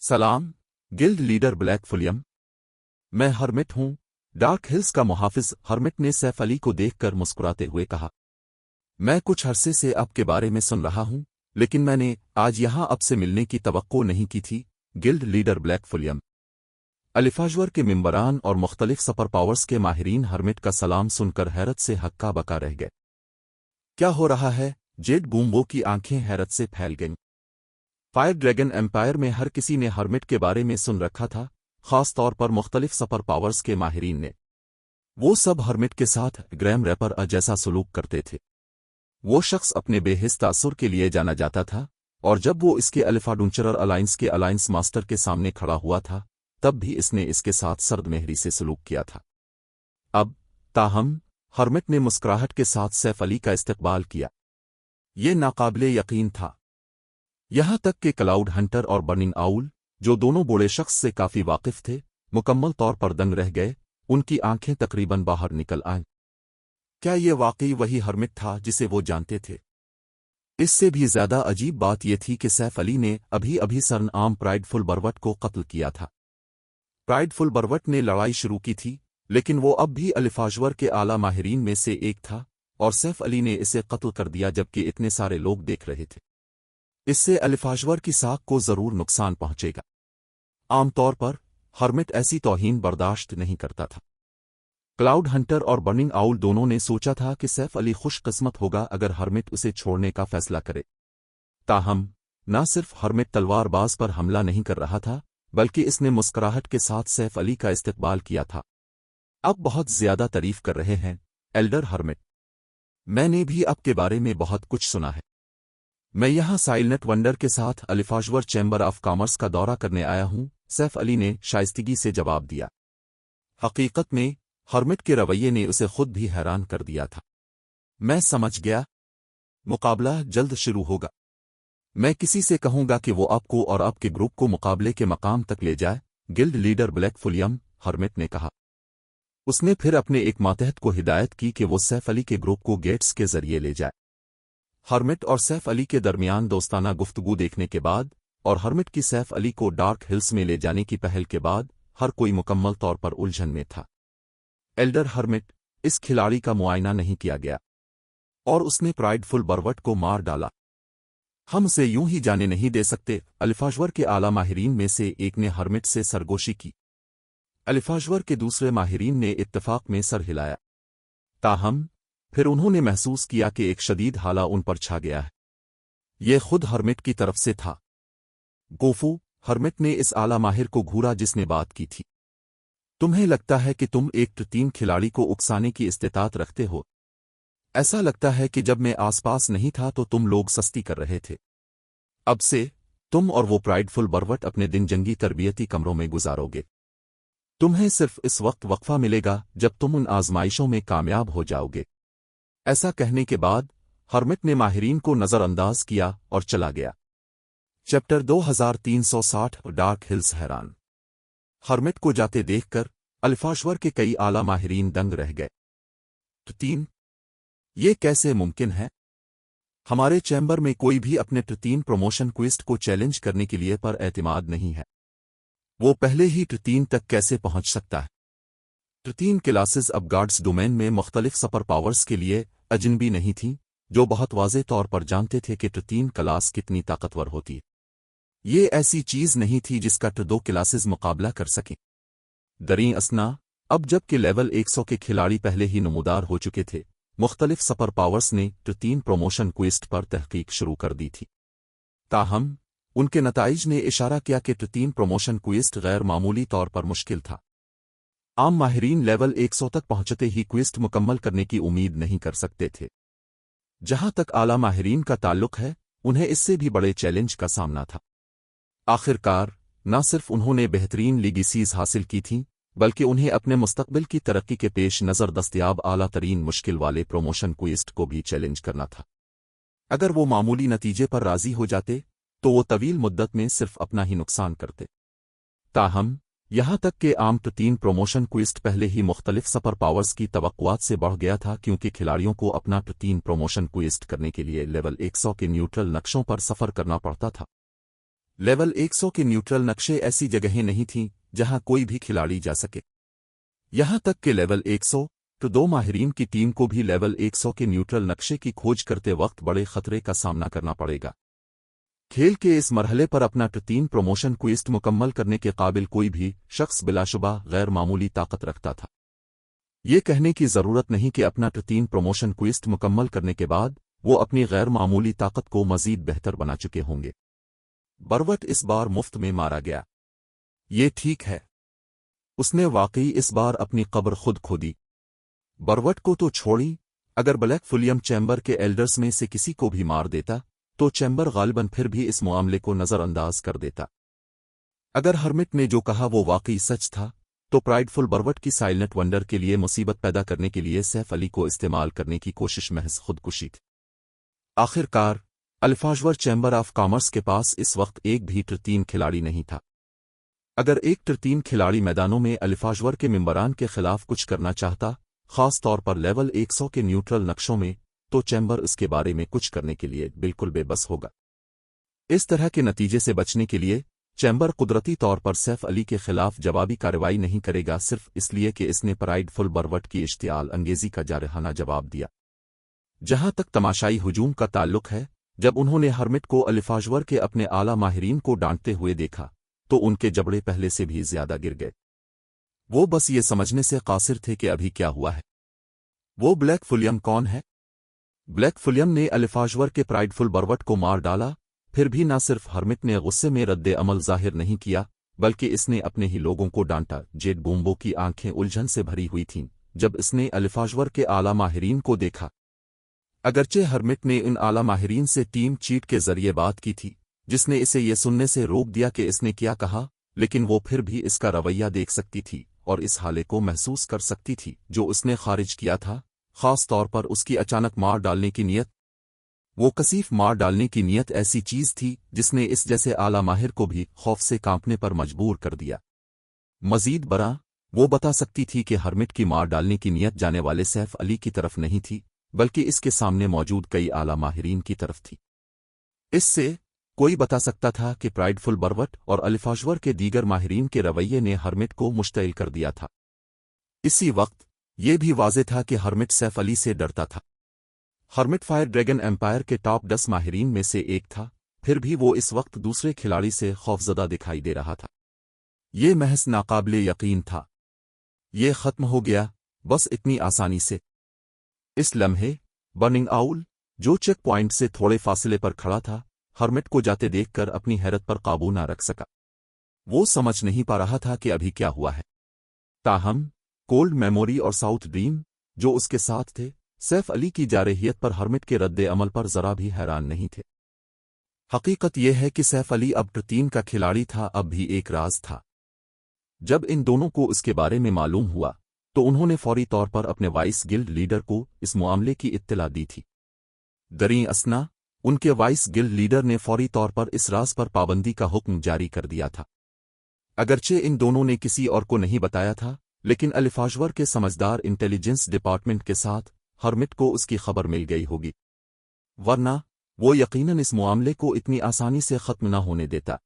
सलाम, गिल्ड लीडर ब्लैक फुलियम। मैं हर्मिट हूं, डार्क हिल्स का मुहाफिज। हर्मिट ने सैफ अली को देखकर मुस्कुराते हुए कहा, मैं कुछ अरसे से आपके बारे में सुन रहा हूं, लेकिन मैंने आज यहां आपसे मिलने की तवक्को नहीं की थी। गिल्ड लीडर ब्लैक फुलियम। अलिफाजवर के मिंबरान और मुख्तलिफ सुपर पावर्स के माहिरीन हर्मिट का सलाम सुनकर हैरत से हक्का बका रह गए। क्या हो रहा है? जेड बूम्बो की आंखें हैरत से फैल गईं। फायर ड्रैगन एम्पायर में हर किसी ने हर्मिट के बारे में सुन रखा था, खास तौर पर मुख्तलिफ सुपर पावर्स के माहिरीन ने। वो सब हर्मिट के साथ ग्रैम रैपर जैसा सलूक करते थे। वो शख्स अपने बेहिस तासुर के लिए जाना जाता था, और जब वो इसके अलिफाडुंचरर अलायंस के अलायंस मास्टर के सामने खड़ा हुआ था, तब भी इसने इसके साथ सर्द मेहरी से सलूक किया था। अब ताहम हर्मिट ने मुस्कुराहट के साथ सैफ अली का इस्तकबाल किया। ये नाकाबिले यकीन था। यहां तक कि क्लाउड हंटर और बर्निंग आउल, जो दोनों बूढ़े शख्स से काफी वाकिफ थे, मुकम्मल तौर पर दंग रह गए। उनकी आंखें तकरीबन बाहर निकल आईं। क्या ये वाकई वही हर्मिट था जिसे वो जानते थे? इससे भी ज्यादा अजीब बात यह थी कि सैफ अली ने अभी अभी सरनआम प्राइडफुल बरवट को कत्ल किया था। प्राइडफुल बरवट ने लड़ाई शुरू की थी, लेकिन वो अब भी अलिफाजवर के आला माहिरीन में से एक था, और सैफ अली ने इसे कत्ल कर दिया जबकि इतने सारे लोग देख रहे थे। इससे अलिफाजवर की साख को जरूर नुकसान पहुंचेगा। आमतौर पर हर्मिट ऐसी तौहीन बर्दाश्त नहीं करता था। क्लाउड हंटर और बर्निंग आउल दोनों ने सोचा था कि सैफ अली खुशकिस्मत होगा अगर हर्मिट उसे छोड़ने का फैसला करे। ताहम न सिर्फ हर्मिट तलवारबाज पर हमला नहीं कर रहा था, बल्कि इसने मुस्कुराहट के साथ सैफ अली का इस्तकबाल किया था। अब बहुत ज्यादा तारीफ कर रहे हैं, एल्डर हर्मिट। मैंने भी आपके बारे में बहुत कुछ सुना है। मैं यहां साइलेंट वंडर के साथ अलिफाजवर चैम्बर ऑफ कॉमर्स का दौरा करने आया हूं, सैफ अली ने शाइस्तगी से जवाब दिया। हकीकत में हर्मिट के रवैये ने उसे खुद भी हैरान कर दिया था। मैं समझ गया। मुकाबला जल्द शुरू होगा। मैं किसी से कहूंगा कि वो आपको और आपके ग्रुप को मुकाबले के मकाम तक ले जाए, गिल्ड लीडर ब्लैक फुलियम, हर्मिट ने कहा। उसने फिर अपने एक मातहत को हिदायत की कि वो सैफ अली के ग्रुप को गेट्स के जरिए ले जाए। हर्मिट और सैफ अली के दरमियान दोस्ताना गुफ्तगू देखने के बाद और हर्मिट की सैफ अली को डार्क हिल्स में ले जाने की पहल के बाद हर कोई मुकम्मल तौर पर उलझन में था। एल्डर हर्मिट, इस खिलाड़ी का मुआयना नहीं किया गया और उसने प्राइडफुल बरवट को मार डाला। हम उसे यूं ही जाने नहीं दे सकते। अलिफाजवर के आला माहिरीन में से एक ने हर्मिट से सरगोशी की। अलिफाजवर के दूसरे माहिरीन ने इत्तेफाक में सर हिलाया। ताहम फिर उन्होंने महसूस किया कि एक शदीद हाला उन पर छा गया है। यह खुद हर्मिट की तरफ से था। गोफू, हर्मिट ने इस आला माहिर को घूरा जिसने बात की थी। तुम्हें लगता है कि तुम एक टीम खिलाड़ी को उकसाने की इस्तेतात रखते हो? ऐसा लगता है कि जब मैं आसपास नहीं था तो तुम लोग सस्ती कर रहे थे। अब से तुम और वो प्राइडफुल बरवट अपने दिन जंगी तरबियती कमरों में गुजारोगे। तुम्हें सिर्फ इस वक्त वक्फा मिलेगा जब तुम उन आजमाइशों में कामयाब हो जाओगे। ऐसा कहने के बाद हर्मिट ने माहिरीन को नजरअंदाज किया और चला गया। Chapter 2360 dark hills. हैरान हर्मिट को जाते देखकर अलिफाजवर के कई आला माहिरीन दंग रह गए। 3 ये कैसे मुमकिन है? हमारे चैम्बर में कोई भी अपने 3 प्रमोशन क्विस्ट को चैलेंज करने के लिए पर एतमाद नहीं है। वो पहले ही 3 तक कैसे पहुंच सकता है? 13 क्लासेस अब गार्ड्स डोमेन में मुख्तलिफ सुपर पावर्स के लिए अजनबी नहीं थीं, जो बहुत वाज़े तौर पर जानते थे कि 13 क्लास कितनी ताकतवर होती है। ये ऐसी चीज़ नहीं थी जिसका 2 क्लासेस मुकाबला कर सकें। दरीं असना, अब जबकि लेवल 100 के खिलाड़ी पहले ही नमूदार हो चुके थे, मुख्तलिफ सुपर पावर्स ने 13 प्रमोशन क्वेस्ट पर तहकीक शुरू कर दी थी। ताहम उनके नताइज ने इशारा किया कि 13 प्रमोशन क्वेस्ट गैर मामूली तौर पर मुश्किल था। आम माहिरीन लेवल 100 तक पहुंचते ही क्वेस्ट मुकम्मल करने की उम्मीद नहीं कर सकते थे। जहां तक आला माहिरीन का ताल्लुक है, उन्हें इससे भी बड़े चैलेंज का सामना था। आखिरकार न सिर्फ उन्होंने बेहतरीन लीगेसीज हासिल की थीं, बल्कि उन्हें अपने मुस्तकबिल की तरक्की के पेश नज़र दस्तयाब आला तरीन मुश्किल वाले प्रमोशन क्वेस्ट को भी चैलेंज करना था। अगर वो मामूली नतीजे पर राजी हो जाते तो वो तवील मुद्दत में सिर्फ अपना ही नुकसान करते। ताहम यहां तक कि आम 13 प्रमोशन क्वेस्ट पहले ही मुख्तलिफ सुपर पावर्स की तवक्कुआत से बढ़ गया था, क्योंकि खिलाड़ियों को अपना 13 प्रमोशन क्वेस्ट करने के लिए लेवल 100 के न्यूट्रल नक्शों पर सफ़र करना पड़ता था। लेवल 100 के न्यूट्रल नक्शे ऐसी जगहें नहीं थीं जहां कोई भी खिलाड़ी जा सके। यहां तक कि लेवल 100 तो 2 माहिरीन की टीम को भी लेवल 100 के न्यूट्रल नक्शे की खोज करते वक्त बड़े खतरे का सामना करना पड़ेगा। खेल के इस मरहले पर अपना 13 प्रमोशन क्वेस्ट मुकम्मल करने के काबिल कोई भी शख्स बिलाशुबा गैर मामूली ताकत रखता था। ये कहने की ज़रूरत नहीं कि अपना 13 प्रमोशन क्वेस्ट मुकम्मल करने के बाद वो अपनी गैर मामूली ताकत को मज़ीद बेहतर बना चुके होंगे। बरवट इस बार मुफ्त में मारा गया। ये ठीक है, उसने वाकई इस बार अपनी कब्र खुद खोदी। बरवट को तो छोड़ी, अगर ब्लैक फुलियम चैम्बर के एल्डर्स में से किसी को भी मार देता तो चैम्बर गालिबन फिर भी इस मामले को नज़रअंदाज कर देता। अगर हर्मिट ने जो कहा वो वाकई सच था, तो प्राइडफुल बरवट की साइलेंट वंडर के लिए मुसीबत पैदा करने के लिए सैफ अली को इस्तेमाल करने की कोशिश महज खुदकुशी थी। आखिरकार अल्फाजवर चैम्बर ऑफ कॉमर्स के पास इस वक्त एक भी 13 खिलाड़ी नहीं था। अगर एक 13 खिलाड़ी मैदानों में अल्फाजवर के मेंबरान के खिलाफ कुछ करना चाहता, खास तौर पर लेवल 100 के न्यूट्रल नक्शों में, तो चैम्बर इसके बारे में कुछ करने के लिए बिल्कुल बेबस होगा। इस तरह के नतीजे से बचने के लिए चैम्बर कुदरती तौर पर सैफ अली के खिलाफ जवाबी कार्रवाई नहीं करेगा, सिर्फ इसलिए कि इसने प्राइडफुल बरवट की इश्तियाल अंगेजी का जारहाना जवाब दिया। जहां तक तमाशाई हुजूम का ताल्लुक है, जब उन्होंने हर्मिट को अल्फाजवर के अपने आला माहिरीन को डांटते हुए देखा तो उनके जबड़े पहले से भी ज्यादा गिर गए। वो बस ये समझने से कासिर थे कि अभी क्या हुआ है। वो ब्लैक फुलियम कौन है? ब्लैक फुलियम ने अल्फाजवर के प्राइडफुल बरवट को मार डाला, फिर भी न सिर्फ हर्मिट ने गुस्से में रद्दे अमल जाहिर नहीं किया, बल्कि इसने अपने ही लोगों को डांटा। जेड बूम्बो की आंखें उलझन से भरी हुई थीं जब इसने अल्फाजवर के आला माहिरीन को देखा। अगरचे हर्मिट ने इन आला माहिरीन से टीम चीट के जरिए बात की थी, जिसने इसे ये सुनने से रोक दिया कि इसने क्या कहा, लेकिन वो फिर भी इसका रवैया देख सकती थी और इस हाले को महसूस कर सकती थी जो उसने खारिज किया था, खास तौर पर उसकी अचानक मार डालने की नीयत। वो कसीफ मार डालने की नीयत ऐसी चीज थी जिसने इस जैसे आला माहिर को भी खौफ से कांपने पर मजबूर कर दिया। मजीद बरा, वो बता सकती थी कि हर्मिट की मार डालने की नीयत जाने वाले सैफ अली की तरफ नहीं थी, बल्कि इसके सामने मौजूद कई आला माहिरीन की तरफ थी। इससे कोई बता सकता था कि प्राइडफुल बरवट और अल्फाजवर के दीगर माहिरीन के रवैये ने हर्मिट को मुश्तइल कर दिया था। इसी वक्त ये भी वाज़े था कि हर्मिट सैफ अली से डरता था। हर्मिट फायर ड्रैगन एम्पायर के टॉप 10 माहिरीन में से एक था, फिर भी वो इस वक्त दूसरे खिलाड़ी से खौफजदा दिखाई दे रहा था। ये महज नाकाबिले यकीन था। ये खत्म हो गया, बस इतनी आसानी से। इस लम्हे बर्निंग आउल, जो चेक पॉइंट से थोड़े फासले पर खड़ा था, हर्मिट को जाते देखकर अपनी हैरत पर काबू ना रख सका। वो समझ नहीं पा रहा था कि अभी क्या हुआ है। ताहम कोल्ड मेमोरी और साउथ ड्रीम, जो उसके साथ थे, सैफ अली की जारहियत पर हर्मिट के रद्दे अमल पर जरा भी हैरान नहीं थे। हकीकत यह है कि सैफ अली अब 13 का खिलाड़ी था, अब भी एक राज था। जब इन दोनों को इसके बारे में मालूम हुआ तो उन्होंने फौरी तौर पर अपने वाइस गिल्ड लीडर को इस मामले की इत्तला दी थी। दरीं असना, उनके वाइस गिल्ड लीडर ने फौरी तौर पर इस राज पर पाबंदी का हुक्म जारी कर दिया था। अगरचे इन दोनों ने किसी और को नहीं बताया था, लेकिन अल्फाजवर के समझदार इंटेलिजेंस डिपार्टमेंट के साथ हर्मिट को उसकी खबर मिल गई होगी, वरना वो यकीनन इस मामले को इतनी आसानी से खत्म न होने देता।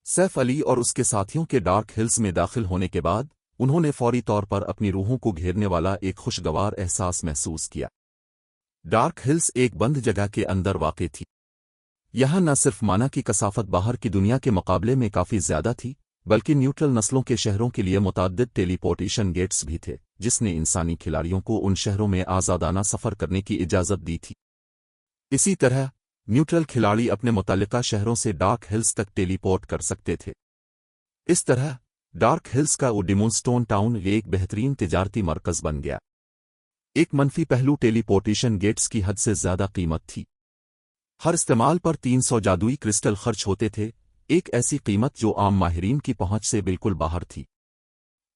सैफ अली और उसके साथियों के डार्क हिल्स में दाखिल होने के बाद उन्होंने फौरी तौर पर अपनी रूहों को घेरने वाला एक खुशगवार एहसास महसूस किया। डार्क हिल्स एक बंद जगह के अंदर वाक़ थी। यहाँ न सिर्फ माना की कसाफत बाहर की दुनिया के मुकाबले में काफ़ी ज़्यादा थी, बल्कि न्यूट्रल नस्लों के शहरों के लिए मुतअद्दिद टेलीपोर्टेशन गेट्स भी थे, जिसने इंसानी खिलाड़ियों को उन शहरों में आज़ादाना सफ़र करने की इजाज़त दी थी। इसी तरह न्यूट्रल खिलाड़ी अपने मुतल्लिका शहरों से डार्क हिल्स तक टेलीपोर्ट कर सकते थे। इस तरह डार्क हिल्स का डिमोनस्टोन टाउन एक बेहतरीन तिजारती मरकज़ बन गया। एक मनफी पहलू टेलीपोर्टेशन गेट्स की हद से ज़्यादा कीमत थी। हर इस्तेमाल पर 300 जादुई क्रिस्टल खर्च होते थे, एक ऐसी कीमत जो आम माहिरीन की पहुंच से बिल्कुल बाहर थी।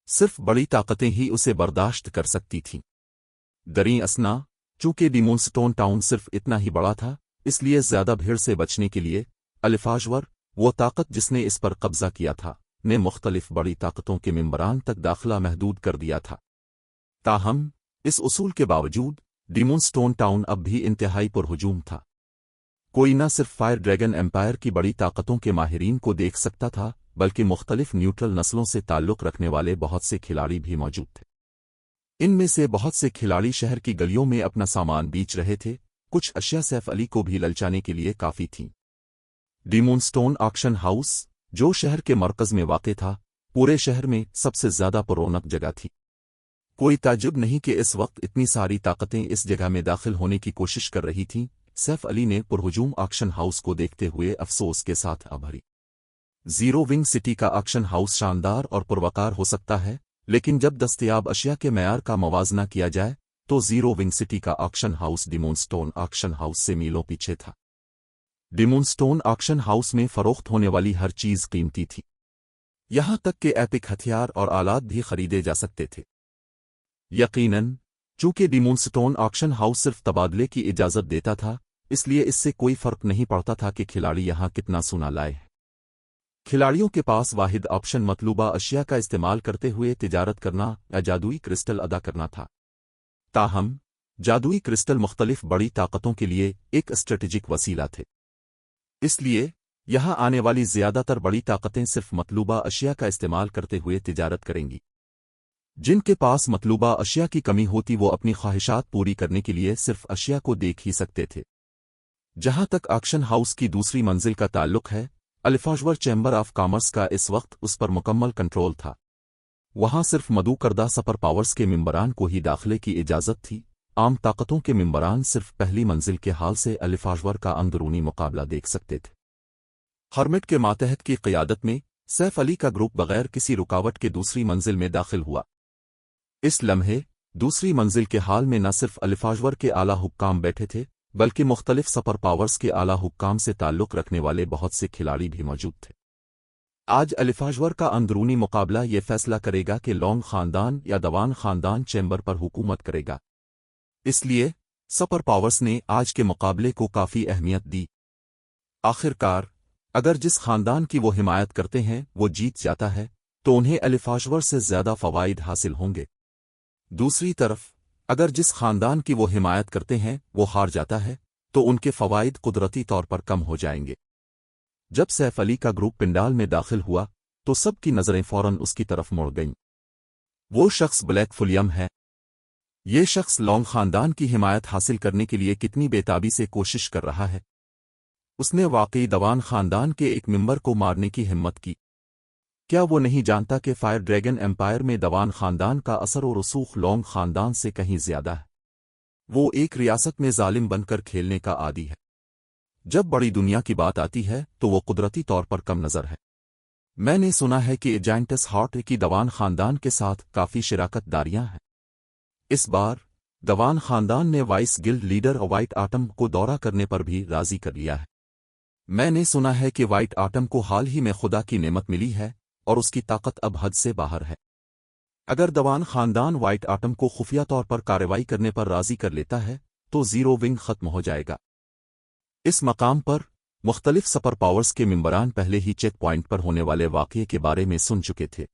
सिर्फ बड़ी ताकतें ही उसे बर्दाश्त कर सकती थीं। दरीं असना, चूंकि डिमोनस्टोन टाउन सिर्फ इतना ही बड़ा था, इसलिए ज्यादा भीड़ से बचने के लिए अलिफाजवर, वो ताकत जिसने इस पर कब्जा किया था, ने मुख्तलिफ बड़ी ताकतों के मेंबरान तक दाखिला महदूद कर दिया था। ताहम इस उसूल के बावजूद डिमोनस्टोन टाउन अब भी इंतहाई पुरहुजूम था। कोई न सिर्फ फायर ड्रैगन एम्पायर की बड़ी ताकतों के माहिरीन को देख सकता था, बल्कि मुख्तलिफ न्यूट्रल नस्लों से ताल्लुक़ रखने वाले बहुत से खिलाड़ी भी मौजूद थे। इनमें से बहुत से खिलाड़ी शहर की गलियों में अपना सामान बेच रहे थे, कुछ अशिया सैफ अली को भी ललचाने के लिए काफ़ी थीं। डिमोनस्टोन ऑक्शन हाउस, जो शहर के मरकज़ में वाक़ था, पूरे शहर में सबसे ज़्यादा पुरौनक जगह थी। कोई ताज्जुब नहीं कि इस वक्त इतनी सारी ताकतें इस जगह में दाखिल होने की कोशिश कर रही थीं। सैफ अली ने पुरहुजूम ऑक्शन हाउस को देखते हुए अफसोस के साथ आभरी। ज़ीरो विंग सिटी का ऑक्शन हाउस शानदार और पुरवकार हो सकता है, लेकिन जब दस्तयाब अशिया के मयार का मवाजना किया जाए तो ज़ीरो विंग सिटी का ऑक्शन हाउस डिमोनस्टोन ऑक्शन हाउस से मीलों पीछे था। डिमोनस्टोन ऑक्शन हाउस में फरोख्त होने वाली हर चीज़ कीमती थी। यहाँ तक कि एपिक हथियार और आलात भी खरीदे जा सकते थे। यकीनन चूंकि डिमोनस्टोन ऑक्शन हाउस सिर्फ तबादले की इजाज़त देता था, इसलिए इससे कोई फर्क नहीं पड़ता था कि खिलाड़ी यहाँ कितना सोना लाए हैं। खिलाड़ियों के पास वाहिद ऑप्शन मतलूबा अशिया का इस्तेमाल करते हुए तिजारत करना या जादुई क्रिस्टल अदा करना था। ताहम जादुई क्रिस्टल मुख्तलिफ बड़ी ताकतों के लिए एक स्ट्रेटेजिक वसीला थे। इसलिए यहाँ आने वाली ज़्यादातर बड़ी ताकतें सिर्फ मतलूबा अशिया का इस्तेमाल करते हुए तिजारत करेंगी। जिनके पास मतलूबा अशिया की कमी होती वो अपनी ख्वाहिशात पूरी करने के लिए सिर्फ अशिया को देख ही सकते थे। जहां तक ऑक्शन हाउस की दूसरी मंजिल का ताल्लुक है, अलिफाजवर चैम्बर ऑफ कॉमर्स का इस वक्त उस पर मुकम्मल कंट्रोल था। वहां सिर्फ मदू करदा सुपर पावर्स के मेंबरान को ही दाखिले की इजाज़त थी। आम ताकतों के मेंबरान सिर्फ पहली मंजिल के हाल से अलिफाजवर का अंदरूनी मुकाबला देख सकते थे। हर्मिट के मातहत की क़ियादत में सैफ अली का ग्रुप बगैर किसी रुकावट के दूसरी मंजिल में दाखिल हुआ। इस लम्हे दूसरी मंजिल के हाल में न सिर्फ अलिफाजवर के आला हुक्काम बैठे थे, बल्कि मुख्तलिफ सुपर पावर्स के आला हुक्काम से ताल्लुक़ रखने वाले बहुत से खिलाड़ी भी मौजूद थे। आज अलिफाजवर का अंदरूनी मुकाबला ये फैसला करेगा कि लॉन्ग ख़ानदान या दवान ख़ानदान चैम्बर पर हुकूमत करेगा। इसलिए सुपर पावर्स ने आज के मुकाबले को काफ़ी अहमियत दी। आखिरकार अगर जिस ख़ानदान की वो हिमायत करते हैं वो जीत जाता है, तो उन्हें अलिफाजवर से ज़्यादा फ़वाइद हासिल होंगे। दूसरी तरफ अगर जिस ख़ानदान की वो हिमायत करते हैं वो हार जाता है, तो उनके फ़वाइद कुदरती तौर पर कम हो जाएंगे। जब सैफ अली का ग्रुप पिंडाल में दाखिल हुआ तो सबकी नज़रें फ़ौरन उसकी तरफ मुड़ गईं। वो शख्स ब्लैक फुलियम है। ये शख्स लॉन्ग ख़ानदान की हिमायत हासिल करने के लिए कितनी बेताबी से कोशिश कर रहा है। उसने वाकई दवान ख़ानदान के एक मेंबर को मारने की हिम्मत की। क्या वो नहीं जानता कि फायर ड्रैगन एम्पायर में दवान ख़ानदान का असर और रसूख लॉन्ग ख़ानदान से कहीं ज़्यादा है। वो एक रियासत में जालिम बनकर खेलने का आदी है। जब बड़ी दुनिया की बात आती है तो वो कुदरती तौर पर कम नज़र है। मैंने सुना है कि एजेंटस हॉट की दवान ख़ानदान के साथ काफ़ी शिराकत दारियां हैं। इस बार दवान ख़ानदान ने vice guild leader White Autumn को दौरा करने पर भी राज़ी कर लिया है। मैंने सुना है कि वाइट आटम को हाल ही में खुदा की नेमत मिली है और उसकी ताकत अब हद से बाहर है। अगर दवान ख़ानदान वाइट आटम को खुफिया तौर पर कार्रवाई करने पर राज़ी कर लेता है तो ज़ीरो विंग ख़त्म हो जाएगा। इस मकाम पर मुख्तलिफ सुपर पावर्स के मेंबरान पहले ही चेक पॉइंट पर होने वाले वाक़ये के बारे में सुन चुके थे।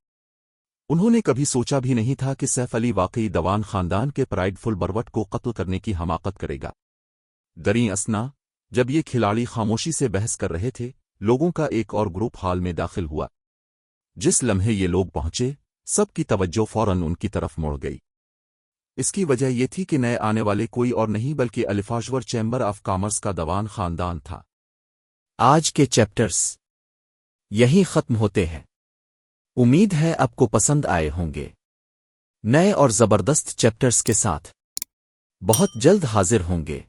उन्होंने कभी सोचा भी नहीं था कि सैफ अली वाकई दवान ख़ानदान के प्राइडफुल बरवट को कत्ल करने की हमाकत करेगा। दरीं असना जब ये खिलाड़ी खामोशी से बहस कर रहे थे, लोगों का एक और ग्रुप हाल में दाखिल हुआ। जिस लम्हे ये लोग पहुंचे सब की तवज्जो फौरन उनकी तरफ मुड़ गई। इसकी वजह ये थी कि नए आने वाले कोई और नहीं बल्कि अलिफाजवर चैम्बर ऑफ कॉमर्स का दवान खानदान था। आज के चैप्टर्स यहीं खत्म होते हैं। उम्मीद है आपको पसंद आए होंगे। नए और जबरदस्त चैप्टर्स के साथ बहुत जल्द हाजिर होंगे।